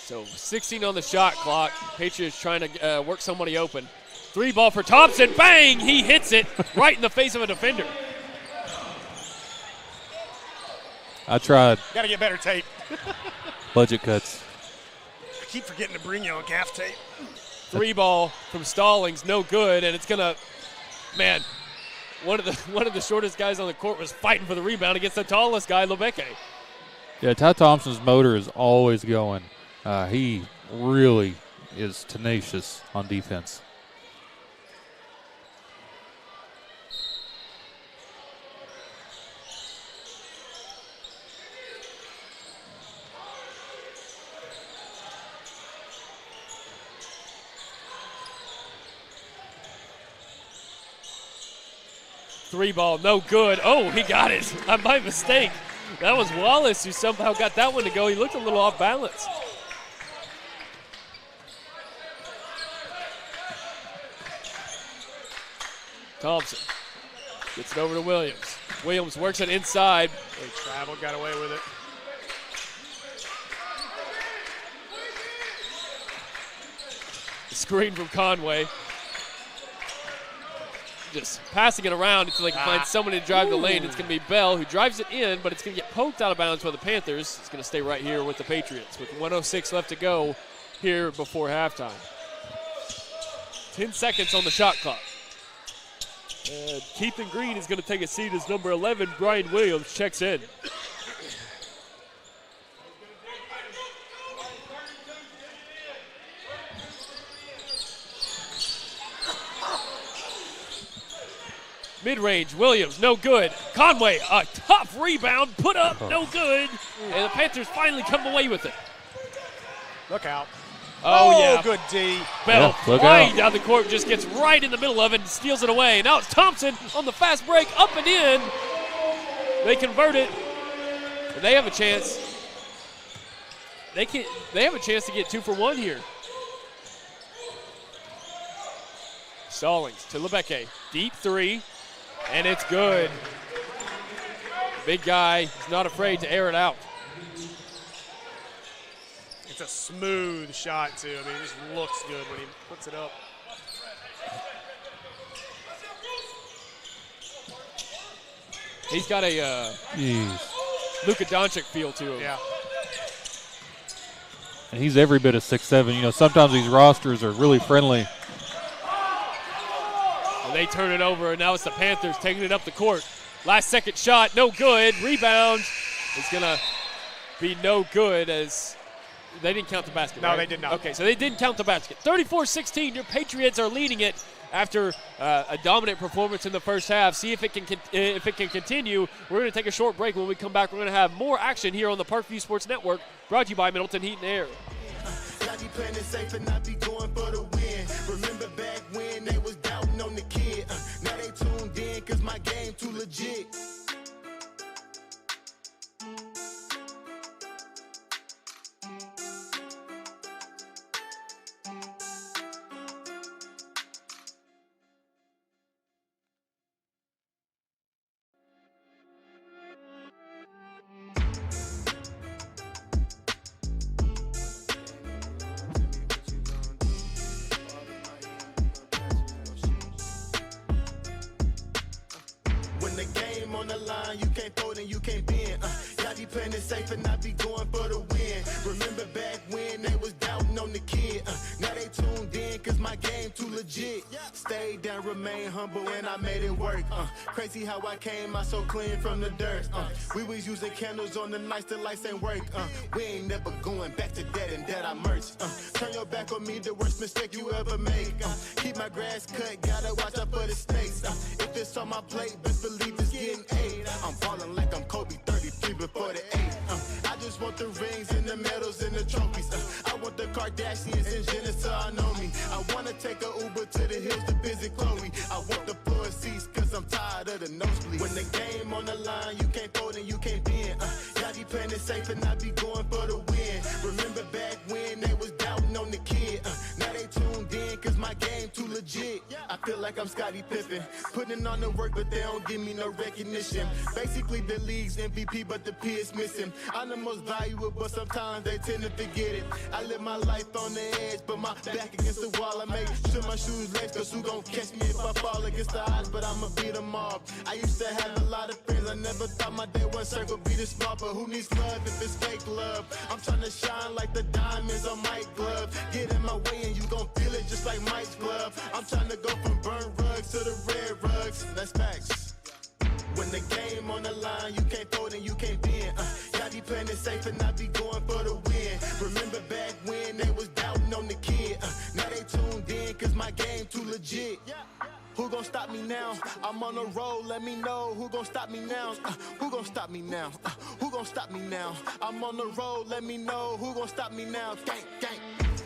So 16 on the shot clock. Patriots trying to work somebody open. 3 ball for Thompson. Bang! He hits it right in the face of a defender. I tried. Got to get better tape. Budget cuts. I keep forgetting to bring you on gaff tape. 3 ball from Stallings, no good, and it's gonna. Man, one of the shortest guys on the court was fighting for the rebound against the tallest guy, Lebeke. Yeah, Ty Thompson's motor is always going. He really is tenacious on defense. Three ball, no good. Oh, he got it. My mistake. That was Wallace who somehow got that one to go. He looked a little off balance. Thompson gets it over to Williams. Williams works it inside. They traveled, got away with it. Screen from Conway. Just passing it around until they can find someone to drive the lane. It's going to be Bell who drives it in, but it's going to get poked out of bounds by the Panthers. It's going to stay right here with the Patriots with 1:06 left to go here before halftime. 10 seconds on the shot clock. Keithan Green is going to take a seat as number 11. Brian Williams checks in. Mid-range, Williams, no good. Conway, a tough rebound, put up, no good. And the Panthers finally come away with it. Look out. Oh yeah. Good D. Bell look flying out. down the court, just gets right in the middle of it and steals it away. Now it's Thompson on the fast break, up and in. They convert it, and they have a chance. They have a chance to get 2 for 1 here. Stallings to Lebeke, deep three, and it's good. Big guy, he's not afraid to air it out. It's a smooth shot, too. I mean, it just looks good when he puts it up. He's got a Luka Doncic feel to him. Yeah. And he's every bit of 6'7". You know, sometimes these rosters are really friendly. And they turn it over, and now it's the Panthers taking it up the court. Last second shot, no good. Rebound is going to be no good as they didn't count the basket, No, right? they did not. Okay, so they didn't count the basket. 34-16, your Patriots are leading it after a dominant performance in the first half. See if it can continue. We're going to take a short break. When we come back, we're going to have more action here on the Parkview Sports Network, brought to you by Middleton Heat and Air. I be playing it safe and I be going for the win. Remember back when they was doubting on the kid. Now they tuned in cause my game too legit. When the game on the line, you can't fold and you can't bend. Y'all be playing it safe and I be going for the win. Remember back when they was doubting on the kid. Now they tuned in cause my game too legit. Stayed down, remain humble and I made it work. Crazy how I came out so clean from the dirt. We was using candles on the nights the lights ain't work. We ain't never going back to that and that I merch. Turn your back on me, the worst mistake you ever make. Keep my grass cut, gotta watch out for the snakes. If it's on my plate, best believe it's getting 8. I'm ballin' like I'm Kobe, 33 before the 8. I just want the rings and the medals and the trophies. I want the Kardashians and Jenner so I know me. I wanna take a Uber to the hills to visit Chloe. I want the floor seats cause I'm tired of the nosebleeds. When the game on the line, you can't fold and you can't bend. Y'all be playing it safe and I be going for the win. Remember back when they was doubting on the kid. Now they tuned in cause my game too legit. I feel like I'm Scottie Pippen, putting on the work but they don't give me no recognition. Basically the league's MVP but the P is missing. I'm the most valuable but sometimes they tend to forget it. I live my life on the edge but my back against the wall. I make sure my shoes lace cause who gon' catch me if I fall against the odds, but I'ma beat them all. I used to have a lot of friends, I never thought my day one circle be this small, but who needs love if it's fake love? I'm tryna shine like the diamonds on Mike's glove. Get in my way and you gon' feel it just like Mike's glove. I'm tryna go from burnt rugs to the red rugs. That's facts. When the game on the line, you can't fold and you can't bend. Y'all be playing it safe and I be going for the win. Remember back when they was doubting on the kid. Now they tuned in cause my game too legit. Who gon' stop me now? I'm on the road, let me know. Who gon' stop me now? Who gon' stop me now? Who gon' stop me now? I'm on the road, let me know. Who gon' stop me now? Gang, gang.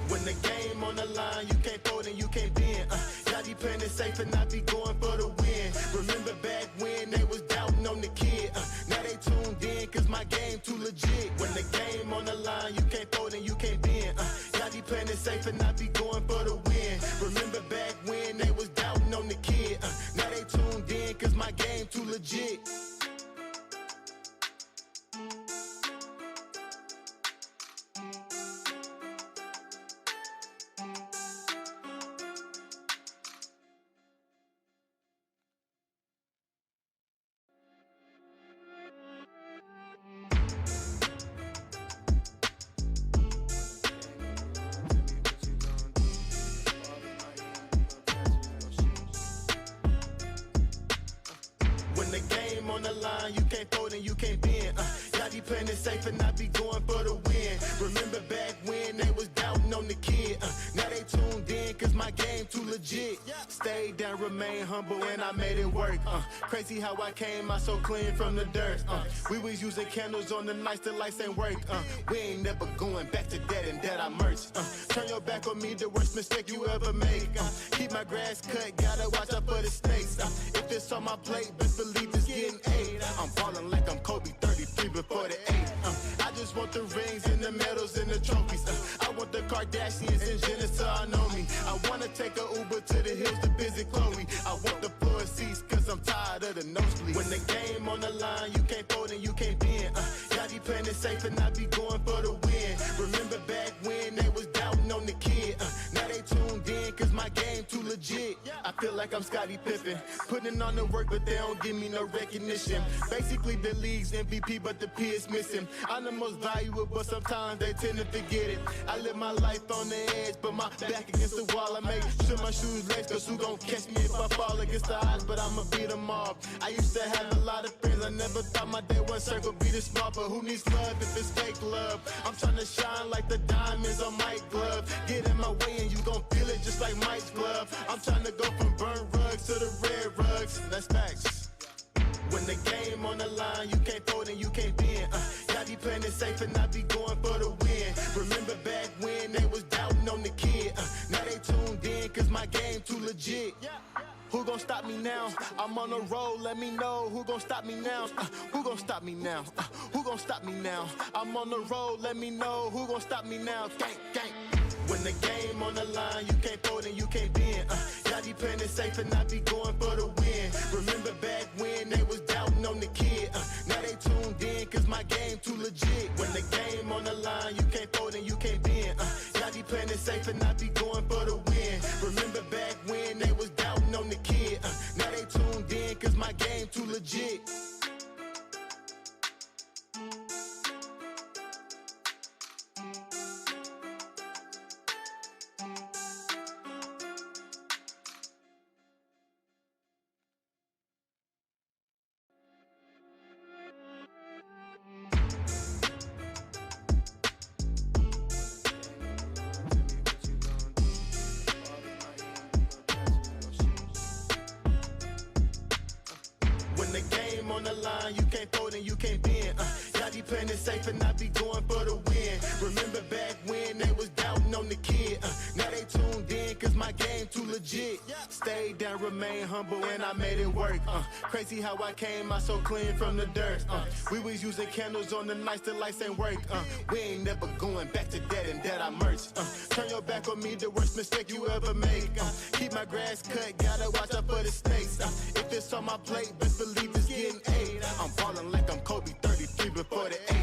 When the game on the line, you can't fold and you can't bend. Y'all be playing it safe and I be going for the win. Remember back when they was doubting on the kid. Now they tuned in cause my game too legit. When the game on the line, you can't fold and you can't bend. Y'all be playing it safe and I be going for the win. Remember back when they was doubting on the kid. Now they When the game on the line, you can't fold and you can't bend. Y'all be playing it safe and I be going for the win. Remember back when they was doubting on the kid. Now they tuned in cause my game too legit. Stayed down, remain humble and I made it work. Crazy how I came out so clean from the dirt. We was using candles on the nights the lights ain't work. We ain't never going back to that and that I merged. Turn your back on me, the worst mistake you ever made. Keep my grass cut, gotta watch out for the snakes. If it's on my plate, best believe it's getting eight. I'm ballin' like I'm Kobe 33 before the 8. I just want the rings and the medals and the trophies. I want the Kardashians and Jenner to all know me. I wanna take a Uber to the hills to visit Chloe. I want the floor seats cause I'm tired of the nosebleeds. When the game on the line, you can't fold and you can't bend. Y'all be playing it safe and I be going for the win. Remember back when they was doubting on the kid. Now they tuned in cause my game too legit. I feel like I'm Scottie Pippen, putting on the work but they don't give me no recognition. Basically the league's MVP but the P is missing. I'm the most valuable but sometimes they tend to forget it. I live my life on the edge but my back against the wall. I make sure my shoes lace cause who gon' catch me if I fall against the odds, but I'ma beat them all. I used to have a lot of friends, I never thought my day one circle be this small, but who needs love if it's fake love? I'm tryna shine like the diamonds on Mike's glove. Get in my way and you gon' feel it just like Mike's glove. I'm tryna go from burnt rugs to the red rugs. That's facts. When the game on the line, you can't fold and you can't bend. Y'all be playing it safe and I be going for the win. Remember back when they was doubting on the kid. Now they tuned in cause my game too legit. Who gon' stop me now? I'm on the road, let me know. Who gon' stop me now? Who gon' stop me now? Who gon' stop me now? I'm on the road, let me know. Who gon' stop me now? Gang, gang. When the game on the line, you can't fold and you can't bend. Y'all be playing it safe and I be going for the win. Remember back when they was doubting on the kid. Now they tuned in cause my game too legit. When the game on the line, you can't fold and you can't bend. Y'all be playing it safe and I be going for the win. Remember back when they was doubting on the kid. Now they tuned in cause my game too legit. On the line, you can't fold and you can't bend. Y'all be playing it safe and I be going for the win. Remember back when they was doubting on the kid. Now they tuned in cause my game too legit. Stayed down, remain humble and I made it work. Crazy how I came out so clean from the dirt. We was using candles on the nights the lights ain't work. We ain't never going back to that and that I merged. Turn your back on me, the worst mistake you ever made. Keep my grass cut, gotta watch out for the snakes. If it's on my plate, best believe it's getting 8. I'm ballin' like I'm Kobe 33 before the 8.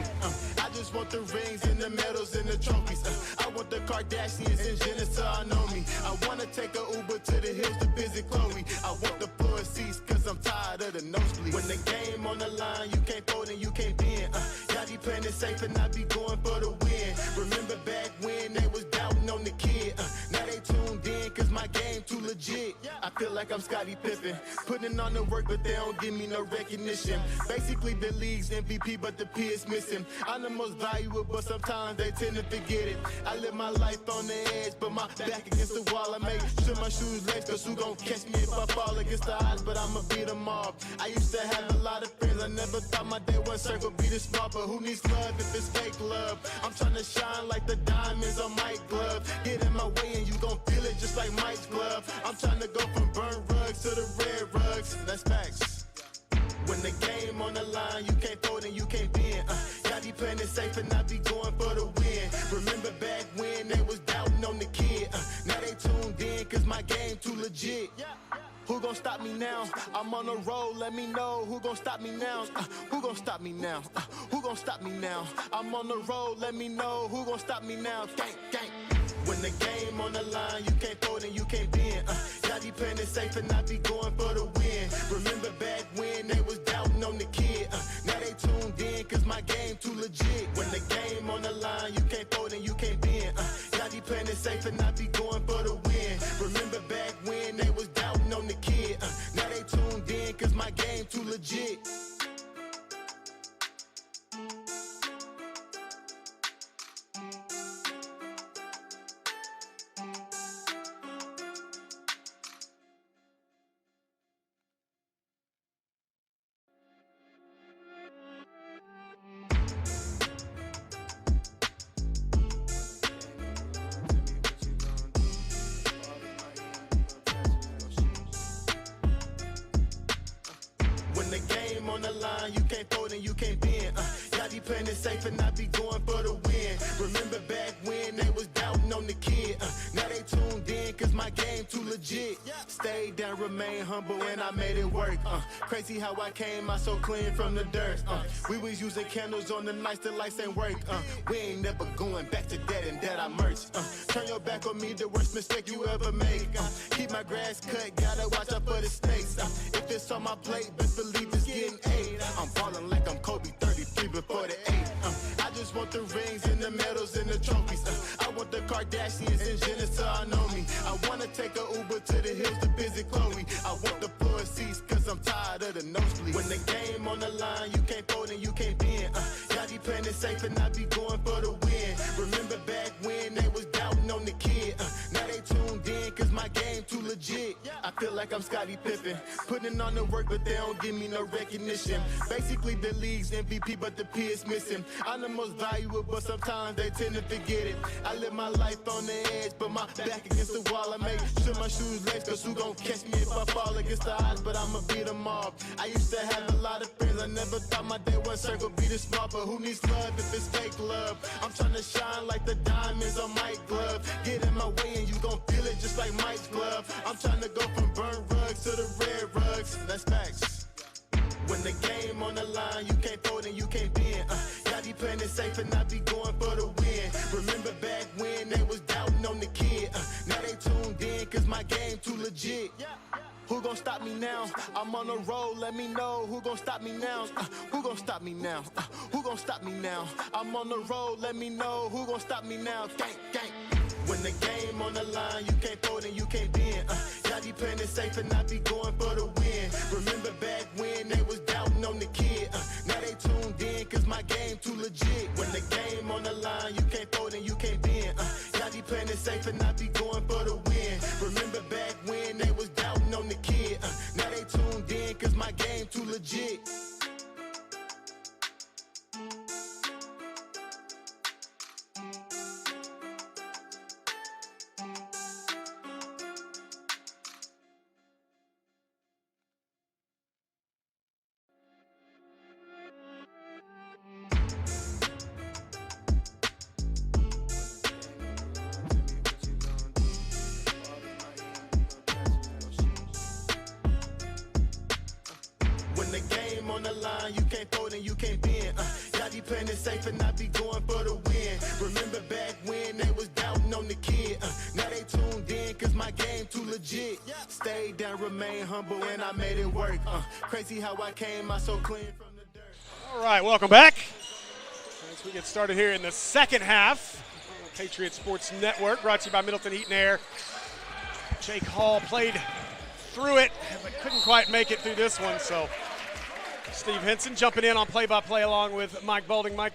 I just want the rings and the medals and the trophies. I want the Kardashians and Jenner to all know me. I wanna take a Uber to the hills to visit Chloe. I want the floor seats cause I'm tired of the nosebleeds. When the game on the line, you can't fold and you can't bend. Y'all be playing it safe and I be going for the win. Remember back when they was doubting on the kid. Now they tuned in cause my game too legit. I feel like I'm Scottie Pippen, putting on the work but they don't give me no recognition. Basically the league's MVP but the P is missing. I'm the most valuable but sometimes they tend to forget it. I live my life on the edge but my back against the wall. I make sure my shoes lace cause who gon' catch me if I fall against the odds, but I'ma beat them all. I used to have a lot of friends, I never thought my day one circle be this small, but who needs love if it's fake love? I'm tryna shine like the diamonds on Mike's glove. Get in my way and you gon' feel it just like Mike's glove. I'm tryna go from burnt rugs to the red rugs. That's facts. When the game on the line, you can't fold and you can't bend. Y'all be playing it safe and I be going for the win. Remember back when they was doubting on the kid. Now they tuned in cause my game too legit. Who gon' stop me now? I'm on the road, let me know. Who gon' stop me now? Who gon' stop me now? Who gon' stop me now? I'm on the road, let me know. Who gon' stop me now? Gang, gang. When the game on the line, you can't fold and you can't bend. Y'all be playing it safe and I be going for the win. Remember back when they was doubting on the kid. Now they tuned in cause my game too legit. When the game on the line, you can't fold and you can't bend. Y'all be playing it safe and I be going for the win. Remember back when they was doubting on the kid. Now they tuned in cause my game too legit. legit. When the game on the line, you can't fold and you can't bend. Y'all be playing it safe and I be going for the win. Remember back when they was doubting on the kid. Now they tuned in cause my game too legit. Stayed down, remain humble and I made it work. Crazy how I came out so clean from the dirt. We was using candles on the nights the lights ain't work. We ain't never going back to that and that I merch. Turn your back on me, the worst mistake you ever make. Keep my grass cut, gotta watch out for the snakes. If it's on my plate, best believe it's getting 8. I'm ballin' like I'm Kobe 33 before the 8. I just want the rings and the medals and the trophies. I want the Kardashians and Jenner so I know me. I wanna take a Uber to the hills to visit Chloe. I want the floor seats cause I'm tired of the nosebleed. When the game on the line, you can't fold and you can't bend. Y'all be playing it safe and I be going for the win. Remember back when they was doubting on the kid. Now they tuned in cause my game too legit. I feel like I'm Scottie Pippen, putting on the work but they don't give me no recognition. Basically the league's MVP but the P is missing. I'm the most valuable but sometimes they tend to forget it. I live my life on the edge but my back against the wall. I make sure my shoes lace cause who gon' catch me if I fall against the odds, but I'ma beat them all. I used to have a lot of friends, I never thought my day one circle be this small, but who needs love if it's fake love? I'm trying to shine like the diamonds on Mike's glove. Get in my way and you gon' feel it just like Mike's glove. I'm trying to go from burnt rugs to the red rugs. That's facts. When the game on the line, you can't fold and you can't bend. Y'all be playing it safe and I be going for the win. Remember back when they was doubting on the kid. Now they tuned in cause my game too legit. Who gon' stop me now? I'm on the road, let me know. Who gon' stop me now? Who gon' stop me now? Who gon' stop me now? I'm on the road, let me know. Who gon' stop me now? Gang, gang. When the game on the line, you can't fold and you can't bend. Y'all be playing it safe and I be going for the win. Remember back when they was doubting on the kid. Now they tuned in cause my game too legit. When the game on the line, you can't fold and you can't bend. Y'all be playing it safe and I be going for the win. Remember back when they was doubting on the kid. Now they tuned in cause my game too legit. The game on the line, you can't fold and you can't bend. Y'all be playing it safe and I be going for the win. Remember back when they was doubting on the kid. Now they tuned in cause my game too legit. Stayed down, remain humble and I made it work. Crazy how I came out so clean from the dirt. All right, welcome back. As we get started here in the second half, Patriots Sports Network, brought to you by Middleton Heat and Air. Jake Hall played through it, but couldn't quite make it through this one, so Steve Henson jumping in on play-by-play along with Mike Boulding. Mike,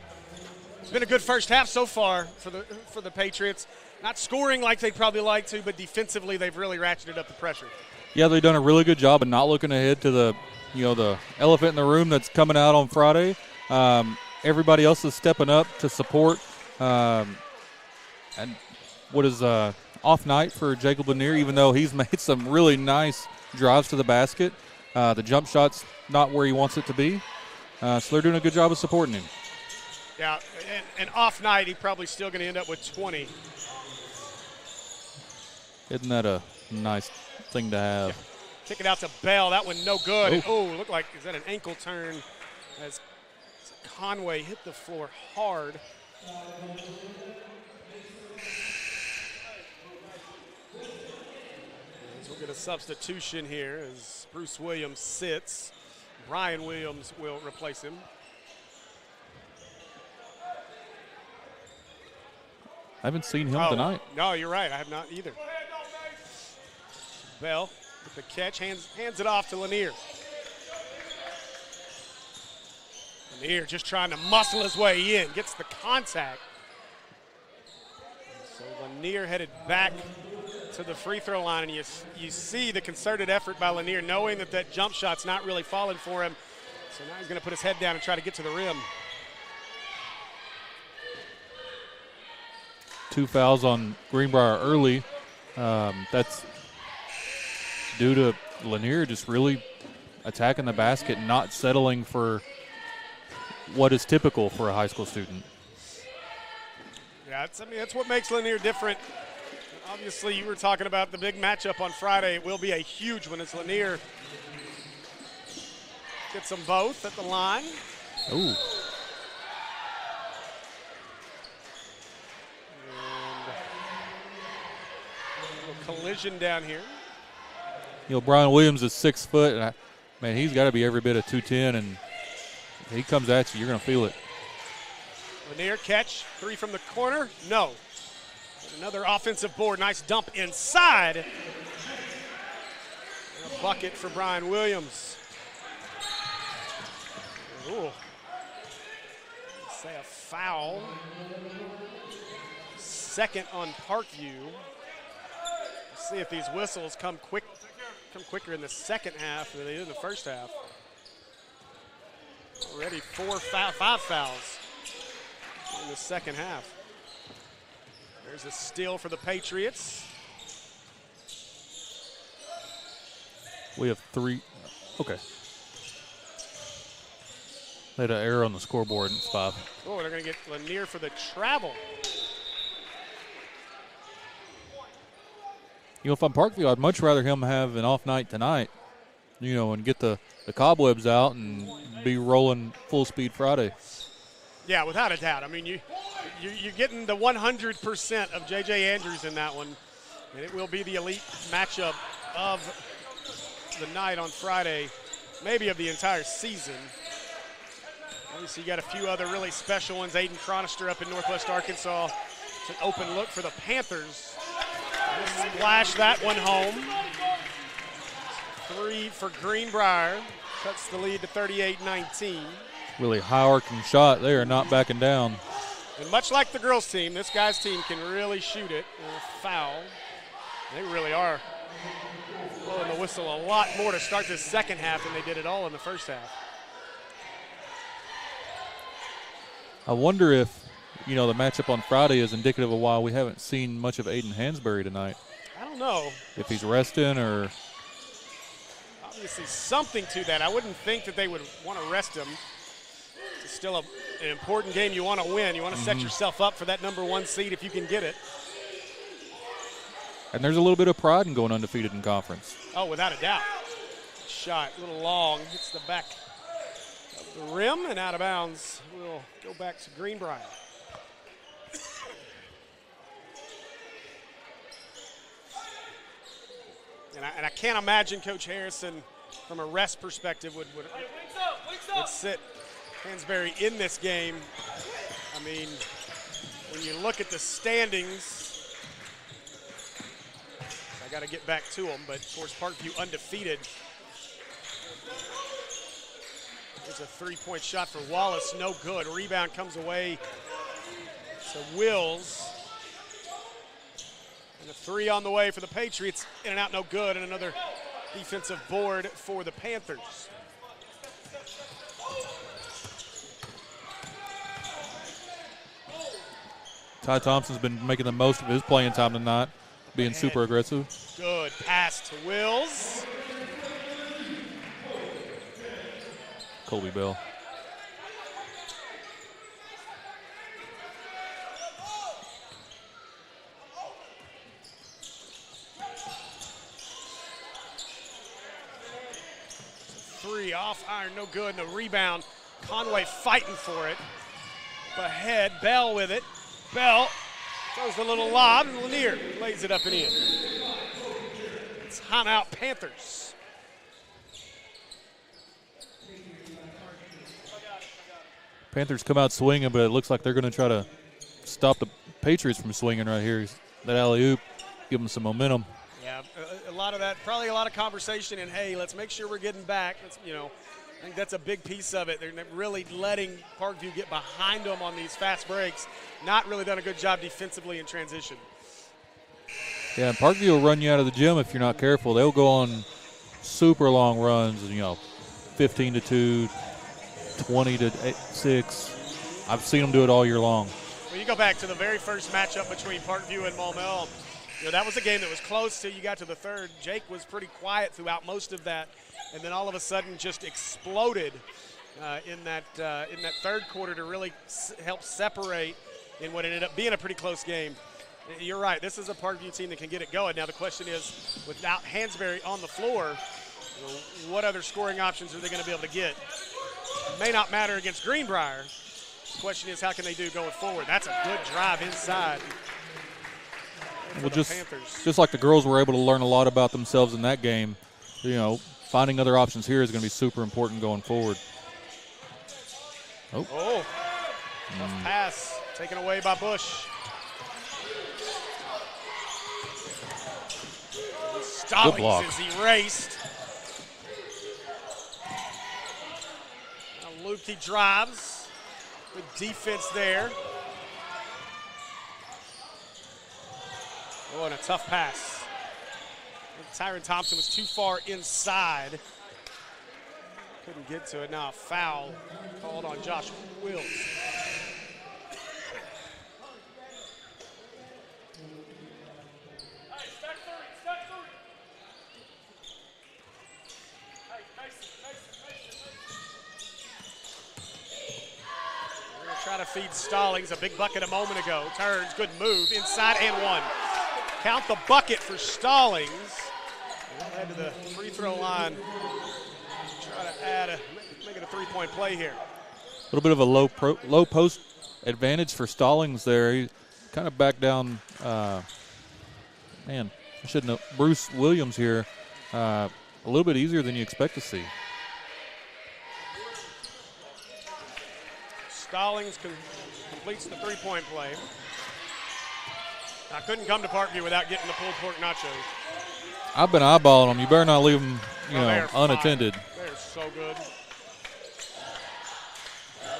it's been a good first half so far for the Patriots. Not scoring like they'd probably like to, but defensively they've really ratcheted up the pressure. Yeah, they've done a really good job of not looking ahead to the elephant in the room that's coming out on Friday. Everybody else is stepping up to support. And what is off night for Jacob Lanier, even though he's made some really nice drives to the basket. The jump shot's not where he wants it to be. So they're doing a good job of supporting him. Yeah, and off night, he's probably still going to end up with 20. Isn't that a nice thing to have? Yeah. Kick it out to Bell. That one no good. Oh, looked like, is that an ankle turn as Conway hit the floor hard. So we'll get a substitution here as Bruce Williams sits. Brian Williams will replace him. I haven't seen him tonight. No, you're right. I have not either. Bell with the catch, hands it off to Lanier. Lanier just trying to muscle his way in, gets the contact. So Lanier headed back to the free throw line, and you see the concerted effort by Lanier, knowing that jump shot's not really falling for him. So now he's going to put his head down and try to get to the rim. 2 fouls on Greenbrier early. That's due to Lanier just really attacking the basket, not settling for what is typical for a high school student. Yeah, that's what makes Lanier different. Obviously, you were talking about the big matchup on Friday. It will be a huge one as Lanier gets them both at the line. Ooh. Collision down here. You know, Brian Williams is 6 foot, and man, he's got to be every bit of 210, and he comes at you, you're going to feel it. Lanier catch, 3 from the corner, no. And another offensive board, nice dump inside. And a bucket for Brian Williams. Ooh. Say a foul. Second on Parkview. See if these whistles come quicker in the second half than they did in the first half. Already 5 fouls in the second half. There's a steal for the Patriots. We have 3. Okay. They had an error on the scoreboard, and it's 5. Oh, they're going to get Lanier for the travel. You know, if I'm Parkview, I'd much rather him have an off night tonight, you know, and get the cobwebs out and be rolling full speed Friday. Yeah, without a doubt. I mean, you're getting the 100% of J.J. Andrews in that one, and it will be the elite matchup of the night on Friday, maybe of the entire season. Obviously, you got a few other really special ones. Aiden Chronister up in Northwest Arkansas. It's an open look for the Panthers. Splash that one home. 3 for Greenbrier. Cuts the lead to 38-19. Really high arcing shot. They are not backing down. And much like the girls' team, this guy's team can really shoot it. And a foul. They really are blowing the whistle a lot more to start this second half than they did at all in the first half. I wonder if, you know, the matchup on Friday is indicative of why we haven't seen much of Aiden Hansberry tonight. I don't know. If he's resting or. Obviously something to that. I wouldn't think that they would want to rest him. It's still an important game you want to win. You want to set yourself up for that number 1 seed if you can get it. And there's a little bit of pride in going undefeated in conference. Oh, without a doubt. Shot, a little long, hits the back of the rim and out of bounds. We'll go back to Greenbrier. And I can't imagine Coach Harrison, from a rest perspective, would sit Hansberry in this game. I mean, when you look at the standings, I got to get back to them, but of course Parkview undefeated. There's a 3-point shot for Wallace, no good. Rebound comes away to Wills. And a 3 on the way for the Patriots, in and out, no good, and another defensive board for the Panthers. Ty Thompson's been making the most of his playing time tonight, being super aggressive. Good pass to Wills. Colby Bell. Off iron, no good, and a rebound. Conway fighting for it. Up ahead, Bell with it. Bell throws the little lob, and Lanier lays it up and in. It's timeout, Panthers. Panthers come out swinging, but it looks like they're going to try to stop the Patriots from swinging right here. That alley-oop, give them some momentum. Yeah, a lot of that, probably a lot of conversation, and hey, let's make sure we're getting back. Let's, I think that's a big piece of it. They're really letting Parkview get behind them on these fast breaks. Not really done a good job defensively in transition. Yeah, and Parkview will run you out of the gym if you're not careful. They'll go on super long runs, 15-2, 20-6. I've seen them do it all year long. When you go back to the very first matchup between Parkview and Maumelle, that was a game that was close till you got to the third. Jake was pretty quiet throughout most of that, and then all of a sudden just exploded in that third quarter to really help separate in what ended up being a pretty close game. You're right. This is a Parkview team that can get it going. Now the question is, without Hansberry on the floor, what other scoring options are they going to be able to get? It may not matter against Greenbrier. The question is, how can they do going forward? That's a good drive inside. Well, just like the girls were able to learn a lot about themselves in that game, finding other options here is going to be super important going forward. Tough pass taken away by Bush. Stallings is erased. Now Lukey drives. Good defense there. Oh, and a tough pass. Tyron Thompson was too far inside. Couldn't get to it. Now a foul called on Josh Wills. Try to feed Stallings, a big bucket a moment ago. Turns, good move, inside and one. Count the bucket for Stallings. We'll head to the free throw line. Try to make it a three-point play here. A little bit of a low post advantage for Stallings there. He kind of backed down, I shouldn't have. Bruce Williams here, a little bit easier than you expect to see. Stallings completes the three-point play. I couldn't come to Parkview without getting the pulled pork nachos. I've been eyeballing them. You better not leave them, unattended. They're so good.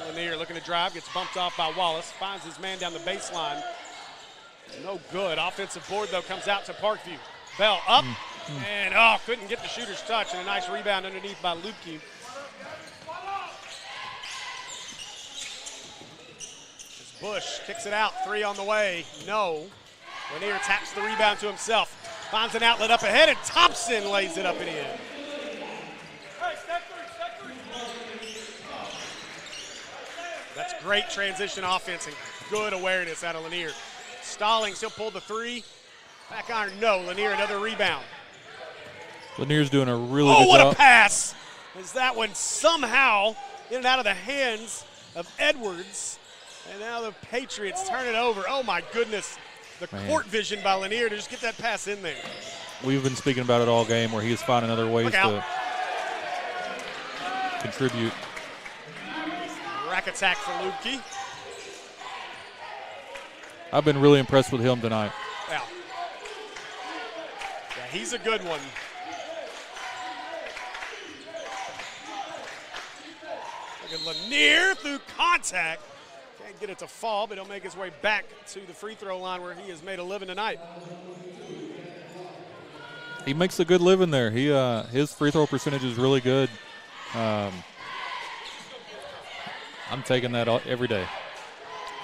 Lanier looking to drive, gets bumped off by Wallace, finds his man down the baseline. No good. Offensive board, though, comes out to Parkview. Bell up, and couldn't get the shooter's touch, and a nice rebound underneath by Lukey. Bush kicks it out, three on the way, no. Lanier taps the rebound to himself, finds an outlet up ahead, and Thompson lays it up and in. Hey, step three. That's great transition offense and good awareness out of Lanier. Stallings, he'll pull the three. Back iron, no. Lanier, another rebound. Lanier's doing a really good job. Oh, what a pass! Is that one somehow in and out of the hands of Edwards. And now the Patriots turn it over. Oh, my goodness. The court vision by Lanier to just get that pass in there. We've been speaking about it all game where he's finding other ways to contribute. Rack attack for Lukey. I've been really impressed with him tonight. Yeah, he's a good one. Look at Lanier through contact. Can't get it to fall, but he'll make his way back to the free throw line where he has made a living tonight. He makes a good living there. His free throw percentage is really good. I'm taking that every day.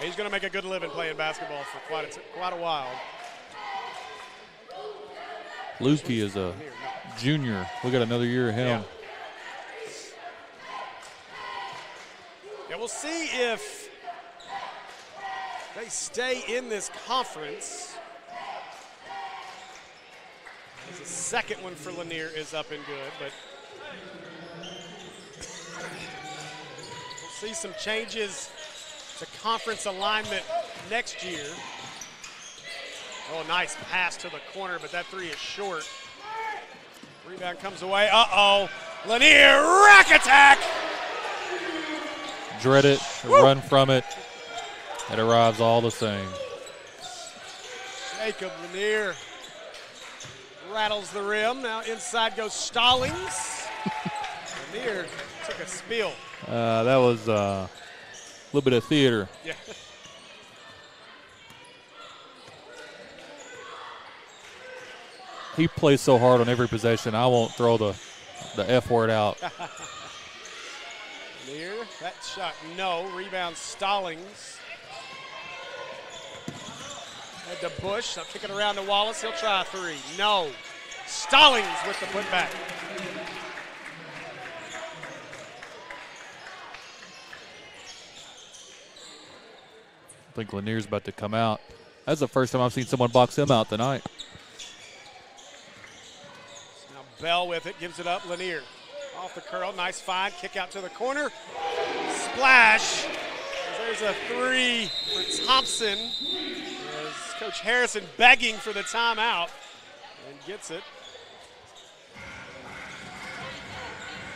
He's going to make a good living playing basketball for quite a while. Lukey is a junior. We got another year of him. Yeah, we'll see if they stay in this conference. The second one for Lanier is up and good, but we'll see some changes to conference alignment next year. Oh, nice pass to the corner, but that three is short. Rebound comes away. Lanier, rack attack! Dread it, run from it. It arrives all the same. Jacob Lanier rattles the rim. Now inside goes Stallings. Lanier Took a spill. That was a little bit of theater. Yeah. He plays so hard on every possession. I won't throw the F word out. Near that shot, no. Rebound Stallings. Head to Bush. I'll kick it around to Wallace. He'll try a three. No. Stallings with the putback. I think Lanier's about to come out. That's the first time I've seen someone box him out tonight. Now Bell with it, gives it up. Lanier off the curl, nice find, kick out to the corner. Splash. There's a three for Thompson. As Coach Harrison begging for the timeout and gets it.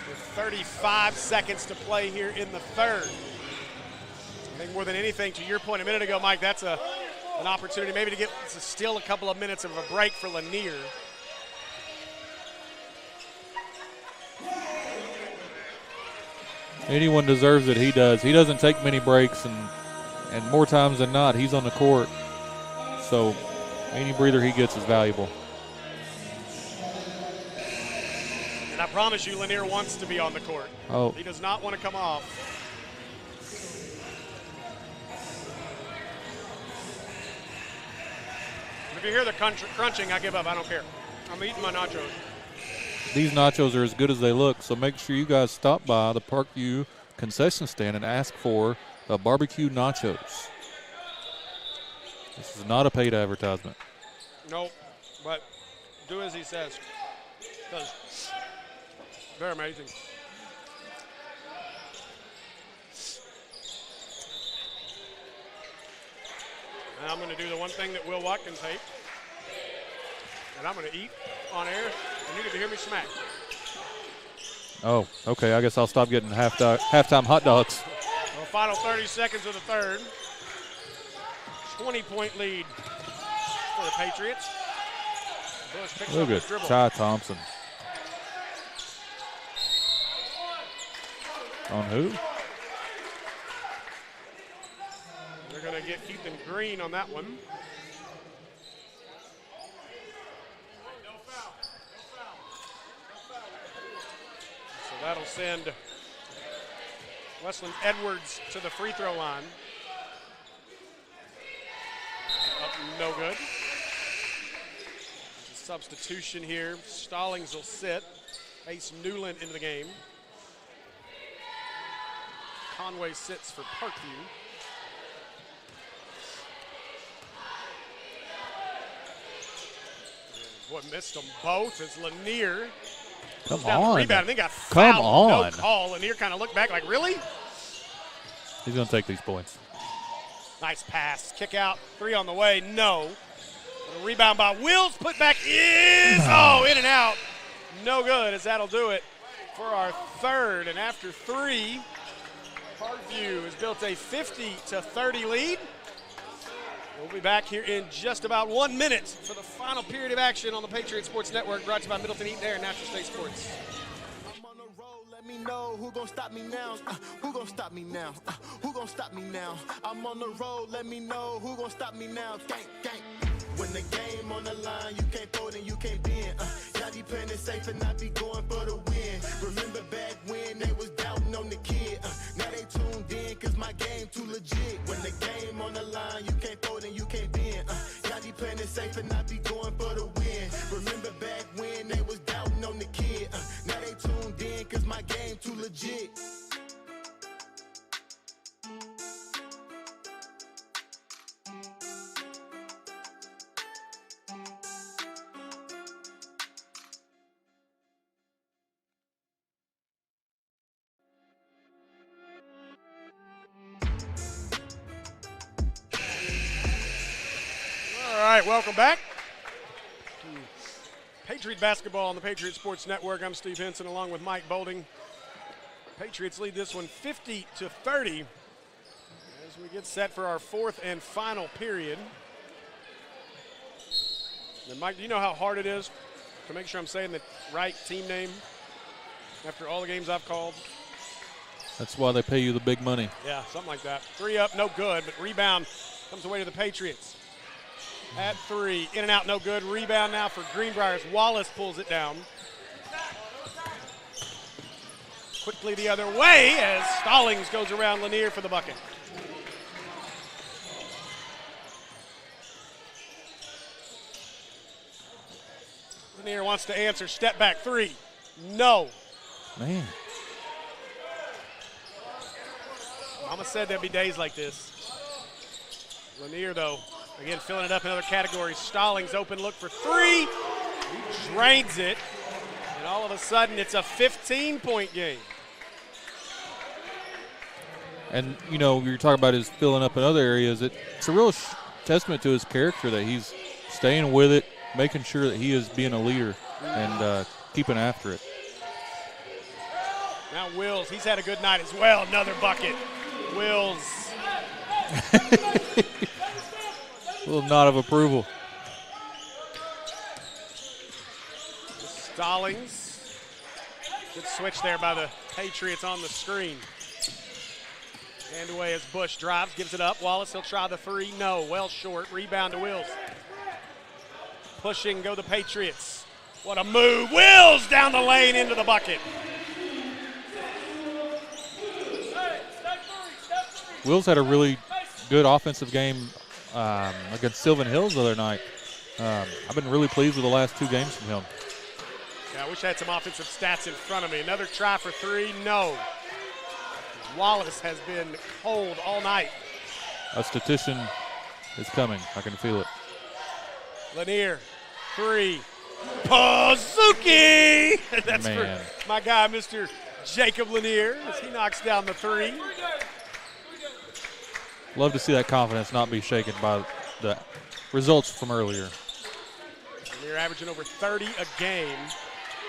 With 35 seconds to play here in the third. I think more than anything, to your point a minute ago, Mike, that's an opportunity maybe to steal a couple of minutes of a break for Lanier. Anyone deserves it, he does. He doesn't take many breaks, and more times than not, he's on the court. So any breather he gets is valuable. And I promise you, Lanier wants to be on the court. Oh. He does not want to come off. If you hear the crunching, I give up. I don't care. I'm eating my nachos. These nachos are as good as they look, so make sure you guys stop by the Parkview concession stand and ask for the barbecue nachos. This is not a paid advertisement. Nope, but do as he says. Because they're amazing. And I'm going to do the one thing that Will Watkins hates, and I'm going to eat on air, and you get to hear me smack. Oh, okay. I guess I'll stop getting halftime hot dogs. Well, final 30 seconds of the third. 20-point lead for the Patriots. Bush picks Look up his at dribble. Ty Thompson. On who? They're going to get Ethan Green on that one. So that'll send Wesleyan Edwards to the free throw line. Up, no good. Substitution here. Stallings will sit. Ace Newland into the game. Conway sits for Parkview. Boy, missed them both as Lanier. Come down on. the rebound. And they got Come fouled. on. No call. Lanier kind of looked back like, really? He's going to take these points. Nice pass. Kick out. Three on the way. No. And a rebound by Wills. Put back is. Oh, in and out. No good, as that'll do it for our third. And after three, Parkview has built a 50-30 lead. We'll be back here in just about 1 minute for the final period of action on the Patriot Sports Network, brought to you by Middleton Eaton Air and Natural State Sports. I'm on the road, let me know who gon' stop me now. Who gon' stop me now? Who gon' stop me now? I'm on the road, let me know who gon' stop me now. Gang, gang. When the game on the line, you can't fold and you can't bend. Y'all be playing it safe and I be going for the win. Remember back when they was doubting on the kid. Now they tuned in cause my game too legit. When the game on the line, you can't fold and you can't bend. Y'all be playing it safe and I be going for the win. Remember back when they was doubting on the kid. Now they tuned in cause my game too legit. All right, welcome back to Patriot basketball on the Patriot Sports Network. I'm Steve Henson along with Mike Bolding. Patriots lead this one 50-30 as we get set for our fourth and final period. And Mike, do you know how hard it is to make sure I'm saying the right team name after all the games I've called? That's why they pay you the big money. Yeah, something like that. 3 up, no good, but rebound comes away to the Patriots. At 3, in and out, no good. Rebound now for Greenbrier as Wallace pulls it down. Quickly the other way as Stallings goes around Lanier for the bucket. Lanier wants to answer, step back 3. No. Man. Mama said there'd be days like this. Lanier, though, again, filling it up in other categories. Stallings open look for 3. He drains it. And all of a sudden, it's a 15-point game. And, you know, you're talking about his filling up in other areas. It's a real testament to his character that he's staying with it, making sure that he is being a leader and keeping after it. Now Wills, he's had a good night as well. Another bucket. Wills. A little nod of approval. Stallings. Good switch there by the Patriots on the screen. And away as Bush drives, gives it up. Wallace, he'll try the 3. No, well short. Rebound to Wills. Pushing, go the Patriots. What a move. Wills down the lane into the bucket. Wills had a really good offensive game against Sylvan Hills the other night. I've been really pleased with the last 2 games from him. Yeah, I wish I had some offensive stats in front of me. Another try for 3, no. Wallace has been cold all night. A statistician is coming. I can feel it. Lanier, 3. Pazuki! That's Man. for my guy, Mr. Jacob Lanier, as he knocks down the 3. Love to see that confidence not be shaken by the results from earlier. Lanier averaging over 30 a game.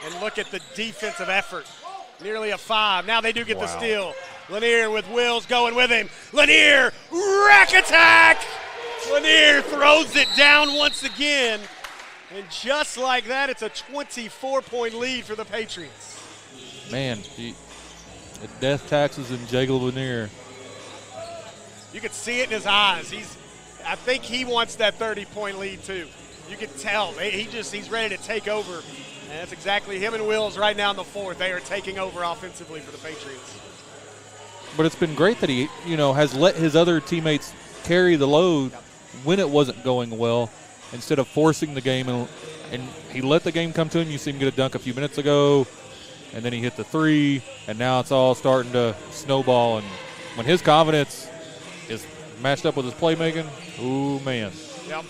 And look at the defensive effort. Nearly a 5. Now they do get the steal. Lanier with Wills going with him. Lanier, rack attack! Lanier throws it down once again. And just like that, it's a 24-point lead for the Patriots. Man, the death taxes and Jacob Lanier. You could see it in his eyes. I think he wants that 30-point lead too. You can tell. He's ready to take over. And that's exactly him and Wills right now in the 4th. They are taking over offensively for the Patriots. But it's been great that he, has let his other teammates carry the load when it wasn't going well instead of forcing the game. And he let the game come to him. You see him get a dunk a few minutes ago, and then he hit the 3, and now it's all starting to snowball. And when his confidence is matched up with his playmaking, ooh, man. Yep.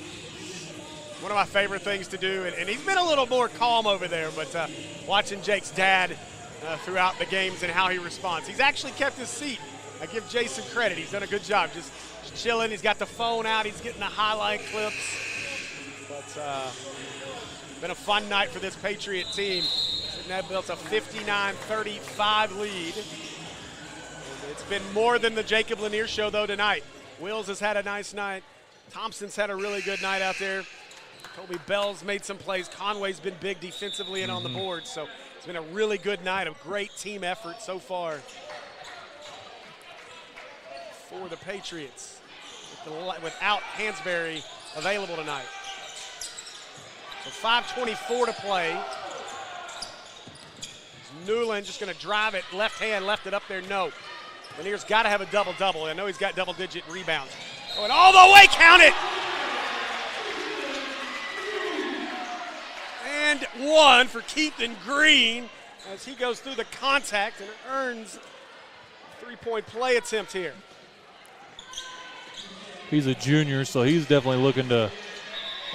One of my favorite things to do, and he's been a little more calm over there, but watching Jake's dad throughout the games and how he responds. He's actually kept his seat. I give Jason credit. He's done a good job just chilling. He's got the phone out. He's getting the highlight clips. But been a fun night for this Patriot team. That built a 59-35 lead. And it's been more than the Jacob Lanier show, though, tonight. Wills has had a nice night. Thompson's had a really good night out there. Kobe Bell's made some plays. Conway's been big defensively and on the board. So it's been a really good night of great team effort so far for the Patriots without Hansberry available tonight. So 5:24 to play. Newland just going to drive it left hand, left it up there. No. Lanier's got to have a double-double. I know he's got double-digit rebounds. Going all the way, count it! And 1 for Keaton Green as he goes through the contact and earns a 3-point play attempt here. He's a junior, so he's definitely looking to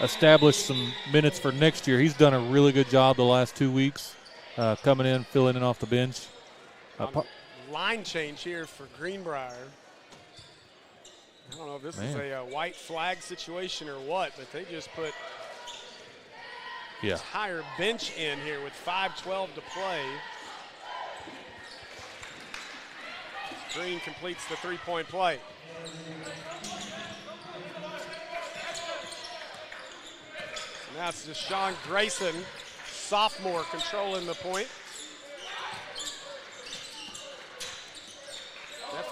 establish some minutes for next year. He's done a really good job the last 2 weeks, coming in, filling in off the bench. Line change here for Greenbrier. I don't know if this is a white flag situation or what, but they just put entire bench in here with 5:12 to play. Green completes the 3-point play. So now it's Deshaun Grayson, sophomore, controlling the point.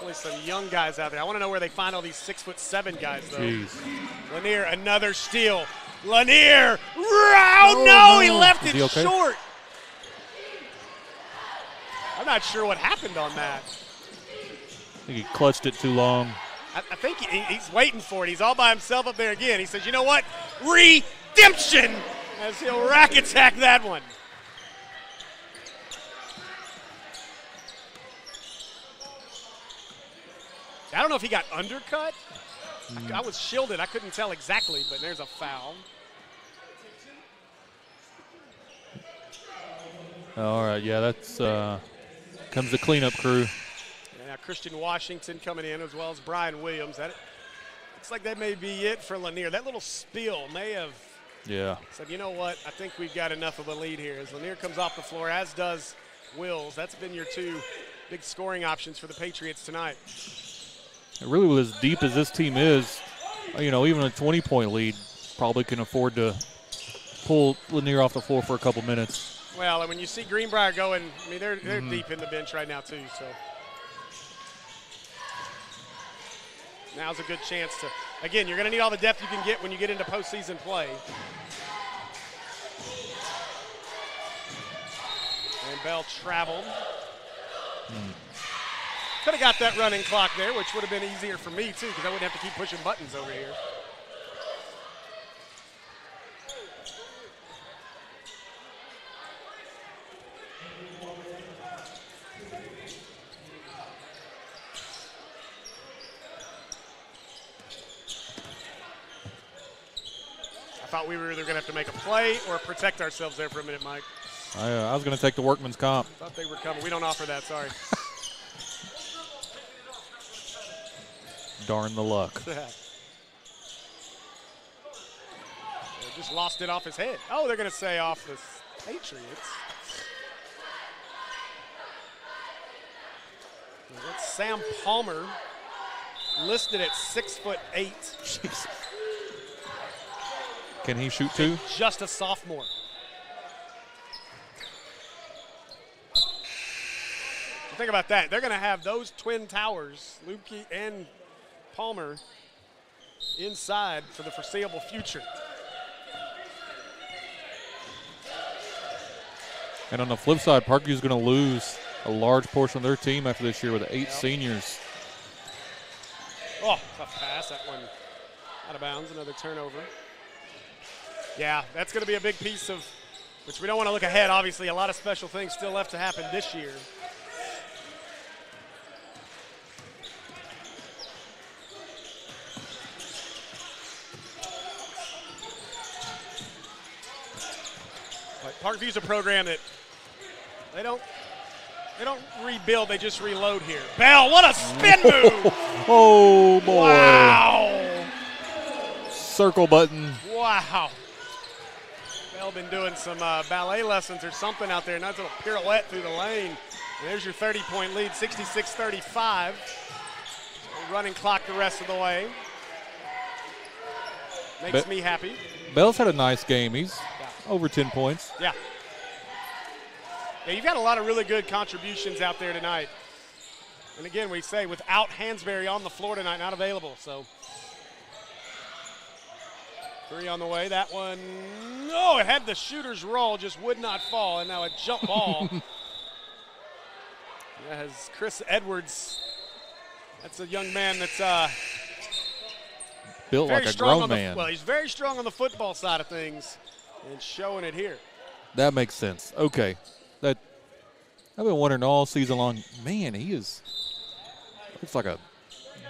Definitely some young guys out there. I want to know where they find all these 6'7" guys, though. Jeez. Lanier, another steal. Lanier, no, he left it okay? short. I'm not sure what happened on that. I think he clutched it too long. I think he's waiting for it. He's all by himself up there again. He says, you know what? Redemption! As he'll rack attack that one. I don't know if he got undercut. I was shielded. I couldn't tell exactly, but there's a foul. All right, yeah, that's comes the cleanup crew. Yeah, Christian Washington coming in, as well as Brian Williams. That looks like that may be it for Lanier. That little spill may have said, you know what, I think we've got enough of a lead here. As Lanier comes off the floor, as does Wills. That's been your two big scoring options for the Patriots tonight. Really, with as deep as this team is, you know, even a 20-point lead probably can afford to pull Lanier off the floor for a couple minutes. Well, and when you see Greenbrier going, I mean, they're deep in the bench right now, too. So now's a good chance to, again, you're going to need all the depth you can get when you get into postseason play. And Bell traveled. Could have got that running clock there, which would have been easier for me, too, because I wouldn't have to keep pushing buttons over here. I thought we were either going to have to make a play or protect ourselves there for a minute, Mike. I was going to take the workman's comp. Thought they were coming. We don't offer that, sorry. Darn the luck. They just lost it off his head. Oh, they're going to say off the Patriots. That's Sam Palmer, listed at 6'8". Jeez. Can he shoot too? Just a sophomore. Think about that. They're going to have those twin towers, Lukey and Palmer, inside for the foreseeable future. And on the flip side, Parkview's going to lose a large portion of their team after this year with 8 seniors. Oh, tough pass. That one out of bounds. Another turnover. Yeah, that's going to be a big piece of, which we don't want to look ahead. Obviously, a lot of special things still left to happen this year. But Parkview's a program that they don't rebuild, they just reload here. Bell, what a spin move! Oh, boy. Wow! Circle button. Wow. Bell been doing some ballet lessons or something out there. Nice little pirouette through the lane. And there's your 30-point lead, 66-35. Running clock the rest of the way. Makes me happy. Bell's had a nice game. He's over 10 points. Yeah. Yeah, you've got a lot of really good contributions out there tonight. And again, we say without Hansberry on the floor tonight, not available. So 3 on the way. That one, no, it had the shooter's roll, just would not fall. And now a jump ball. As Chris Edwards, that's a young man that's built like a grown man. Well, he's very strong on the football side of things and showing it here. That makes sense. Okay. That I've been wondering all season long, man, he looks like a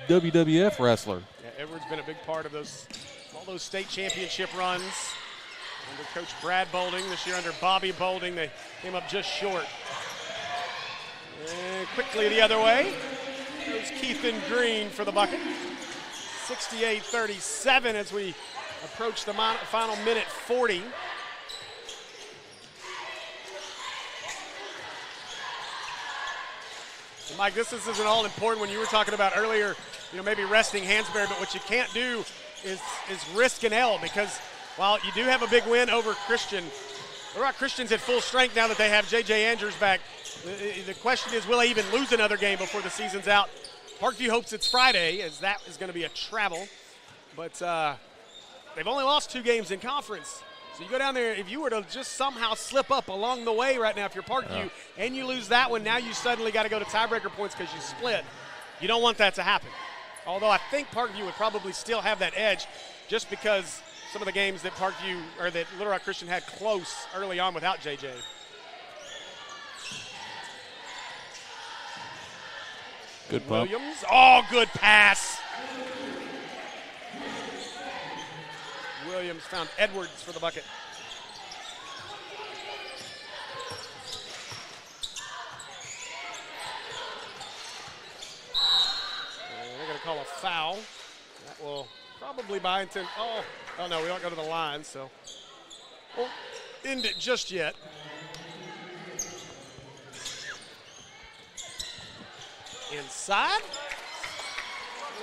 WWF wrestler. Yeah, Edwards been a big part of all those state championship runs under Coach Brad Bolding. This year under Bobby Bolding, they came up just short. And quickly the other way. There's Keithan Green for the bucket. 68-37 as we approach the final minute 40. And Mike, this isn't all important when you were talking about earlier, maybe resting Hansberry, but what you can't do is risk an L, because while you do have a big win over Christian, Christian's at full strength now that they have J.J. Andrews back. The question is, will they even lose another game before the season's out? Parkview hopes it's Friday, as that is going to be a travel. But they've only lost 2 games in conference. So you go down there, if you were to just somehow slip up along the way right now, if you're Parkview, and you lose that one, now you suddenly got to go to tiebreaker points because you split. You don't want that to happen. Although I think Parkview would probably still have that edge just because some of the games that Parkview or that Little Rock Christian had close early on without JJ. Good pump. Williams, good pass. Williams found Edwards for the bucket. And they're going to call a foul. That will probably buy intent. Oh no, we don't go to the line, so won't end it just yet. Inside.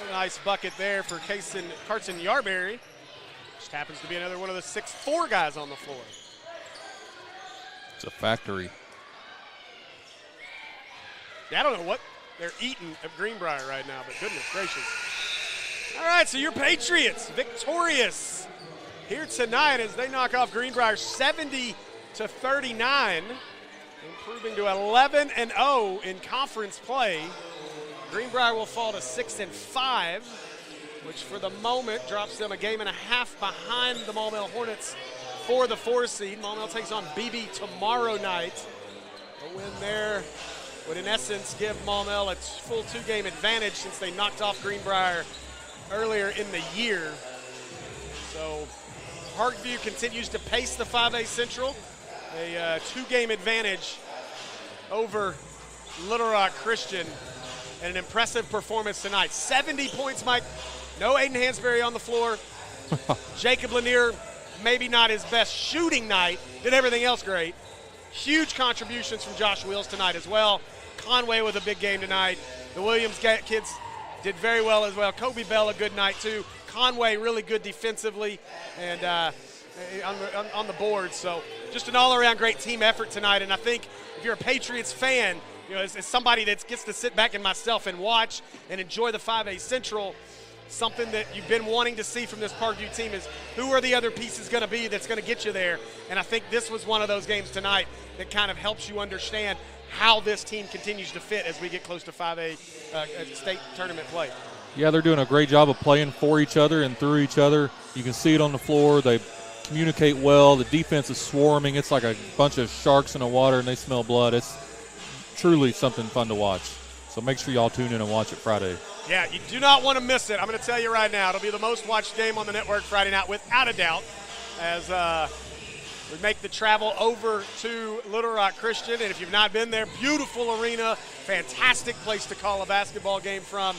A nice bucket there for Carson Yarberry. Just happens to be another one of the 6'4" guys on the floor. It's a factory. Yeah, I don't know what they're eating at Greenbrier right now, but goodness gracious. All right, so your Patriots victorious here tonight as they knock off Greenbrier 70-39, improving to 11-0 in conference play. Greenbrier will fall to 6-5, which for the moment drops them a game and a half behind the Maumelle Hornets for the 4 seed. Maumelle takes on BB tomorrow night. A win there would in essence give Maumelle a full 2-game advantage since they knocked off Greenbrier earlier in the year. So Parkview continues to pace the 5A Central. A 2-game advantage over Little Rock Christian. And an impressive performance tonight. 70 points, Mike. No Aiden Hansberry on the floor. Jacob Lanier, maybe not his best shooting night. Did everything else great. Huge contributions from Josh Wheels tonight as well. Conway with a big game tonight. The Williams kids did very well as well. Kobe Bell, a good night too. Conway really good defensively and on the board. So just an all-around great team effort tonight. And I think if you're a Patriots fan, you know, as somebody that gets to sit back and myself and watch and enjoy the 5A Central, something that you've been wanting to see from this Parkview team is who are the other pieces going to be that's going to get you there. And I think this was one of those games tonight that kind of helps you understand how this team continues to fit as we get close to 5A state tournament play. Yeah, they're doing a great job of playing for each other and through each other. You can see it on the floor. They communicate well. The defense is swarming. It's like a bunch of sharks in the water, and they smell blood. It's truly something fun to watch. So make sure y'all tune in and watch it Friday. Yeah, you do not want to miss it. I'm going to tell you right now, it'll be the most watched game on the network Friday night without a doubt as we make the travel over to Little Rock Christian. And if you've not been there, beautiful arena, fantastic place to call a basketball game from.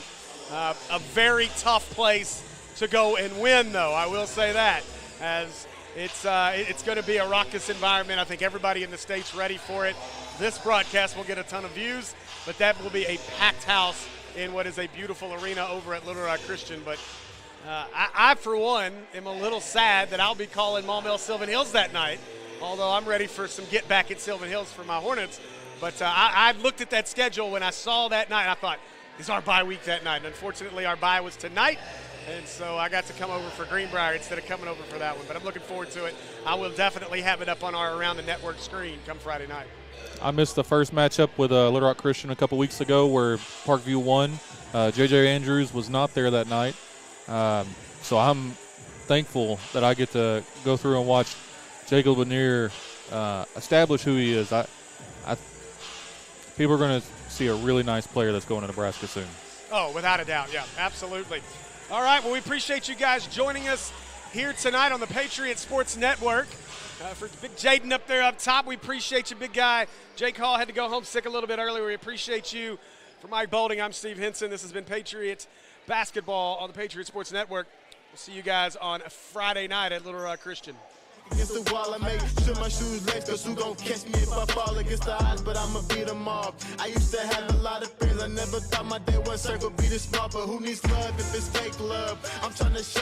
A very tough place to go and win, though, I will say that, as it's going to be a raucous environment. I think everybody in the state's ready for it. This broadcast will get a ton of views, but that will be a packed house in what is a beautiful arena over at Little Rock Christian. But I, for one, am a little sad that I'll be calling Maumelle Sylvan Hills that night, although I'm ready for some get back at Sylvan Hills for my Hornets. But I looked at that schedule when I saw that night, and I thought, it's our bye week that night. And unfortunately, our bye was tonight, and so I got to come over for Greenbrier instead of coming over for that one. But I'm looking forward to it. I will definitely have it up on our Around the Network screen come Friday night. I missed the first matchup with Little Rock Christian a couple weeks ago where Parkview won. J.J. Andrews was not there that night. So I'm thankful that I get to go through and watch Jacob Lanier establish who he is. People are going to see a really nice player that's going to Nebraska soon. Oh, without a doubt. Yeah, absolutely. All right, well, we appreciate you guys joining us here tonight on the Patriots Sports Network. For Big Jaden up there up top, we appreciate you, big guy. Jake Hall had to go home sick a little bit earlier. We appreciate you. For Mike Bolding, I'm Steve Henson. This has been Patriots Basketball on the Patriots Sports Network. We'll see you guys on Friday night at Little Rock Christian. Against the wall, I make sure my shoes lace, cause who gon' catch me if I fall against the odds, but I'ma beat them all. I used to have a lot of friends, I never thought my day one circle be this small, but who needs love if it's fake love? I'm trying to